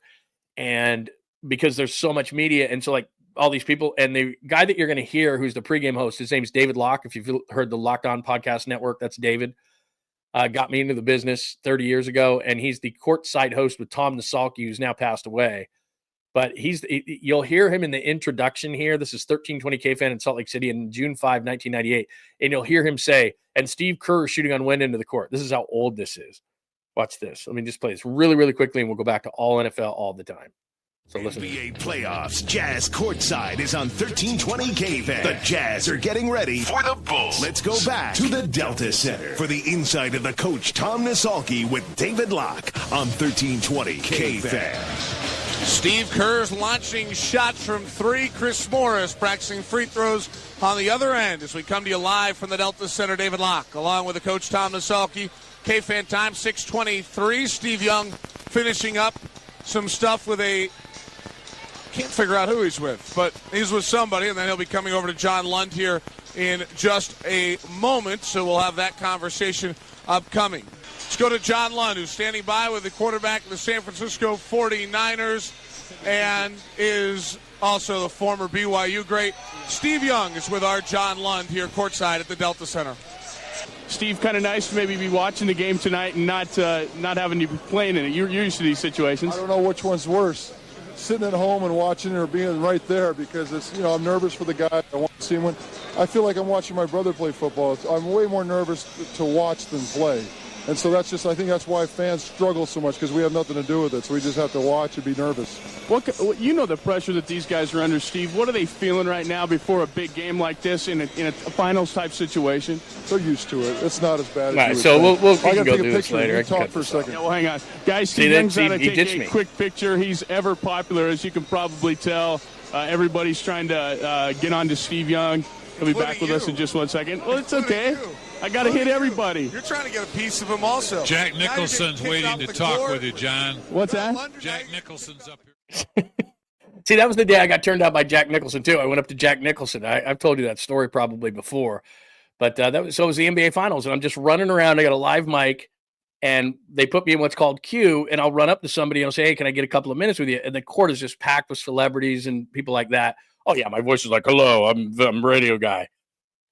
Speaker 2: And because there's so much media, and so like all these people, and the guy that you're going to hear who's the pregame host, his name's David Locke. If you've heard the Locked On Podcast Network, that's David. Got me into the business 30 years ago, and he's the courtside host with Tom Nasalki, who's now passed away. But you'll hear him in the introduction here. This is 1320 KFan in Salt Lake City in June 5, 1998. And you'll hear him say, and Steve Kerr is shooting on one end of the court. This is how old this is. Watch this. Let me just play this really, really quickly, and we'll go back to all NFL all the time. So listen.
Speaker 3: NBA playoffs, Jazz courtside is on 1320 KFan. The Jazz are getting ready for the Bulls. Let's go back to the Delta Center for the insight of the coach Tom Nasalki with David Locke on 1320 KFan.
Speaker 4: Steve Kerr's launching shots from 3. Chris Morris practicing free throws on the other end as we come to you live from the Delta Center. David Locke, along with the coach Tom Nasalki. KFan time, 6:23. Steve Young finishing up some stuff with can't figure out who he's with, but he's with somebody, and then he'll be coming over to John Lund here in just a moment, so we'll have that conversation upcoming. Let's go to John Lund, who's standing by with the quarterback of the San Francisco 49ers and is also the former BYU great. Steve Young is with our John Lund here courtside at the Delta Center.
Speaker 5: Steve, kind of nice to maybe be watching the game tonight and not having to be playing in it. You're used to these situations.
Speaker 6: I don't know which one's worse, sitting at home and watching it or being right there, because it's, I'm nervous for the guy. I want to see him win. I feel like I'm watching my brother play football. I'm way more nervous to watch than play. And so I think that's why fans struggle so much, because we have nothing to do with it. So we just have to watch and be nervous.
Speaker 5: You know the pressure that these guys are under, Steve. What are they feeling right now before a big game like this in a finals-type situation?
Speaker 6: They're used to it. It's not as bad as
Speaker 2: you would think. We'll
Speaker 6: I got to
Speaker 2: go
Speaker 6: take
Speaker 2: through
Speaker 6: a
Speaker 2: this
Speaker 6: picture.
Speaker 2: later.
Speaker 6: Talk for a second.
Speaker 5: Yeah, well, hang on. Guys, Steve Young's got to take a quick picture. He's ever popular, as you can probably tell. Everybody's trying to get on to Steve Young. He'll be back with us in just 1 second. Well, it's okay. I got to hit everybody.
Speaker 4: You're trying to get a piece of him also.
Speaker 7: Jack Nicholson's waiting to talk with you, John.
Speaker 5: What's that?
Speaker 7: Jack Nicholson's up here.
Speaker 2: See, that was the day I got turned out by Jack Nicholson, too. I went up to Jack Nicholson. I've told you that story probably before. But it was the NBA Finals, and I'm just running around. I got a live mic, and they put me in what's called queue, and I'll run up to somebody and I'll say, hey, can I get a couple of minutes with you? And the court is just packed with celebrities and people like that. Oh yeah, my voice is like, hello, I'm radio guy.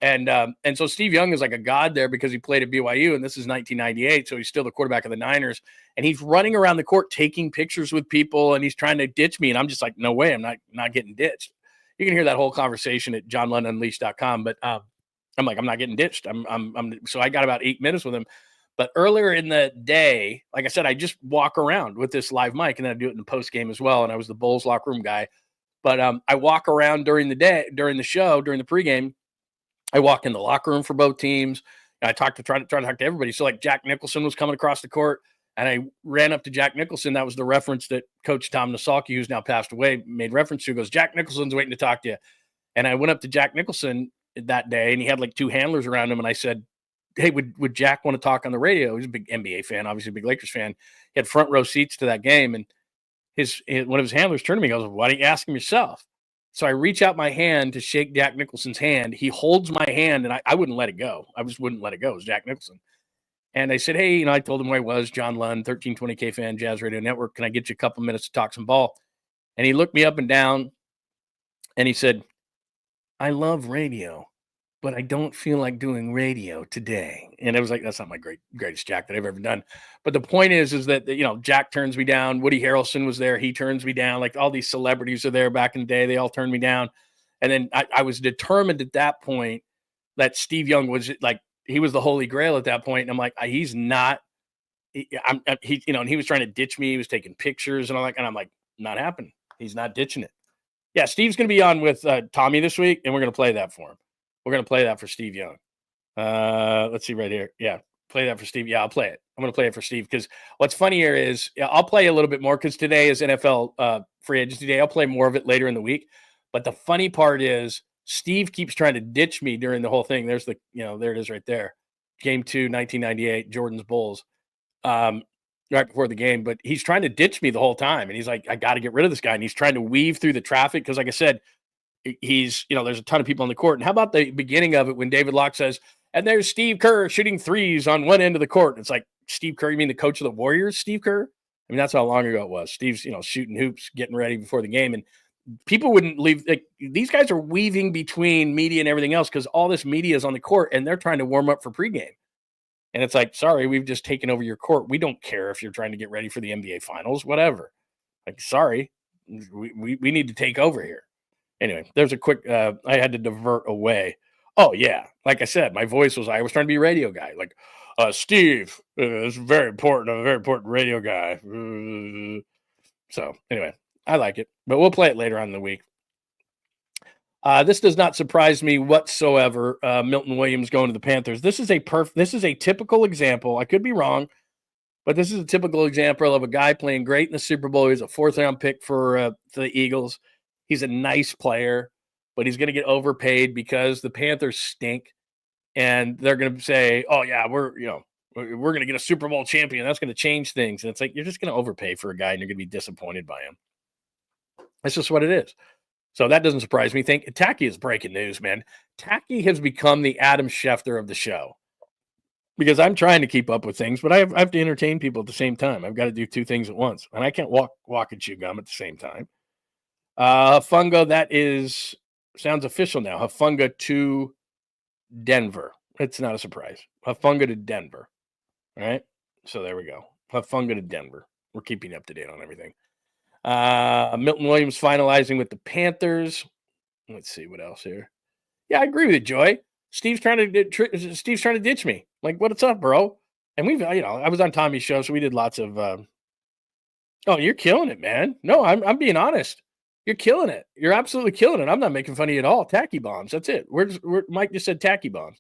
Speaker 2: And so Steve Young is like a god there because he played at BYU, and this is 1998, so he's still the quarterback of the Niners, and he's running around the court taking pictures with people, and he's trying to ditch me, and I'm just like, no way, I'm not getting ditched. You can hear that whole conversation at johnlundunleashed.com, but I'm like, I'm not getting ditched. So I got about 8 minutes with him. But earlier in the day, like I said, I just walk around with this live mic, and then I do it in the post game as well, and I was the Bulls locker room guy. But I walk around during the day, during the show, during the pregame. I walk in the locker room for both teams. And I try to talk to everybody. So like Jack Nicholson was coming across the court, and I ran up to Jack Nicholson. That was the reference that Coach Tom Nasalki, who's now passed away, made reference to. He goes, Jack Nicholson's waiting to talk to you. And I went up to Jack Nicholson that day, and he had like 2 handlers around him. And I said, hey, would Jack want to talk on the radio? He's a big NBA fan, obviously a big Lakers fan. He had front row seats to that game. And one of his handlers turned to me and goes, why don't you ask him yourself? So I reach out my hand to shake Jack Nicholson's hand. He holds my hand, and I wouldn't let it go. I just wouldn't let it go. It was Jack Nicholson. And I said, hey, I told him who I was, John Lund, 1320 K-Fan, Jazz Radio Network. Can I get you a couple minutes to talk some ball? And he looked me up and down, and he said, I love radio, but I don't feel like doing radio today. And I was like, that's not my greatest Jack that I've ever done. But the point is that, Jack turns me down. Woody Harrelson was there. He turns me down. Like all these celebrities are there back in the day. They all turned me down. And then I was determined at that point that Steve Young was like, he was the holy grail at that point. And I'm like, he's not, and he was trying to ditch me. He was taking pictures and all that. And I'm like, not happening. He's not ditching it. Yeah. Steve's going to be on with Tommy this week, and we're going to play that for him. We're going to play that for Steve Young. Let's see right here. Yeah, play that for Steve. Yeah, I'll play it. I'm going to play it for Steve because what's funny here is I'll play a little bit more because today is NFL free agency day. I'll play more of it later in the week. But the funny part is Steve keeps trying to ditch me during the whole thing. There's there it is right there. Game 2, 1998, Jordan's Bulls, right before the game. But he's trying to ditch me the whole time. And he's like, I got to get rid of this guy. And he's trying to weave through the traffic because, like I said, he's, there's a ton of people on the court. And how about the beginning of it when David Locke says, and there's Steve Kerr shooting threes on one end of the court. It's like, Steve Kerr, you mean the coach of the Warriors, Steve Kerr? I mean, that's how long ago it was. Steve's, shooting hoops, getting ready before the game. And people wouldn't leave. Like, these guys are weaving between media and everything else because all this media is on the court and they're trying to warm up for pregame. And it's like, sorry, we've just taken over your court. We don't care if you're trying to get ready for the NBA finals, whatever. Like, sorry, we need to take over here. Anyway, there's a quick, I had to divert away. Oh, yeah. Like I said, my voice was, I was trying to be a radio guy. Like, Steve is very important. I'm a very important radio guy. So, anyway, I like it. But we'll play it later on in the week. This does not surprise me whatsoever, Milton Williams going to the Panthers. This is a typical example. I could be wrong, but this is a typical example of a guy playing great in the Super Bowl. He's a 4th-round pick for the Eagles. He's a nice player, but he's going to get overpaid because the Panthers stink, and they're going to say, "Oh yeah, we're going to get a Super Bowl champion. That's going to change things." And it's like you're just going to overpay for a guy, and you're going to be disappointed by him. That's just what it is. So that doesn't surprise me. Tacky is breaking news, man. Tacky has become the Adam Schefter of the show because I'm trying to keep up with things, but I have to entertain people at the same time. I've got to do 2 things at once, and I can't walk and chew gum at the same time. Hafunga, that sounds official now. Hafunga to Denver. It's not a surprise. Hafunga to Denver. All right. So there we go. Hafunga to Denver. We're keeping up to date on everything. Milton Williams finalizing with the Panthers. Let's see what else here. Yeah, I agree with you, Joy. Steve's trying to ditch me. Like, what's up, bro? And we've, I was on Tommy's show, so we did lots of. Oh, you're killing it, man. No, I'm being honest. You're killing it. You're absolutely killing it. I'm not making fun of you at all. Tacky bombs. That's it. Mike just said tacky bombs.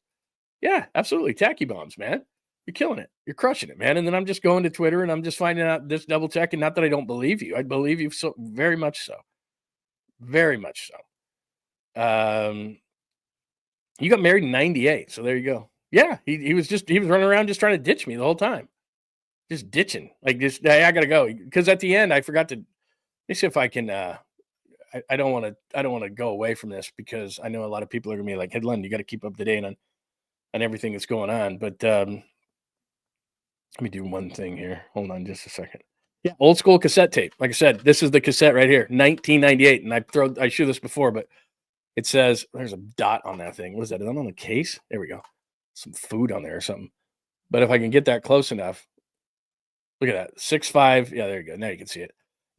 Speaker 2: Yeah, absolutely. Tacky bombs, man. You're killing it. You're crushing it, man. And then I'm just going to Twitter and I'm just finding out this double checking. Not that I don't believe you. I believe you so very much so. Very much so. You got married in 98. So there you go. Yeah. He was running around just trying to ditch me the whole time. Just ditching. Like this, I gotta go. Because at the end I forgot to, let me see if I can I don't want to go away from this because I know a lot of people are gonna be like, hey, Lund, you got to keep up to date on everything that's going on. But let me do one thing here. Hold on just a second. Yeah, old school cassette tape. Like I said, this is the cassette right here, 1998. And I showed this before, but it says there's a dot on that thing. What is that? Is that on the case? There we go. Some food on there or something. But if I can get that close enough, look at that. 6-5. Yeah, there you go. Now you can see it.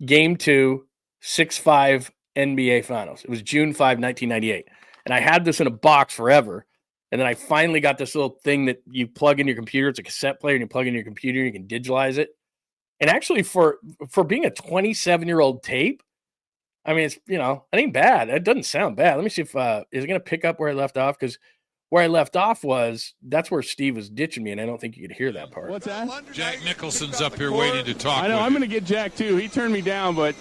Speaker 2: Game 2, 6-5 NBA Finals. It was June 5, 1998. And I had this in a box forever. And then I finally got this little thing that you plug in your computer. It's a cassette player, and you plug in your computer, and you can digitalize it. And actually, for being a 27-year-old tape, I mean, it's, it ain't bad. It doesn't sound bad. Let me see if is it going to pick up where I left off? Because where I left off that's where Steve was ditching me, and I don't think you could hear that part.
Speaker 5: What's that?
Speaker 7: Jack Nicholson's up here waiting to talk.
Speaker 5: I know. I'm going to get Jack too. He turned me down, but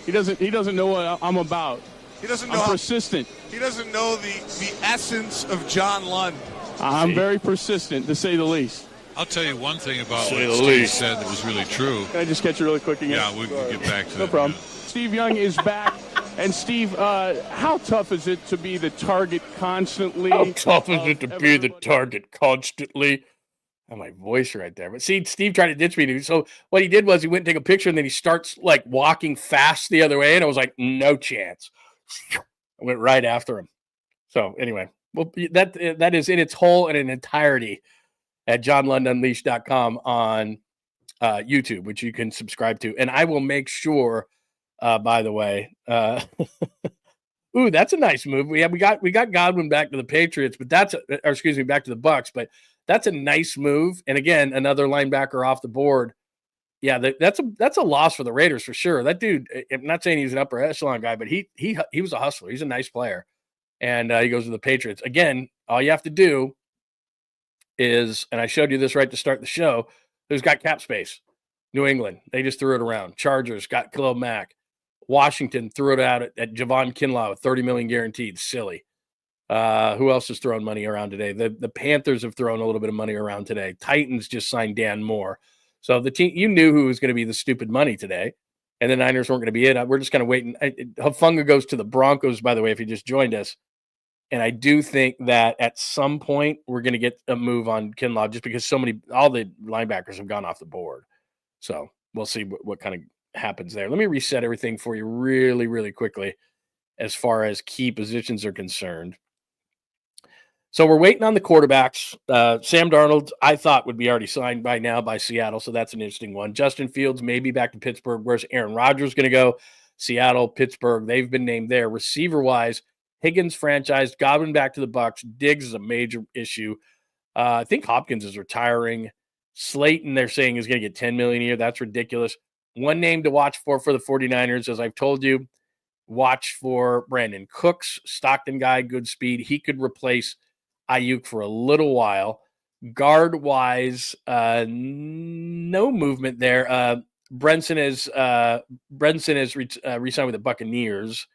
Speaker 5: he doesn't know what I'm about.
Speaker 4: He doesn't know.
Speaker 5: I'm persistent.
Speaker 4: He doesn't know the essence of John Lund.
Speaker 5: I'm very persistent, to say the least.
Speaker 7: I'll tell you one thing about what Steve said that was really true.
Speaker 5: Can I just catch you really quick again?
Speaker 7: Yeah, we can get back to that.
Speaker 5: No problem. Yeah. Steve Young is back. And, Steve, how tough is it to be the target constantly?
Speaker 2: How tough is it to be the target constantly? Oh, my voice right there. But see, Steve tried to ditch me. So what he did was he went and take a picture, and then he starts, walking fast the other way. And I was like, no chance. I went right after him. So, anyway, well, that is in its whole and in entirety at johnlundunleashed.com on YouTube, which you can subscribe to. And I will make sure, by the way, ooh, that's a nice move. We got Godwin back to the Patriots, but back to the Bucks, but that's a nice move. And again, another linebacker off the board. Yeah, that's a loss for the Raiders for sure. That dude, I'm not saying he's an upper echelon guy, but he was a hustler. He's a nice player. And he goes to the Patriots. Again, all you have to do is, and I showed you this right to start the show, who's got cap space? New England. They just threw it around. Chargers got Khalil Mack. Washington threw it out at Javon Kinlaw with $30 million guaranteed. Silly. Who else is throwing money around today? The Panthers have thrown a little bit of money around today. Titans just signed Dan Moore. So the team, you knew who was going to be the stupid money today, and the Niners weren't going to be it. We're just kind of waiting. Hufanga goes to the Broncos, by the way, if you just joined us. And I do think that at some point we're going to get a move on Kinlaw just because all the linebackers have gone off the board. So we'll see what kind of happens there. Let me reset everything for you really, really quickly as far as key positions are concerned. So we're waiting on the quarterbacks. Sam Darnold, I thought, would be already signed by now by Seattle, so that's an interesting one. Justin Fields maybe back to Pittsburgh. Where's Aaron Rodgers going to go? Seattle, Pittsburgh, they've been named there. Receiver-wise, Higgins franchised, Godwin back to the Bucks. Diggs is a major issue. I think Hopkins is retiring. Slayton, they're saying, is going to get $10 million a year. That's ridiculous. One name to watch for the 49ers, as I've told you, watch for Brandon Cooks, Stockton guy, good speed. He could replace Ayuk for a little while. Guard-wise, no movement there. Brenson is re-signed with the Buccaneers.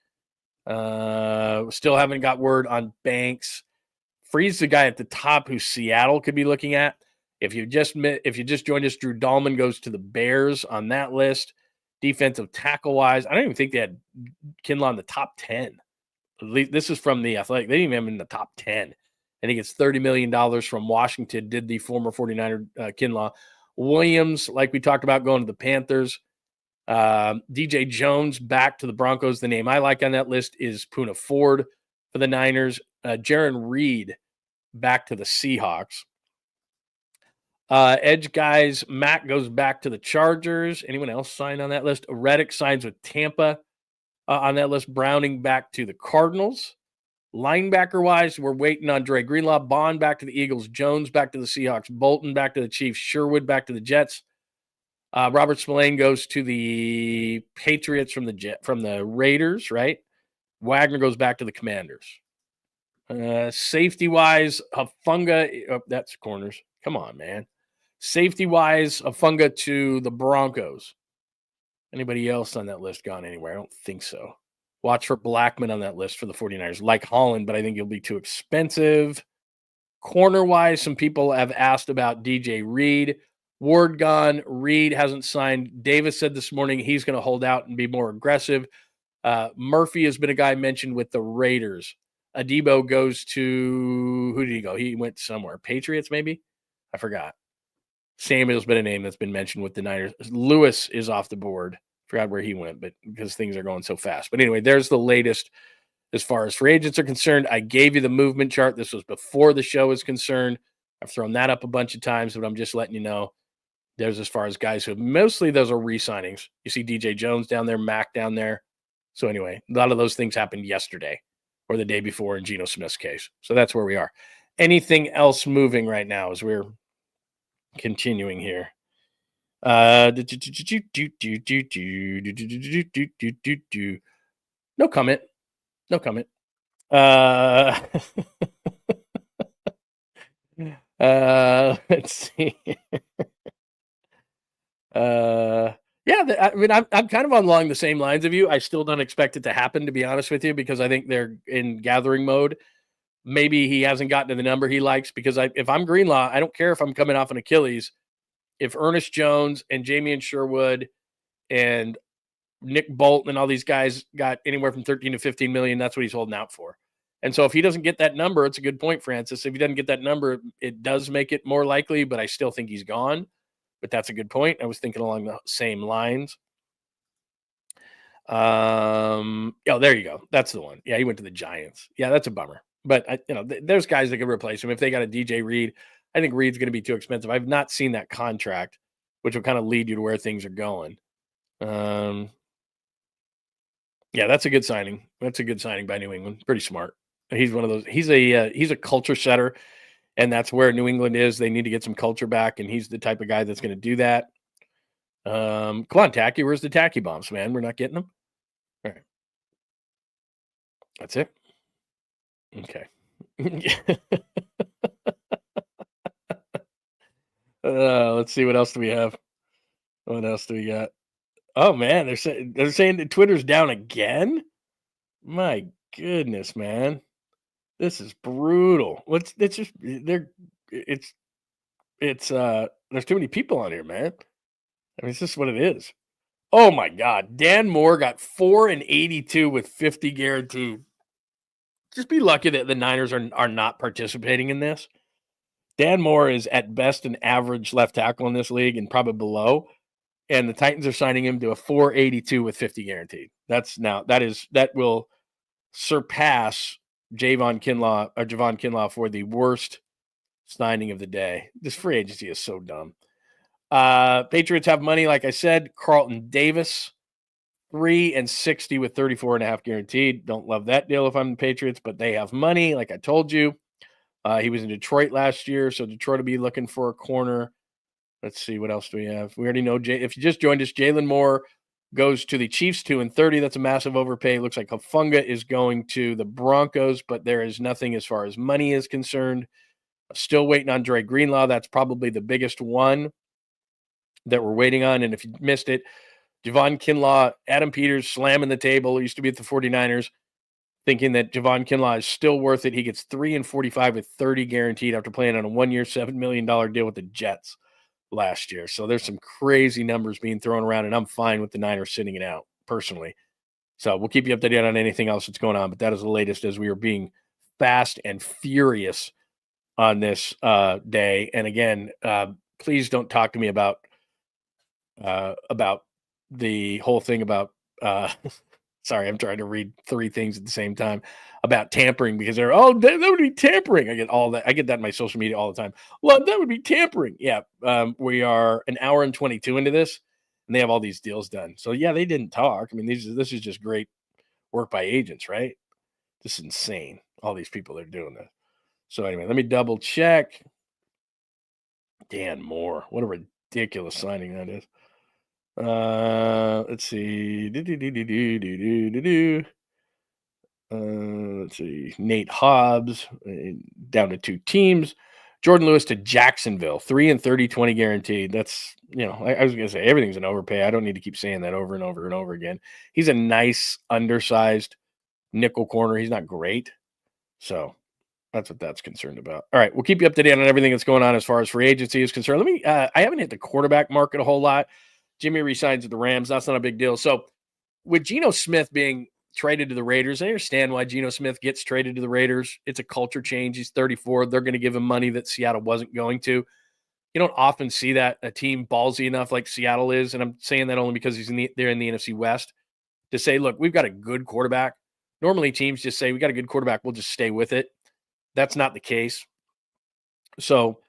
Speaker 2: Still haven't got word on Banks. Freeze the guy at the top who Seattle could be looking at. If you just joined us, Drew Dahlman goes to the Bears on that list. Defensive tackle-wise, I don't even think they had Kinlaw in the top 10. At least this is from the Athletic. They didn't even have him in the top 10. And he gets $30 million from Washington, did the former 49er Kinlaw. Williams, like we talked about, going to the Panthers. DJ Jones back to the Broncos. The name I like on that list is Poona Ford for the Niners. Jaron Reed back to the Seahawks. Edge guys, Mack goes back to the Chargers. Anyone else sign on that list? Reddick signs with Tampa on that list. Browning back to the Cardinals. Linebacker-wise, we're waiting on Dre Greenlaw. Bond back to the Eagles. Jones back to the Seahawks. Bolton back to the Chiefs. Sherwood back to the Jets. Robert Spillane goes to the Patriots from the Raiders, right? Wagner goes back to the Commanders. Safety-wise, Hufanga, that's corners. Come on, man. Safety-wise, Hufanga to the Broncos. Anybody else on that list gone anywhere? I don't think so. Watch for Blackman on that list for the 49ers. Like Holland, but I think he'll be too expensive. Corner-wise, some people have asked about DJ Reed. Ward gone. Reed hasn't signed. Davis said this morning he's going to hold out and be more aggressive. Murphy has been a guy mentioned with the Raiders. Adebo goes to – who did he go? He went somewhere. Patriots maybe? I forgot. Samuel's been a name that's been mentioned with the Niners. Lewis is off the board. Forgot where he went, but because things are going so fast. But anyway, there's the latest as far as free agents are concerned. I gave you the movement chart. This was before the show is concerned. I've thrown that up a bunch of times, but I'm just letting you know. There's as far as guys who mostly those are re-signings. You see DJ Jones down there, Mac down there. So anyway, a lot of those things happened yesterday or the day before in Geno Smith's case. So that's where we are. Anything else moving right now as we're continuing here? No comment. No comment. Let's see. I'm kind of along the same lines of you. I still don't expect it to happen, to be honest with you, because I think they're in gathering mode. Maybe he hasn't gotten to the number he likes, because if I'm Greenlaw, I don't care if I'm coming off an Achilles. If Ernest Jones and Jamian Sherwood and Nick Bolton and all these guys got anywhere from 13 to 15 million, that's what he's holding out for. And so if he doesn't get that number, it's a good point, Francis. If he doesn't get that number, it does make it more likely, but I still think he's gone. But that's a good point. I was thinking along the same lines. Oh, there you go. That's the one. Yeah, he went to the Giants. Yeah, that's a bummer. But there's guys that can replace him. If they got a DJ Reed, I think Reed's going to be too expensive. I've not seen that contract, which will kind of lead you to where things are going. Yeah, that's a good signing. That's a good signing by New England. Pretty smart. He's one of those. He's a culture setter, and that's where New England is. They need to get some culture back, and he's the type of guy that's going to do that. Come on, Tacky. Where's the Tacky bombs, man? We're not getting them. All right. That's it. Okay. Let's see, what else do we have? What else do we got? Oh man, they're saying that Twitter's down again. My goodness, man, this is brutal. There's too many people on here, man. I mean, it's just what it is. Oh my God, Dan Moore got 4-82 with 50 guaranteed. Just be lucky that the Niners are not participating in this. Dan Moore is at best an average left tackle in this league and probably below. And the Titans are signing him to a 4.82 with 50 guaranteed. That will surpass Javon Kinlaw for the worst signing of the day. This free agency is so dumb. Patriots have money, like I said. Carlton Davis, 3-60 with 34.5 guaranteed. Don't love that deal if I'm the Patriots, but they have money, like I told you. He was in Detroit last year, so Detroit will be looking for a corner. Let's see, what else do we have? We already know, if you just joined us, Jalen Moore goes to the Chiefs, 2-30. That's a massive overpay. Looks like Hufanga is going to the Broncos, but there is nothing as far as money is concerned. Still waiting on Dre Greenlaw. That's probably the biggest one that we're waiting on. And if you missed it, Javon Kinlaw, Adam Peters slamming the table. He used to be at the 49ers, thinking that Javon Kinlaw is still worth it. He gets 3-45 with 30 guaranteed after playing on a 1-year, $7 million deal with the Jets last year. So there's some crazy numbers being thrown around, and I'm fine with the Niners sitting it out personally. So we'll keep you updated on anything else that's going on, but that is the latest as we are being fast and furious on this day. And again, please don't talk to me about the whole thing about sorry, I'm trying to read 3 things at the same time about tampering, because they're, that would be tampering. I get all that. I get that in my social media all the time. Well, that would be tampering. Yeah. We are an hour and 22 into this, and they have all these deals done. So yeah, they didn't talk. I mean, this is just great work by agents, right? This is insane. All these people that are doing this. So anyway, let me double check. Dan Moore. What a ridiculous signing that is. Let's see. Let's see. Nate Hobbs down to 2 teams. Jordan Lewis to Jacksonville, 3-30, 20 guaranteed. That's, I was gonna say everything's an overpay. I don't need to keep saying that over and over and over again. He's a nice, undersized nickel corner. He's not great, so that's what that's concerned about. All right, we'll keep you up to date on everything that's going on as far as free agency is concerned. Let me. I haven't hit the quarterback market a whole lot. Jimmy resigns with the Rams. That's not a big deal. So with Geno Smith being traded to the Raiders, I understand why Geno Smith gets traded to the Raiders. It's a culture change. He's 34. They're going to give him money that Seattle wasn't going to. You don't often see that a team ballsy enough like Seattle is, and I'm saying that only because they're in the NFC West, to say, look, we've got a good quarterback. Normally teams just say, we got a good quarterback, we'll just stay with it. That's not the case. So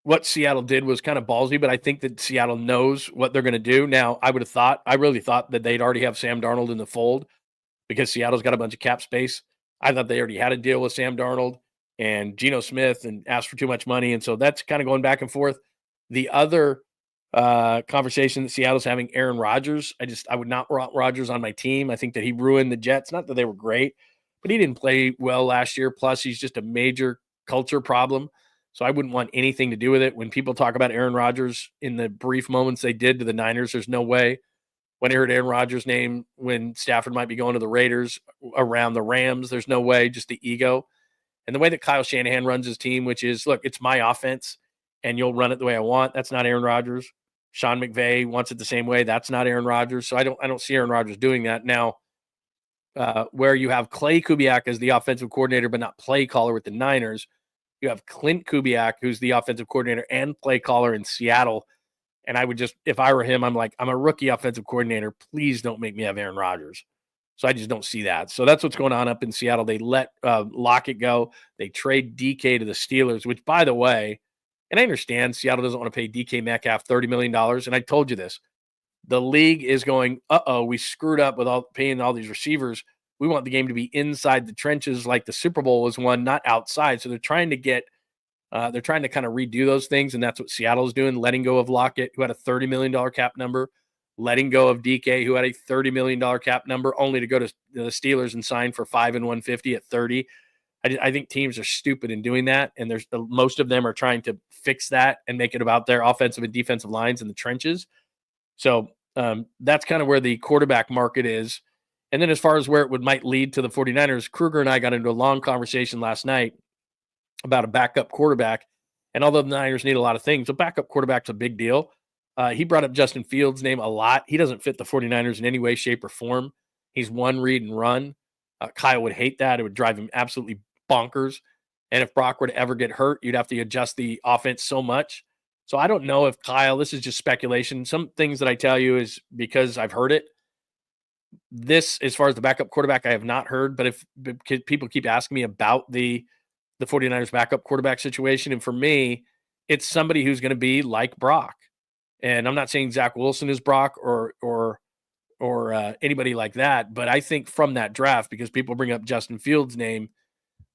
Speaker 2: what Seattle did was kind of ballsy, but I think that Seattle knows what they're going to do. Now, I really thought that they'd already have Sam Darnold in the fold because Seattle's got a bunch of cap space. I thought they already had a deal with Sam Darnold and Geno Smith and asked for too much money. And so that's kind of going back and forth. The other conversation that Seattle's having, Aaron Rodgers. I would not want Rodgers on my team. I think that he ruined the Jets. Not that they were great, but he didn't play well last year. Plus, he's just a major culture problem. So I wouldn't want anything to do with it. When people talk about Aaron Rodgers in the brief moments they did to the Niners, there's no way. When I heard Aaron Rodgers' name, when Stafford might be going to the Raiders around the Rams, there's no way, just the ego. And the way that Kyle Shanahan runs his team, which is, look, it's my offense, and you'll run it the way I want. That's not Aaron Rodgers. Sean McVay wants it the same way. That's not Aaron Rodgers. So I don't see Aaron Rodgers doing that. Now, where you have Clay Kubiak as the offensive coordinator but not play caller with the Niners, you have Clint Kubiak, who's the offensive coordinator and play caller in Seattle. And I would just, if I were him, I'm like, I'm a rookie offensive coordinator. Please don't make me have Aaron Rodgers. So I just don't see that. So that's what's going on up in Seattle. They let Lockett go. They trade DK to the Steelers, which, by the way, and I understand Seattle doesn't want to pay DK Metcalf $30 million. And I told you this. The league is going, we screwed up with paying all these receivers. We want the game to be inside the trenches like the Super Bowl was won, not outside. So they're trying to kind of redo those things, and that's what Seattle is doing, letting go of Lockett, who had a $30 million cap number, letting go of DK, who had a $30 million cap number, only to go to the Steelers and sign for $5 and $150 at 30. I think teams are stupid in doing that, and most of them are trying to fix that and make it about their offensive and defensive lines in the trenches. So that's kind of where the quarterback market is. And then as far as where it might lead to the 49ers, Kruger and I got into a long conversation last night about a backup quarterback. And although the Niners need a lot of things, a backup quarterback's a big deal. He brought up Justin Fields' name a lot. He doesn't fit the 49ers in any way, shape, or form. He's one read and run. Kyle would hate that. It would drive him absolutely bonkers. And if Brock were to ever get hurt, you'd have to adjust the offense so much. So I don't know if Kyle, this is just speculation. Some things that I tell you is because I've heard it. This, as far as the backup quarterback, I have not heard. But if people keep asking me about the 49ers backup quarterback situation, and for me, it's somebody who's going to be like Brock. And I'm not saying Zach Wilson is Brock or anybody like that, but I think from that draft, because people bring up Justin Fields' name,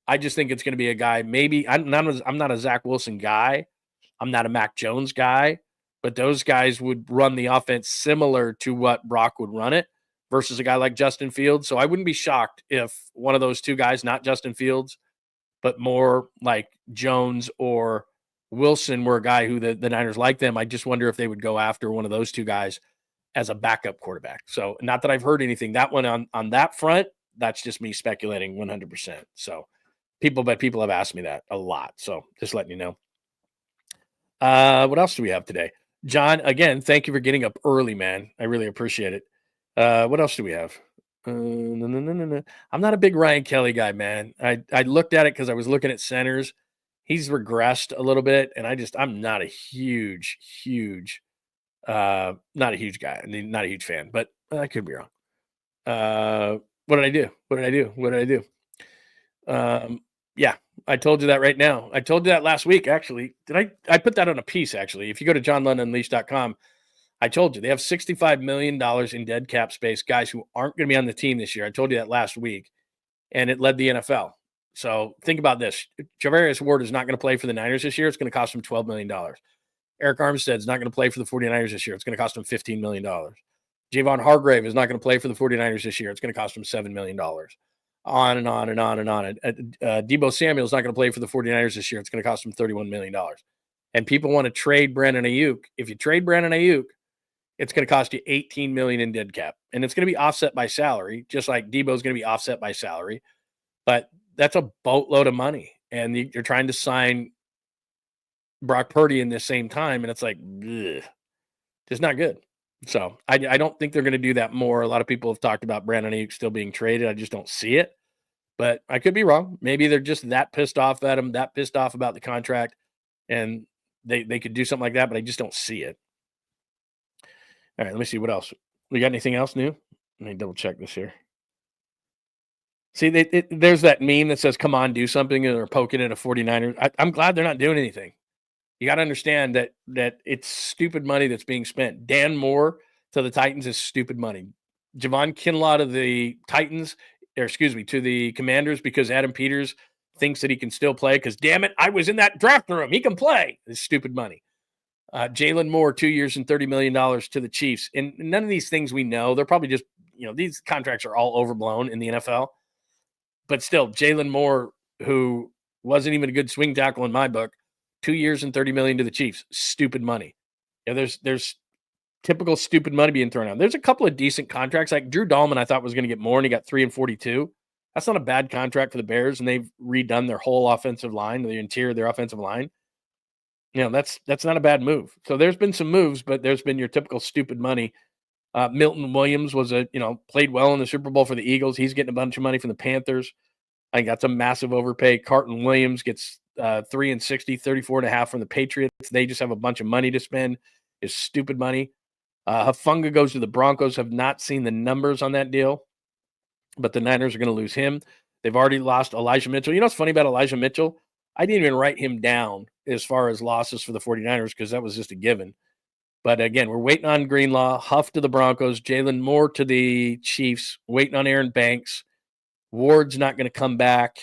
Speaker 2: I just think it's going to be a guy. Maybe I'm not a Zach Wilson guy. I'm not a Mac Jones guy, but those guys would run the offense similar to what Brock would run it versus a guy like Justin Fields. So I wouldn't be shocked if one of those two guys, not Justin Fields, but more like Jones or Wilson, were a guy who the Niners like them. I just wonder if they would go after one of those two guys as a backup quarterback. So not that I've heard anything. That one on that front, that's just me speculating 100%. So people have asked me that a lot. So just letting you know. What else do we have today? John, again, thank you for getting up early, man. I really appreciate it. What else do we have? No. I'm not a big Ryan Kelly guy, man. I looked at it because I was looking at centers. He's regressed a little bit, and I'm not a huge guy. I mean, not a huge fan, but I could be wrong. What did I do? Yeah, I told you that right now. I told you that last week, actually. I put that on a piece, actually. If you go to johnlundunleashed.com, I told you they have $65 million in dead cap space, guys who aren't going to be on the team this year. I told you that last week, and it led the NFL. So think about this. Javarius Ward is not going to play for the Niners this year. It's going to cost him $12 million. Eric Armstead is not going to play for the 49ers this year. It's going to cost him $15 million. Javon Hargrave is not going to play for the 49ers this year. It's going to cost him $7 million. On and on and on and on. Deebo Samuel is not going to play for the 49ers this year. It's going to cost him $31 million. And people want to trade Brandon Ayuk. If you trade Brandon Ayuk, it's going to cost you $18 million in dead cap. And it's going to be offset by salary, just like Deebo is going to be offset by salary. But that's a boatload of money. And you're trying to sign Brock Purdy in the same time, and it's like, ugh, just not good. So I don't think they're going to do that more. A lot of people have talked about Brandon Ayuk still being traded. I just don't see it. But I could be wrong. Maybe they're just that pissed off at him, that pissed off about the contract, and they could do something like that, but I just don't see it. All right, let me see what else. We got anything else new? Let me double check this here. See, there's that meme that says, come on, do something, and they're poking at a 49ers. I'm glad they're not doing anything. You got to understand that it's stupid money that's being spent. Dan Moore to the Titans is stupid money. Javon Kinlaw to the Titans, to the Commanders because Adam Peters thinks that he can still play because, damn it, I was in that draft room. He can play. It's stupid money. Jalen Moore, 2 years and $30 million to the Chiefs. And none of these things we know. They're probably just, these contracts are all overblown in the NFL. But still, Jalen Moore, who wasn't even a good swing tackle in my book, 2 years and $30 million to the Chiefs. Stupid money. Yeah, there's typical stupid money being thrown out. There's a couple of decent contracts. Like Drew Dahlman, I thought was going to get more, and he got 3 and 42. That's not a bad contract for the Bears, and they've redone their whole offensive line, the interior of their offensive line. That's not a bad move. So there's been some moves, but there's been your typical stupid money. Milton Williams was played well in the Super Bowl for the Eagles. He's getting a bunch of money from the Panthers. I think that's a massive overpay. Carton Williams gets 3 and 60, 34.5 from the Patriots. They just have a bunch of money to spend. It's stupid money. Hufanga goes to the Broncos. Have not seen the numbers on that deal, but the Niners are going to lose him. They've already lost Elijah Mitchell. You know what's funny about Elijah Mitchell? I didn't even write him down as far as losses for the 49ers because that was just a given. But again, we're waiting on Greenlaw, Huff to the Broncos, Jalen Moore to the Chiefs, waiting on Aaron Banks. Ward's not going to come back.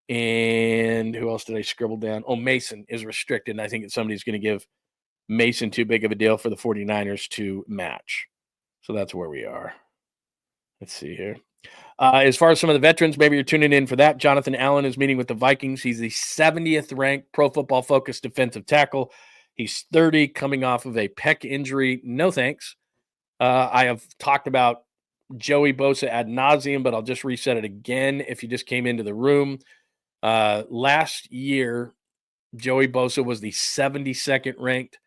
Speaker 2: And who else did I scribble down? Oh, Mason is restricted. And I think that somebody's going to give Mason too big of a deal for the 49ers to match. So that's where we are. Let's see here. As far as some of the veterans, maybe you're tuning in for that. Jonathan Allen is meeting with the Vikings. He's the 70th ranked Pro Football Focus defensive tackle. He's 30, coming off of a pec injury. No thanks. I have talked about Joey Bosa ad nauseum, but I'll just reset it again if you just came into the room. Last year, Joey Bosa was the 72nd ranked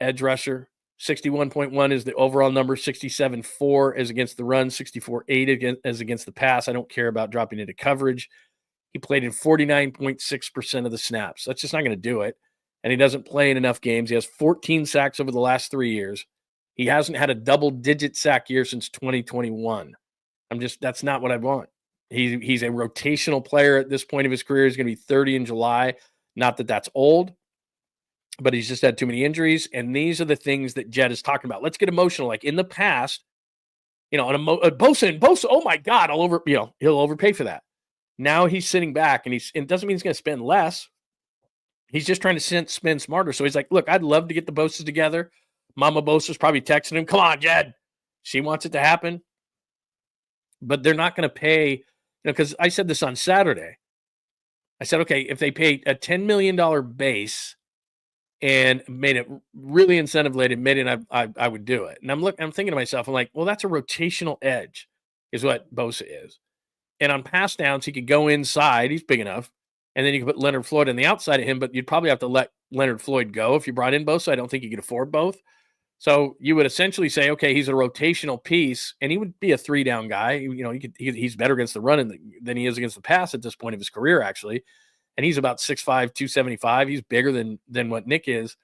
Speaker 2: edge rusher. 61.1 is the overall number. 67.4 is against the run. 64.8 is against the pass. I don't care about dropping into coverage. He played in 49.6% of the snaps. That's just not going to do it. And he doesn't play in enough games. He has 14 sacks over the last 3 years. He hasn't had a double-digit sack year since 2021. That's not what I want. He's a rotational player at this point of his career. He's going to be 30 in July. Not that that's old, but he's just had too many injuries. And these are the things that Jed is talking about. Let's get emotional. Like in the past, Bosa, oh my God, he'll overpay for that. Now he's sitting back and it doesn't mean he's going to spend less. He's just trying to spend smarter. So he's like, look, I'd love to get the Bosas together. Mama Bosa's probably texting him, come on, Jed. She wants it to happen. But they're not going to pay, because I said this on Saturday. I said, okay, if they paid a $10 million base and made it really incentive-laden, I would do it. And I'm thinking to myself, I'm like, well, that's a rotational edge is what Bosa is. And on pass downs, he could go inside. He's big enough. And then you could put Leonard Floyd on the outside of him, but you'd probably have to let Leonard Floyd go if you brought in Bosa. I don't think you could afford both. So you would essentially say, okay, he's a rotational piece, and he would be a 3-down guy. He's better against the run than he is against the pass at this point of his career, actually. And he's about 6'5", 275. He's bigger than what Nick is.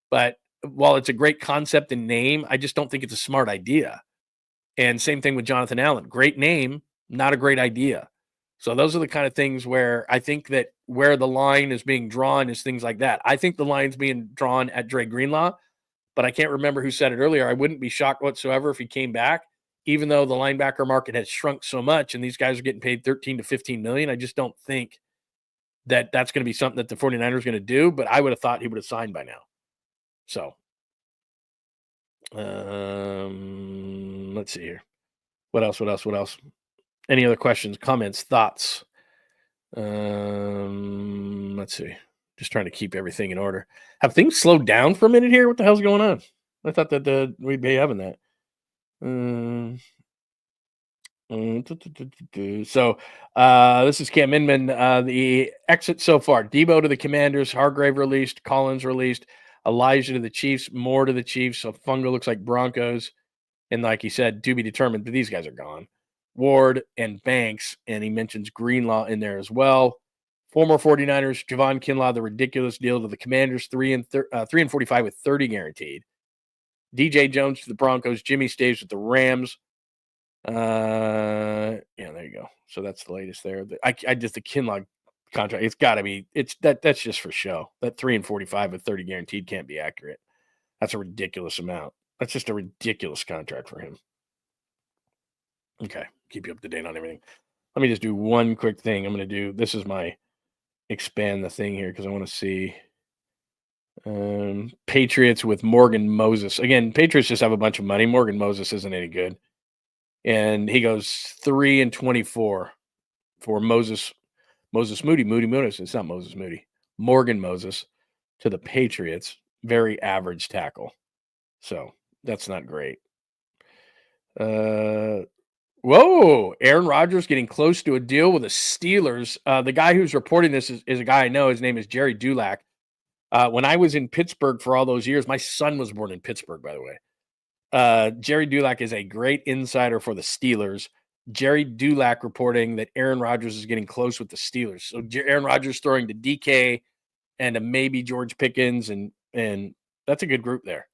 Speaker 2: But while it's a great concept and name, I just don't think it's a smart idea. And same thing with Jonathan Allen. Great name, not a great idea. So those are the kind of things where I think that where the line is being drawn is things like that. I think the line's being drawn at Dre Greenlaw, but I can't remember who said it earlier. I wouldn't be shocked whatsoever if he came back, even though the linebacker market has shrunk so much and these guys are getting paid $13 to $15 million. I just don't think that that's going to be something that the 49ers are going to do, but I would have thought he would have signed by now. So let's see here. What else? Any other questions, comments, thoughts? Let's see. Just trying to keep everything in order. Have things slowed down for a minute here? What the hell's going on? I thought that we'd be having that. So this is Cam Inman. The exit so far. Debo to the Commanders. Hargrave released. Collins released. Elijah to the Chiefs. Moore to the Chiefs. So Funga looks like Broncos. And like he said, to be determined. But these guys are gone. Ward and Banks, and he mentions Greenlaw in there as well. Former 49ers, Javon Kinlaw, the ridiculous deal to the Commanders, 3 and 45 with 30 guaranteed. DJ Jones to the Broncos. Jimmy stays with the Rams. Yeah, there you go. So that's the latest there. I just the Kinlaw contract. It's got to be. That's just for show. That 3 and 45 with 30 guaranteed can't be accurate. That's a ridiculous amount. That's just a ridiculous contract for him. Okay, keep you up to date on everything. Let me just do one quick thing. I'm going to do. This is my expand the thing here because I want to see. Patriots with Morgan Moses. Again, Patriots just have a bunch of money. Morgan Moses isn't any good. And he goes 3 and 24 for Moses Moody. It's not Moses Moody. Morgan Moses to the Patriots. Very average tackle. So that's not great. Whoa. Aaron Rodgers getting close to a deal with the Steelers. The guy who's reporting this is a guy I know. His name is Jerry Dulac. When I was in Pittsburgh for all those years, my son was born in Pittsburgh, by the way. Jerry Dulac is a great insider for the Steelers. Jerry Dulac reporting that Aaron Rodgers is getting close with the Steelers. So Aaron Rodgers throwing to DK and to maybe George Pickens, and that's a good group there.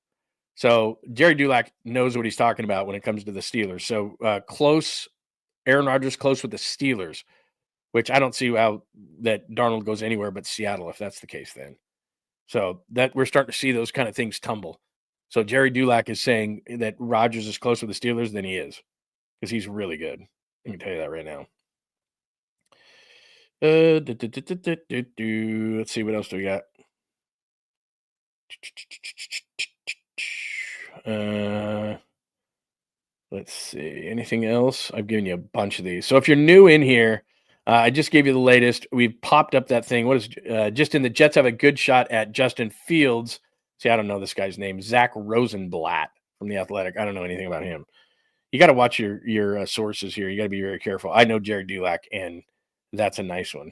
Speaker 2: So Jerry Dulac knows what he's talking about when it comes to the Steelers. So Aaron Rodgers close with the Steelers, which I don't see how that Darnold goes anywhere but Seattle if that's the case then. So that we're starting to see those kind of things tumble. So Jerry Dulac is saying that Rodgers is closer with the Steelers than he is because he's really good. I can tell you that right now. Let's see, what else do we got? Let's see. Anything else? I've given you a bunch of these. So if you're new in here, I just gave you the latest. We've popped up that thing. What is just in the Jets have a good shot at Justin Fields. See, I don't know this guy's name. Zach Rosenblatt from The Athletic. I don't know anything about him. You got to watch your sources here. You got to be very careful. I know Jerry Dulac, and that's a nice one.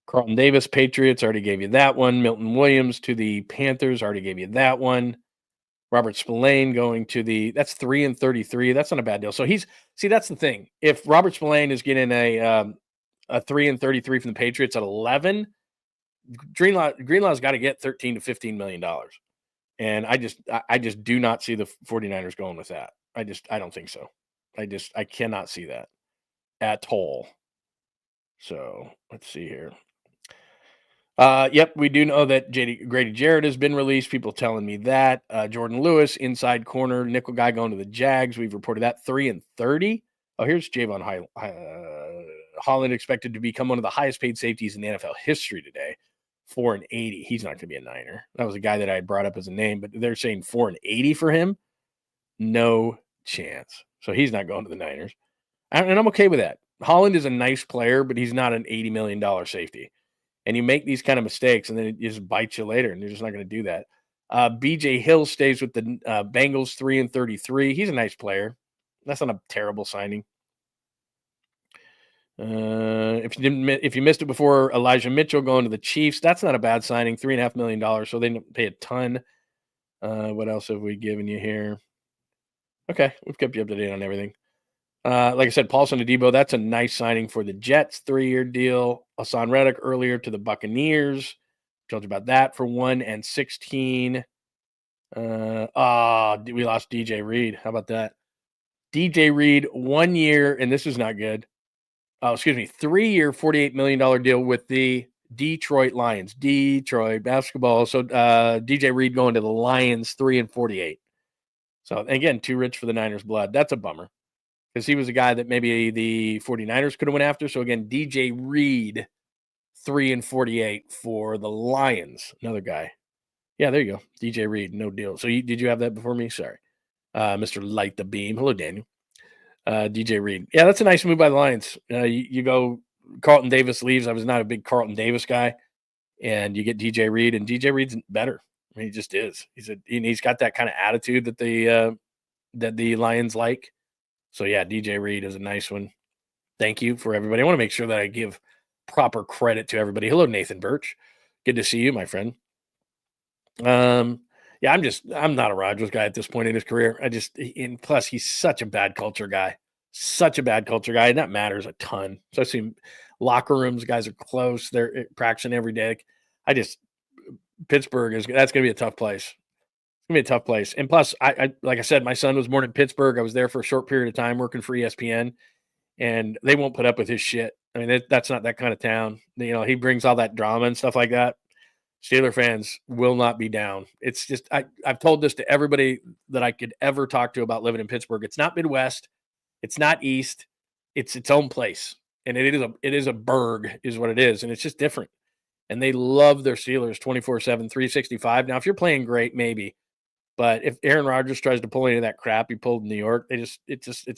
Speaker 2: Carlton Davis, Patriots, already gave you that one. Milton Williams to the Panthers, already gave you that one. Robert Spillane going to that's 3 and 33. That's not a bad deal. So that's the thing. If Robert Spillane is getting a 3 and 33 from the Patriots at 11, Greenlaw's got to get $13 to $15 million. And I just do not see the 49ers going with that. I don't think so. I cannot see that at all. So let's see here. Yep, we do know that Grady Jarrett has been released. People telling me that. Jordan Lewis, inside corner, nickel guy going to the Jags. We've reported that 3 and 30. Oh, here's Javon Holland expected to become one of the highest paid safeties in the NFL history today. 4 and 80. He's not going to be a Niner. That was a guy that I had brought up as a name, but they're saying 4 and 80 for him. No chance. So he's not going to the Niners. And I'm okay with that. Holland is a nice player, but he's not an $80 million safety. And you make these kind of mistakes, and then it just bites you later, and you're just not going to do that. B.J. Hill stays with the Bengals, 3 and 33. He's a nice player. That's not a terrible signing. If you missed it before, Elijah Mitchell going to the Chiefs. That's not a bad signing, $3.5 million. So they don't pay a ton. What else have we given you here? Okay, we've kept you up to date on everything. Like I said, Paulson Adebo, that's a nice signing for the Jets, 3-year deal. Hassan Reddick earlier to the Buccaneers. Told you about that for 1 and 16. We lost DJ Reed. How about that? DJ Reed, 1 year, and this is not good. 3-year, $48 million deal with the Detroit Lions. Detroit basketball. So DJ Reed going to the Lions, 3 and 48. So again, too rich for the Niners' blood. That's a bummer because he was a guy that maybe the 49ers could have went after. So again, DJ Reed, 3 and 48 for the Lions. Another guy. Yeah, there you go. DJ Reed, no deal. So did you have that before me? Sorry. Mr. Light the Beam. Hello, Daniel. DJ Reed. Yeah, that's a nice move by the Lions. You go, Carlton Davis leaves. I was not a big Carlton Davis guy. And you get DJ Reed, and DJ Reed's better. I mean, he just is. He's got that kind of attitude that the Lions like. So, yeah, DJ Reed is a nice one. Thank you for everybody. I want to make sure that I give proper credit to everybody. Hello, Nathan Birch. Good to see you, my friend. Yeah, I'm not a Rodgers guy at this point in his career. And plus, he's such a bad culture guy. Such a bad culture guy, and that matters a ton. Especially locker rooms, guys are close. They're practicing every day. Pittsburgh that's going to be a tough place. It's going to be a tough place. And plus, I like I said, my son was born in Pittsburgh. I was there for a short period of time working for ESPN, and they won't put up with his shit. I mean, that's not that kind of town. He brings all that drama and stuff like that. Steeler fans will not be down. It's just I've told this to everybody that I could ever talk to about living in Pittsburgh. It's not Midwest. It's not East. It's its own place. And it is a burg is what it is. And it's just different. And they love their Steelers 24/7, 365. Now, if you're playing great, maybe. But if Aaron Rodgers tries to pull any of that crap he pulled in New York, it's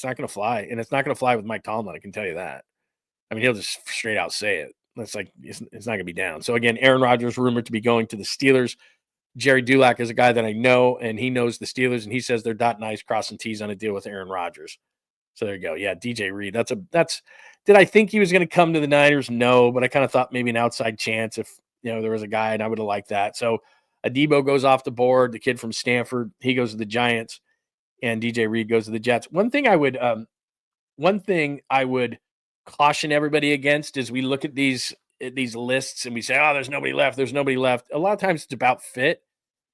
Speaker 2: not going to fly. And it's not going to fly with Mike Tomlin, I can tell you that. I mean, he'll just straight out say it. It's like it's not going to be down. So, again, Aaron Rodgers rumored to be going to the Steelers. Jerry Dulac is a guy that I know, and he knows the Steelers, and he says they're dotting I's, crossing T's on a deal with Aaron Rodgers. So there you go. Yeah, DJ Reed. Did I think he was going to come to the Niners? No, but I kind of thought maybe an outside chance if there was a guy, and I would have liked that. So Adebo goes off the board. The kid from Stanford, he goes to the Giants, and DJ Reed goes to the Jets. One thing I would caution everybody against is we look at these lists and we say, oh, there's nobody left. There's nobody left. A lot of times it's about fit,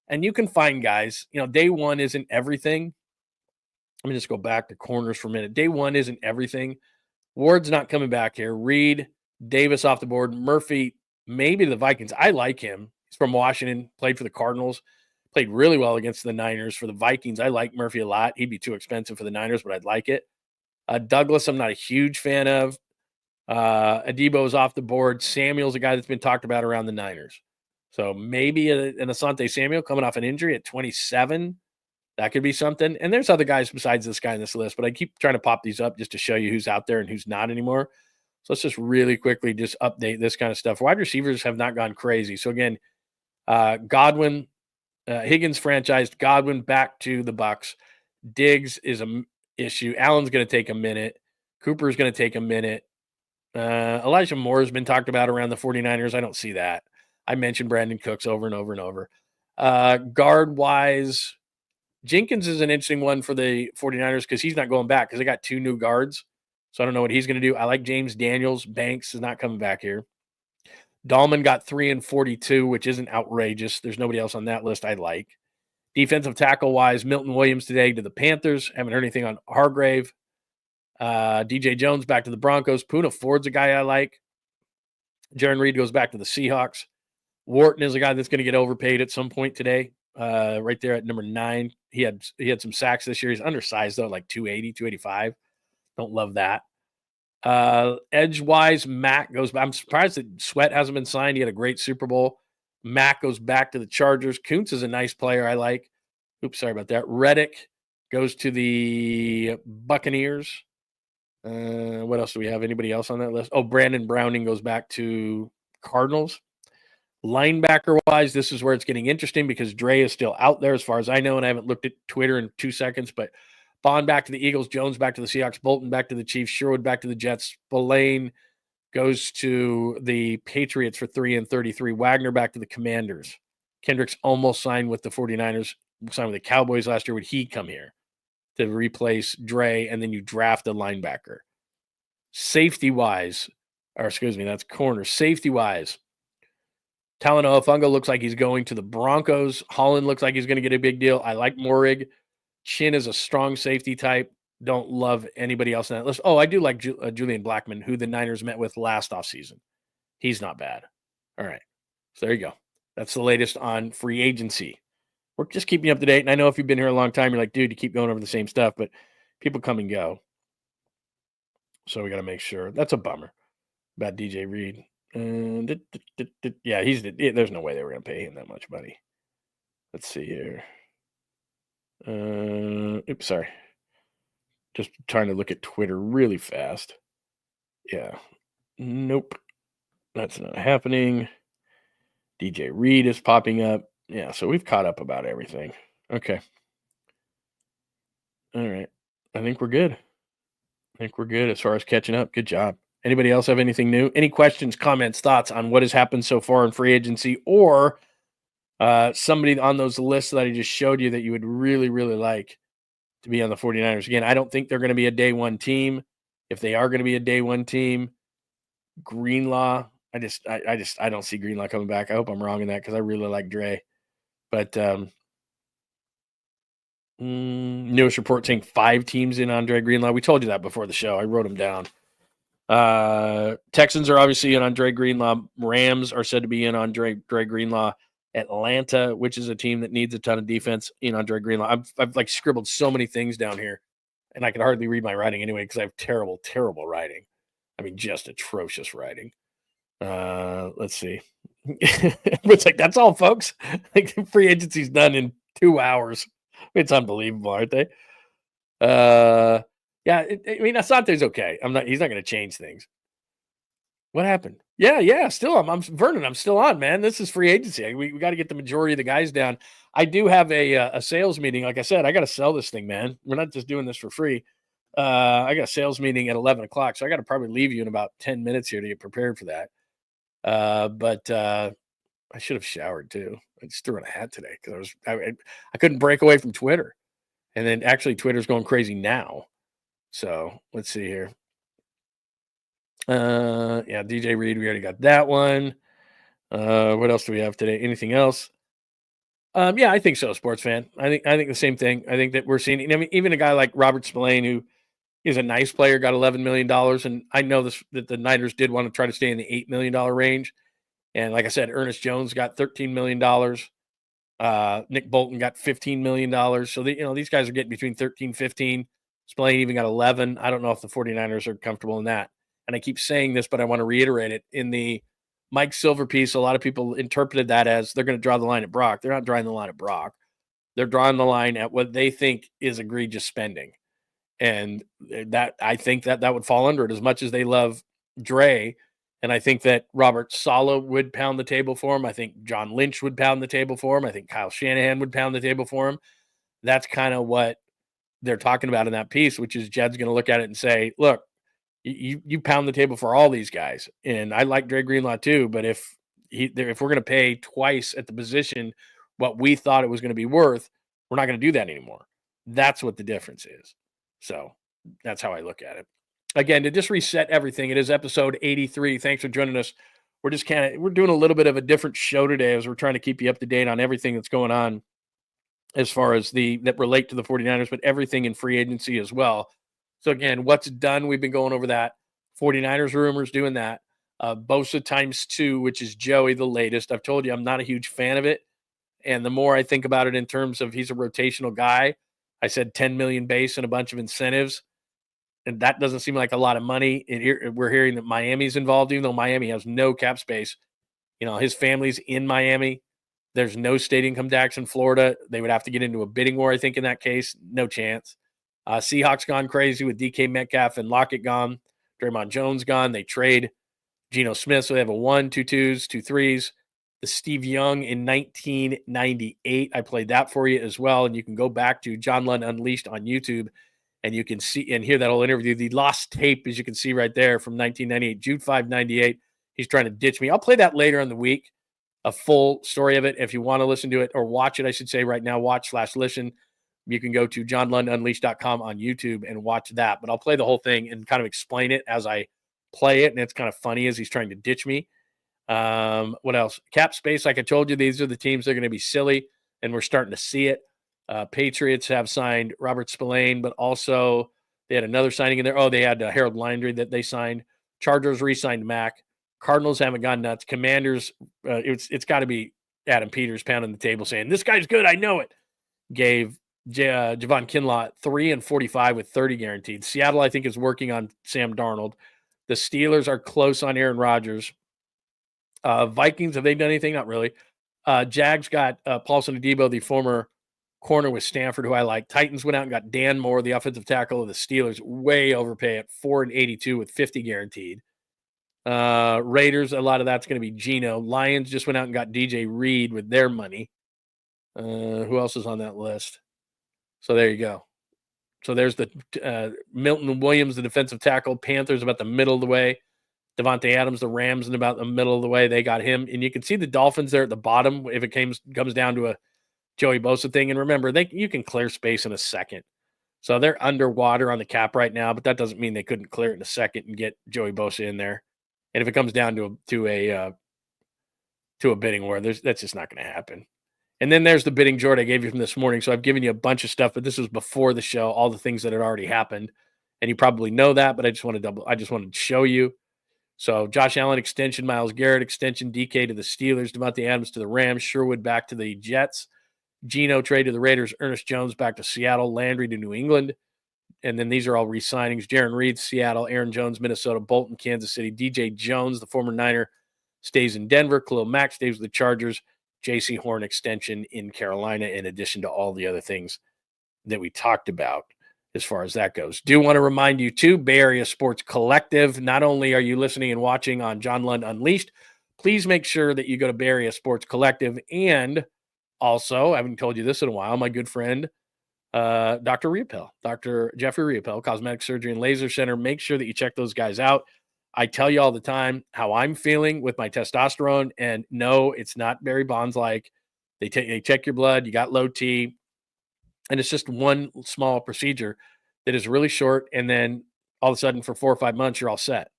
Speaker 2: and you can find guys. Day one isn't everything. Let me just go back to corners for a minute. Day one isn't everything. Ward's not coming back here. Reed, Davis off the board. Murphy, maybe the Vikings. I like him. He's from Washington, played for the Cardinals, played really well against the Niners. For the Vikings, I like Murphy a lot. He'd be too expensive for the Niners, but I'd like it. Douglas, I'm not a huge fan of. Adebo's off the board. Samuel's a guy that's been talked about around the Niners. So maybe an Asante Samuel coming off an injury at 27. That could be something. And there's other guys besides this guy in this list, but I keep trying to pop these up just to show you who's out there and who's not anymore. So let's just really quickly just update this kind of stuff. Wide receivers have not gone crazy. So again, Godwin, Higgins franchised, Godwin back to the Bucs. Diggs is an issue. Allen's going to take a minute. Cooper's going to take a minute. Elijah Moore has been talked about around the 49ers. I don't see that. I mentioned Brandon Cooks over and over and over. Guard-wise, Jenkins is an interesting one for the 49ers because he's not going back because they got two new guards. So I don't know what he's going to do. I like James Daniels. Banks is not coming back here. Dahlman got 3 and 42, which isn't outrageous. There's nobody else on that list I like. Defensive tackle-wise, Milton Williams today to the Panthers. Haven't heard anything on Hargrave. DJ Jones back to the Broncos. Poona Ford's a guy I like. Jaron Reed goes back to the Seahawks. Wharton is a guy that's going to get overpaid at some point today. Right there at number 9. He had some sacks this year. He's undersized, though, like 280, 285. Don't love that. Edge-wise, Mack goes back. I'm surprised that Sweat hasn't been signed. He had a great Super Bowl. Mack goes back to the Chargers. Kuntz is a nice player I like. Oops, sorry about that. Reddick goes to the Buccaneers. What else do we have? Anybody else on that list? Oh, Brandon Browning goes back to Cardinals. Linebacker-wise, this is where it's getting interesting because Dre is still out there as far as I know, and I haven't looked at Twitter in 2 seconds, but Bond back to the Eagles, Jones back to the Seahawks, Bolton back to the Chiefs, Sherwood back to the Jets, Spillane goes to the Patriots for 3 and 33, Wagner back to the Commanders. Kendricks almost signed with the 49ers, signed with the Cowboys last year. Would he come here to replace Dre, and then you draft a linebacker? Safety-wise, that's corner. Safety-wise, Talanoa Fungo looks like he's going to the Broncos. Holland looks like he's going to get a big deal. I like Morig. Chin is a strong safety type. Don't love anybody else in that list. Oh, I do like Julian Blackmon, who the Niners met with last offseason. He's not bad. All right. So there you go. That's the latest on free agency. We're just keeping you up to date. And I know if you've been here a long time, you're like, dude, you keep going over the same stuff, but people come and go. So we got to make sure. That's a bummer about DJ Reed. Yeah, there's no way they were going to pay him that much money. Let's see here. Oops, sorry. Just trying to look at Twitter really fast. Yeah. Nope. That's not happening. DJ Reed is popping up. Yeah, so we've caught up about everything. Okay. All right. I think we're good. As far as catching up. Good job. Anybody else have anything new? Any questions, comments, thoughts on what has happened so far in free agency, or somebody on those lists that I just showed you that you would really, really like to be on the 49ers. Again, I don't think they're going to be a day one team. If they are going to be a day one team, Greenlaw, I don't see Greenlaw coming back. I hope I'm wrong in that because I really like Dre. But newest report saying 5 teams in on Dre Greenlaw. We told you that before the show. I wrote them down. Texans are obviously in on Dre Greenlaw. Rams are said to be in on Dre Greenlaw. Atlanta, which is a team that needs a ton of defense, in on Dre Greenlaw. I've like scribbled so many things down here, and I can hardly read my writing anyway because I have terrible, terrible writing. I mean, just atrocious writing. Let's see. It's like, that's all, folks. Like, free agency's done in 2 hours. It's unbelievable, aren't they? Yeah, I mean, Asante's okay. He's not going to change things. What happened? Yeah. Still, I'm Vernon. I'm still on, man. This is free agency. We got to get the majority of the guys down. I do have a sales meeting. Like I said, I got to sell this thing, man. We're not just doing this for free. I got a sales meeting at 11 o'clock, so I got to probably leave you in about 10 minutes here to get prepared for that. But I should have showered too. I just threw on a hat today because I couldn't break away from Twitter, and then actually Twitter's going crazy now. So let's see here. Yeah, DJ Reed, we already got that one. What else do we have today? Anything else? Yeah, I think so, sports fan. I think the same thing. I think that we're seeing, I mean, even a guy like Robert Spillane, who is a nice player, got $11 million. And I know that the Niners did want to try to stay in the $8 million range. And like I said, Ernest Jones got $13 million. Nick Bolton got $15 million. So these guys are getting between 13, 15. Spillane even got 11. I don't know if the 49ers are comfortable in that. And I keep saying this, but I want to reiterate it. In the Mike Silver piece, a lot of people interpreted that as they're going to draw the line at Brock. They're not drawing the line at Brock. They're drawing the line at what they think is egregious spending. And that, I think that would fall under it, as much as they love Dre. And I think that Robert Saleh would pound the table for him. I think John Lynch would pound the table for him. I think Kyle Shanahan would pound the table for him. That's kind of what they're talking about in that piece, which is Jed's going to look at it and say, look, you pound the table for all these guys. And I like Dre Greenlaw too, but if we're going to pay twice at the position what we thought it was going to be worth, we're not going to do that anymore. That's what the difference is. So that's how I look at it. Again, to just reset everything, it is episode 83. Thanks for joining us. We're doing a little bit of a different show today as we're trying to keep you up to date on everything that's going on as far as that relate to the 49ers, but everything in free agency as well. So again, what's done, we've been going over that. 49ers rumors, doing that. Bosa ×2, which is Joey, the latest. I've told you I'm not a huge fan of it. And the more I think about it in terms of he's a rotational guy, I said 10 million base and a bunch of incentives. And that doesn't seem like a lot of money. And we're hearing that Miami's involved, even though Miami has no cap space. His family's in Miami. There's no state income tax in Florida. They would have to get into a bidding war, I think, in that case. No chance. Seahawks gone crazy with DK Metcalf and Lockett gone. Draymond Jones gone. They trade Geno Smith, so they have a 1, 2 2s, 2 3s. The Steve Young in 1998. I played that for you as well, and you can go back to John Lund Unleashed on YouTube, and you can see and hear that whole interview. The lost tape, as you can see right there, from 1998, June 5, 98. He's trying to ditch me. I'll play that later in the week, a full story of it. If you want to listen to it, or watch it, I should say right now, watch/listen. You can go to johnlundunleashed.com on YouTube and watch that. But I'll play the whole thing and kind of explain it as I play it. And it's kind of funny as he's trying to ditch me. What else? Cap space, like I told you, these are the teams that are going to be silly, and we're starting to see it. Patriots have signed Robert Spillane, but also they had another signing in there. Oh, they had Harold Landry that they signed. Chargers re-signed Mac. Cardinals haven't gone nuts. Commanders, it's got to be Adam Peters pounding the table saying, this guy's good, I know it. Gave Javon Kinlaw 3 and 45 with 30 guaranteed. Seattle, I think, is working on Sam Darnold. The Steelers are close on Aaron Rodgers. Vikings, have they done anything? Not really. Jags got Paulson Adebo, the former corner with Stanford, who I like. Titans went out and got Dan Moore, the offensive tackle of the Steelers, way overpay at 4 and 82 with 50 guaranteed. Raiders, a lot of that's going to be Geno. Lions just went out and got DJ Reed with their money. Who else is on that list? So there you go. So there's the Milton Williams, the defensive tackle. Panthers about the middle of the way. Devontae Adams, the Rams, in about the middle of the way. They got him. And you can see the Dolphins there at the bottom if it comes down to a Joey Bosa thing. And remember, you can clear space in a second. So they're underwater on the cap right now, but that doesn't mean they couldn't clear it in a second and get Joey Bosa in there. And if it comes down to a bidding war, that's just not going to happen. And then there's the bidding chart I gave you from this morning. So I've given you a bunch of stuff, but this was before the show, all the things that had already happened. And you probably know that, but I just wanted to show you. So Josh Allen extension, Myles Garrett extension, DK to the Steelers, Devontae Adams to the Rams, Sherwood back to the Jets, Geno trade to the Raiders, Ernest Jones back to Seattle, Landry to New England. And then these are all re-signings. Jaron Reed, Seattle, Aaron Jones, Minnesota, Bolton, Kansas City, DJ Jones, the former Niner, stays in Denver, Khalil Mack stays with the Chargers, J.C. Horn extension in Carolina, in addition to all the other things that we talked about as far as that goes. Do want to remind you, too, Bay Area Sports Collective. Not only are you listening and watching on John Lund Unleashed, please make sure that you go to Bay Area Sports Collective. And also, I haven't told you this in a while, my good friend, Dr. Riopel, Dr. Jeffrey Riopel, Cosmetic Surgery and Laser Center. Make sure that you check those guys out. I tell you all the time how I'm feeling with my testosterone, and no, it's not Barry Bonds-like. They check your blood, you got low T, and it's just one small procedure that is really short, and then all of a sudden for 4 or 5 months, you're all set.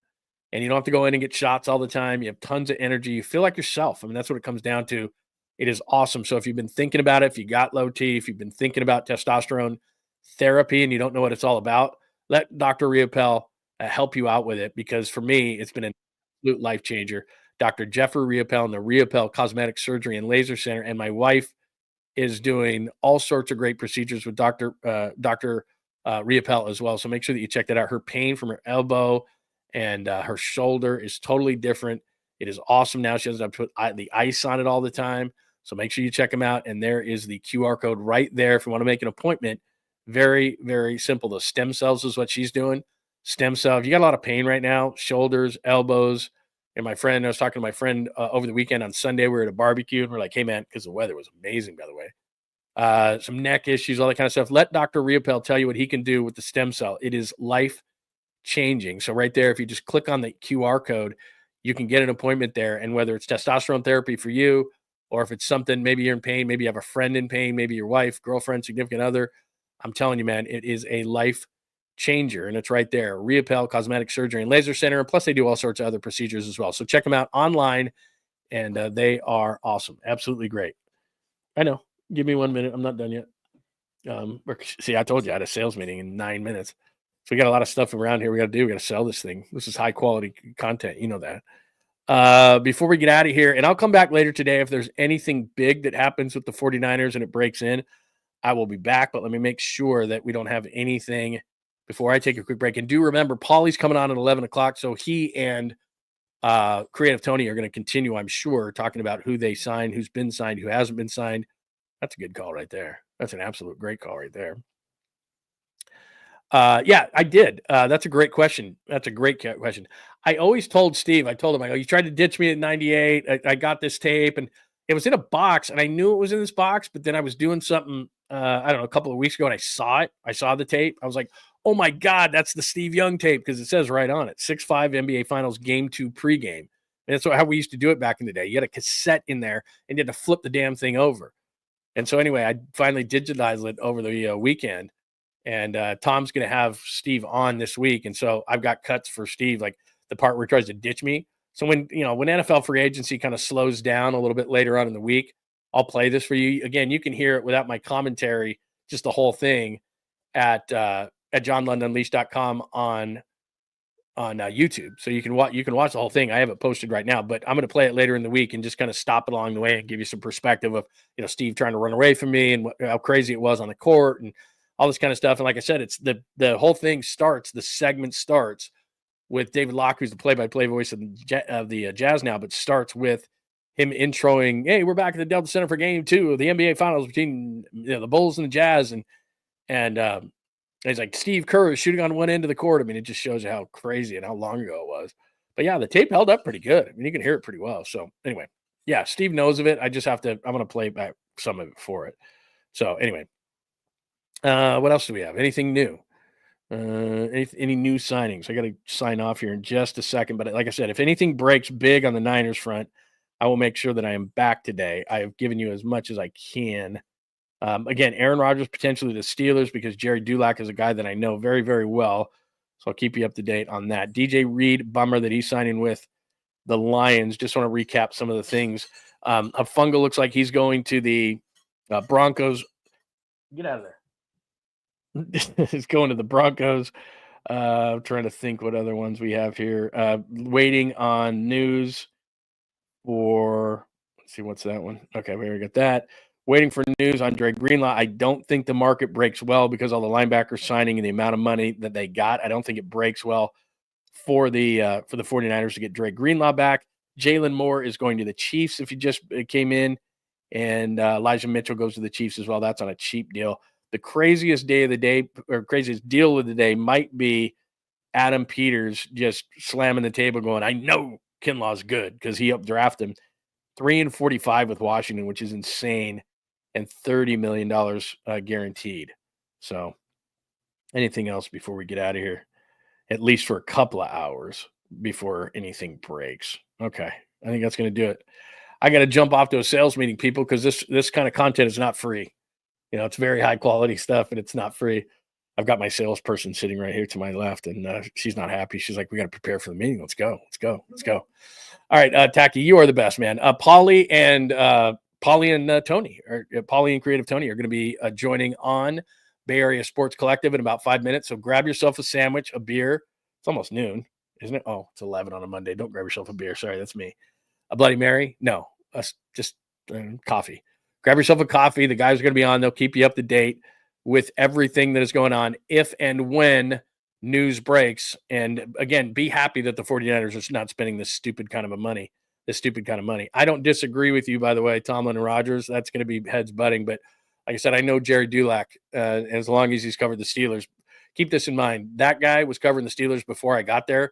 Speaker 2: And you don't have to go in and get shots all the time. You have tons of energy. You feel like yourself. I mean, that's what it comes down to. It is awesome. So if you've been thinking about it, if you got low T, if you've been thinking about testosterone therapy and you don't know what it's all about, let Dr. Riopel help you out with it, because for me, it's been an absolute life changer. Dr. Jeffrey Riopel and the Riopel Cosmetic Surgery and Laser Center, and my wife is doing all sorts of great procedures with Dr. Riopel as well. So make sure that you check that out. Her pain from her elbow and her shoulder is totally different. It is awesome now. She doesn't have to put the ice on it all the time. So make sure you check them out. And there is the QR code right there if you want to make an appointment. Very, very simple. The stem cells is what she's doing. Stem cell. If you got a lot of pain right now, shoulders, elbows, and I was talking to my friend over the weekend on Sunday. We were at a barbecue and we're like, hey man, because the weather was amazing, by the way. Some neck issues, all that kind of stuff. Let Dr. Riopel tell you what he can do with the stem cell. It is life changing. So right there, if you just click on the QR code, you can get an appointment there. And whether it's testosterone therapy for you, or if it's something, maybe you're in pain, maybe you have a friend in pain, maybe your wife, girlfriend, significant other, I'm telling you, man, it is a life changer, and it's right there. Riopel Cosmetic Surgery and Laser Center, and plus they do all sorts of other procedures as well. So check them out online, and they are awesome, absolutely great. I know. Give me 1 minute. I'm not done yet. See, I told you I had a sales meeting in 9 minutes, so we got a lot of stuff around here we got to do. We got to sell this thing. This is high quality content, you know that. Before we get out of here, and I'll come back later today if there's anything big that happens with the 49ers and it breaks in, I will be back. But let me make sure that we don't have anything before I take a quick break. And do remember, Paulie's coming on at 11 o'clock. So he and Creative Tony are going to continue, I'm sure, talking about who they signed, who's been signed, who hasn't been signed. That's a good call right there. That's an absolute great call right there. Yeah, I did. That's a great question. That's a great question. I always told Steve, I told him, you tried to ditch me at 98. I got this tape, and it was in a box, and I knew it was in this box, but then I was doing something, I don't know, a couple of weeks ago, and I saw it. I saw the tape. I was like, oh my God, that's the Steve Young tape, because it says right on it, 6-5 NBA Finals Game 2 pregame. And that's how we used to do it back in the day. You had a cassette in there, and you had to flip the damn thing over. And so anyway, I finally digitized it over the weekend, and Tom's going to have Steve on this week. And so I've got cuts for Steve, like the part where he tries to ditch me. So when NFL free agency kind of slows down a little bit later on in the week, I'll play this for you. Again, you can hear it without my commentary, just the whole thing at johnlundunleashed.com on YouTube. So you can watch the whole thing. I have it posted right now, but I'm going to play it later in the week and just kind of stop it along the way and give you some perspective of, Steve trying to run away from me and how crazy it was on the court and all this kind of stuff. And like I said, it's the whole thing starts, the segment starts with David Locke, who's the play-by-play voice of the Jazz now, but starts with him introing, hey, we're back at the Delta Center for Game 2 of the NBA Finals between the Bulls and the Jazz. And he's like, Steve Kerr is shooting on one end of the court. I mean, it just shows you how crazy and how long ago it was. But yeah, the tape held up pretty good. I mean, you can hear it pretty well. So anyway, yeah, Steve knows of it. I'm going to play back some of it for it. So anyway, what else do we have? Anything new? Any new signings? I got to sign off here in just a second. But like I said, if anything breaks big on the Niners front, I will make sure that I am back today. I have given you as much as I can Again, Aaron Rodgers potentially the Steelers because Jerry Dulac is a guy that I know very, very well. So I'll keep you up to date on that. DJ Reed, bummer that he's signing with the Lions. Just want to recap some of the things. Hafunga looks like he's going to the Broncos. Get out of there. He's going to the Broncos. I'm trying to think what other ones we have here. Waiting on news for, let's see, what's that one? Okay, we already got that. Waiting for news on Greenlaw. I don't think the market breaks well because all the linebackers signing and the amount of money that they got. I don't think it breaks well for the 49ers to get Dre Greenlaw back. Jalen Moore is going to the Chiefs if he just came in, and Elijah Mitchell goes to the Chiefs as well. That's on a cheap deal. The craziest day of the day, or craziest deal of the day, might be Adam Peters just slamming the table going, I know Kinlaw's good because he updrafted him. 3-45 with Washington, which is insane, and $30 million guaranteed. So anything else before we get out of here? At least for a couple of hours before anything breaks. Okay, I think that's going to do it. I got to jump off to a sales meeting, people, because this kind of content is not free. You know, it's very high quality stuff, and it's not free. I've got my salesperson sitting right here to my left, and she's not happy. She's like, we got to prepare for the meeting. Let's go. All right, Tacky, you are the best, man. Paulie and Tony, or Paulie and Creative Tony are going to be joining on Bay Area Sports Collective in about 5 minutes. So grab yourself a sandwich, a beer. It's almost noon, isn't it? Oh, it's 11 on a Monday. Don't grab yourself a beer. Sorry, that's me. A Bloody Mary? No, just coffee. Grab yourself a coffee. The guys are going to be on. They'll keep you up to date with everything that is going on if and when news breaks. And again, be happy that the 49ers are not spending this stupid kind of money. I don't disagree with you, by the way, Tomlin and Rodgers. That's going to be heads butting. But like I said, I know Jerry Dulac, as long as he's covered the Steelers. Keep this in mind. That guy was covering the Steelers before I got there,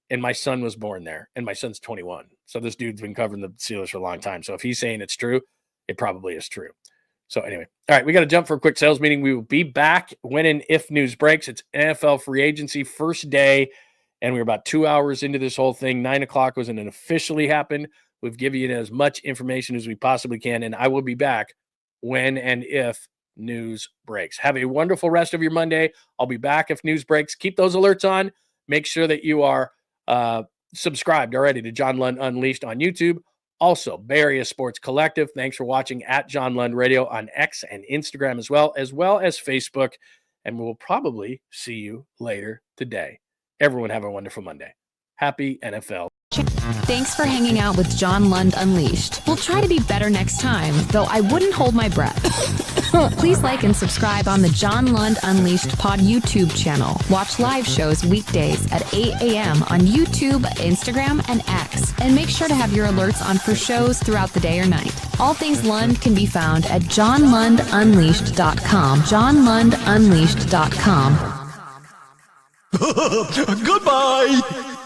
Speaker 2: and my son was born there, and my son's 21. So this dude's been covering the Steelers for a long time. So if he's saying it's true, it probably is true. So anyway, all right, we got to jump for a quick sales meeting. We will be back when and if news breaks. It's NFL free agency first day, and we're about 2 hours into this whole thing. 9 o'clock wasn't officially happened. We've given you as much information as we possibly can, and I will be back when and if news breaks. Have a wonderful rest of your Monday. I'll be back if news breaks. Keep those alerts on. Make sure that you are subscribed already to John Lund Unleashed on YouTube. Also, Bay Area Sports Collective. Thanks for watching at John Lund Radio on X and Instagram as well as Facebook. And we'll probably see you later today. Everyone have a wonderful Monday. Happy NFL.
Speaker 1: Thanks for hanging out with John Lund Unleashed. We'll try to be better next time, though I wouldn't hold my breath. Please like and subscribe on the John Lund Unleashed Pod YouTube channel. Watch live shows weekdays at 8 a.m. on YouTube, Instagram, and X. And make sure to have your alerts on for shows throughout the day or night. All things Lund can be found at johnlundunleashed.com. johnlundunleashed.com.
Speaker 3: Goodbye!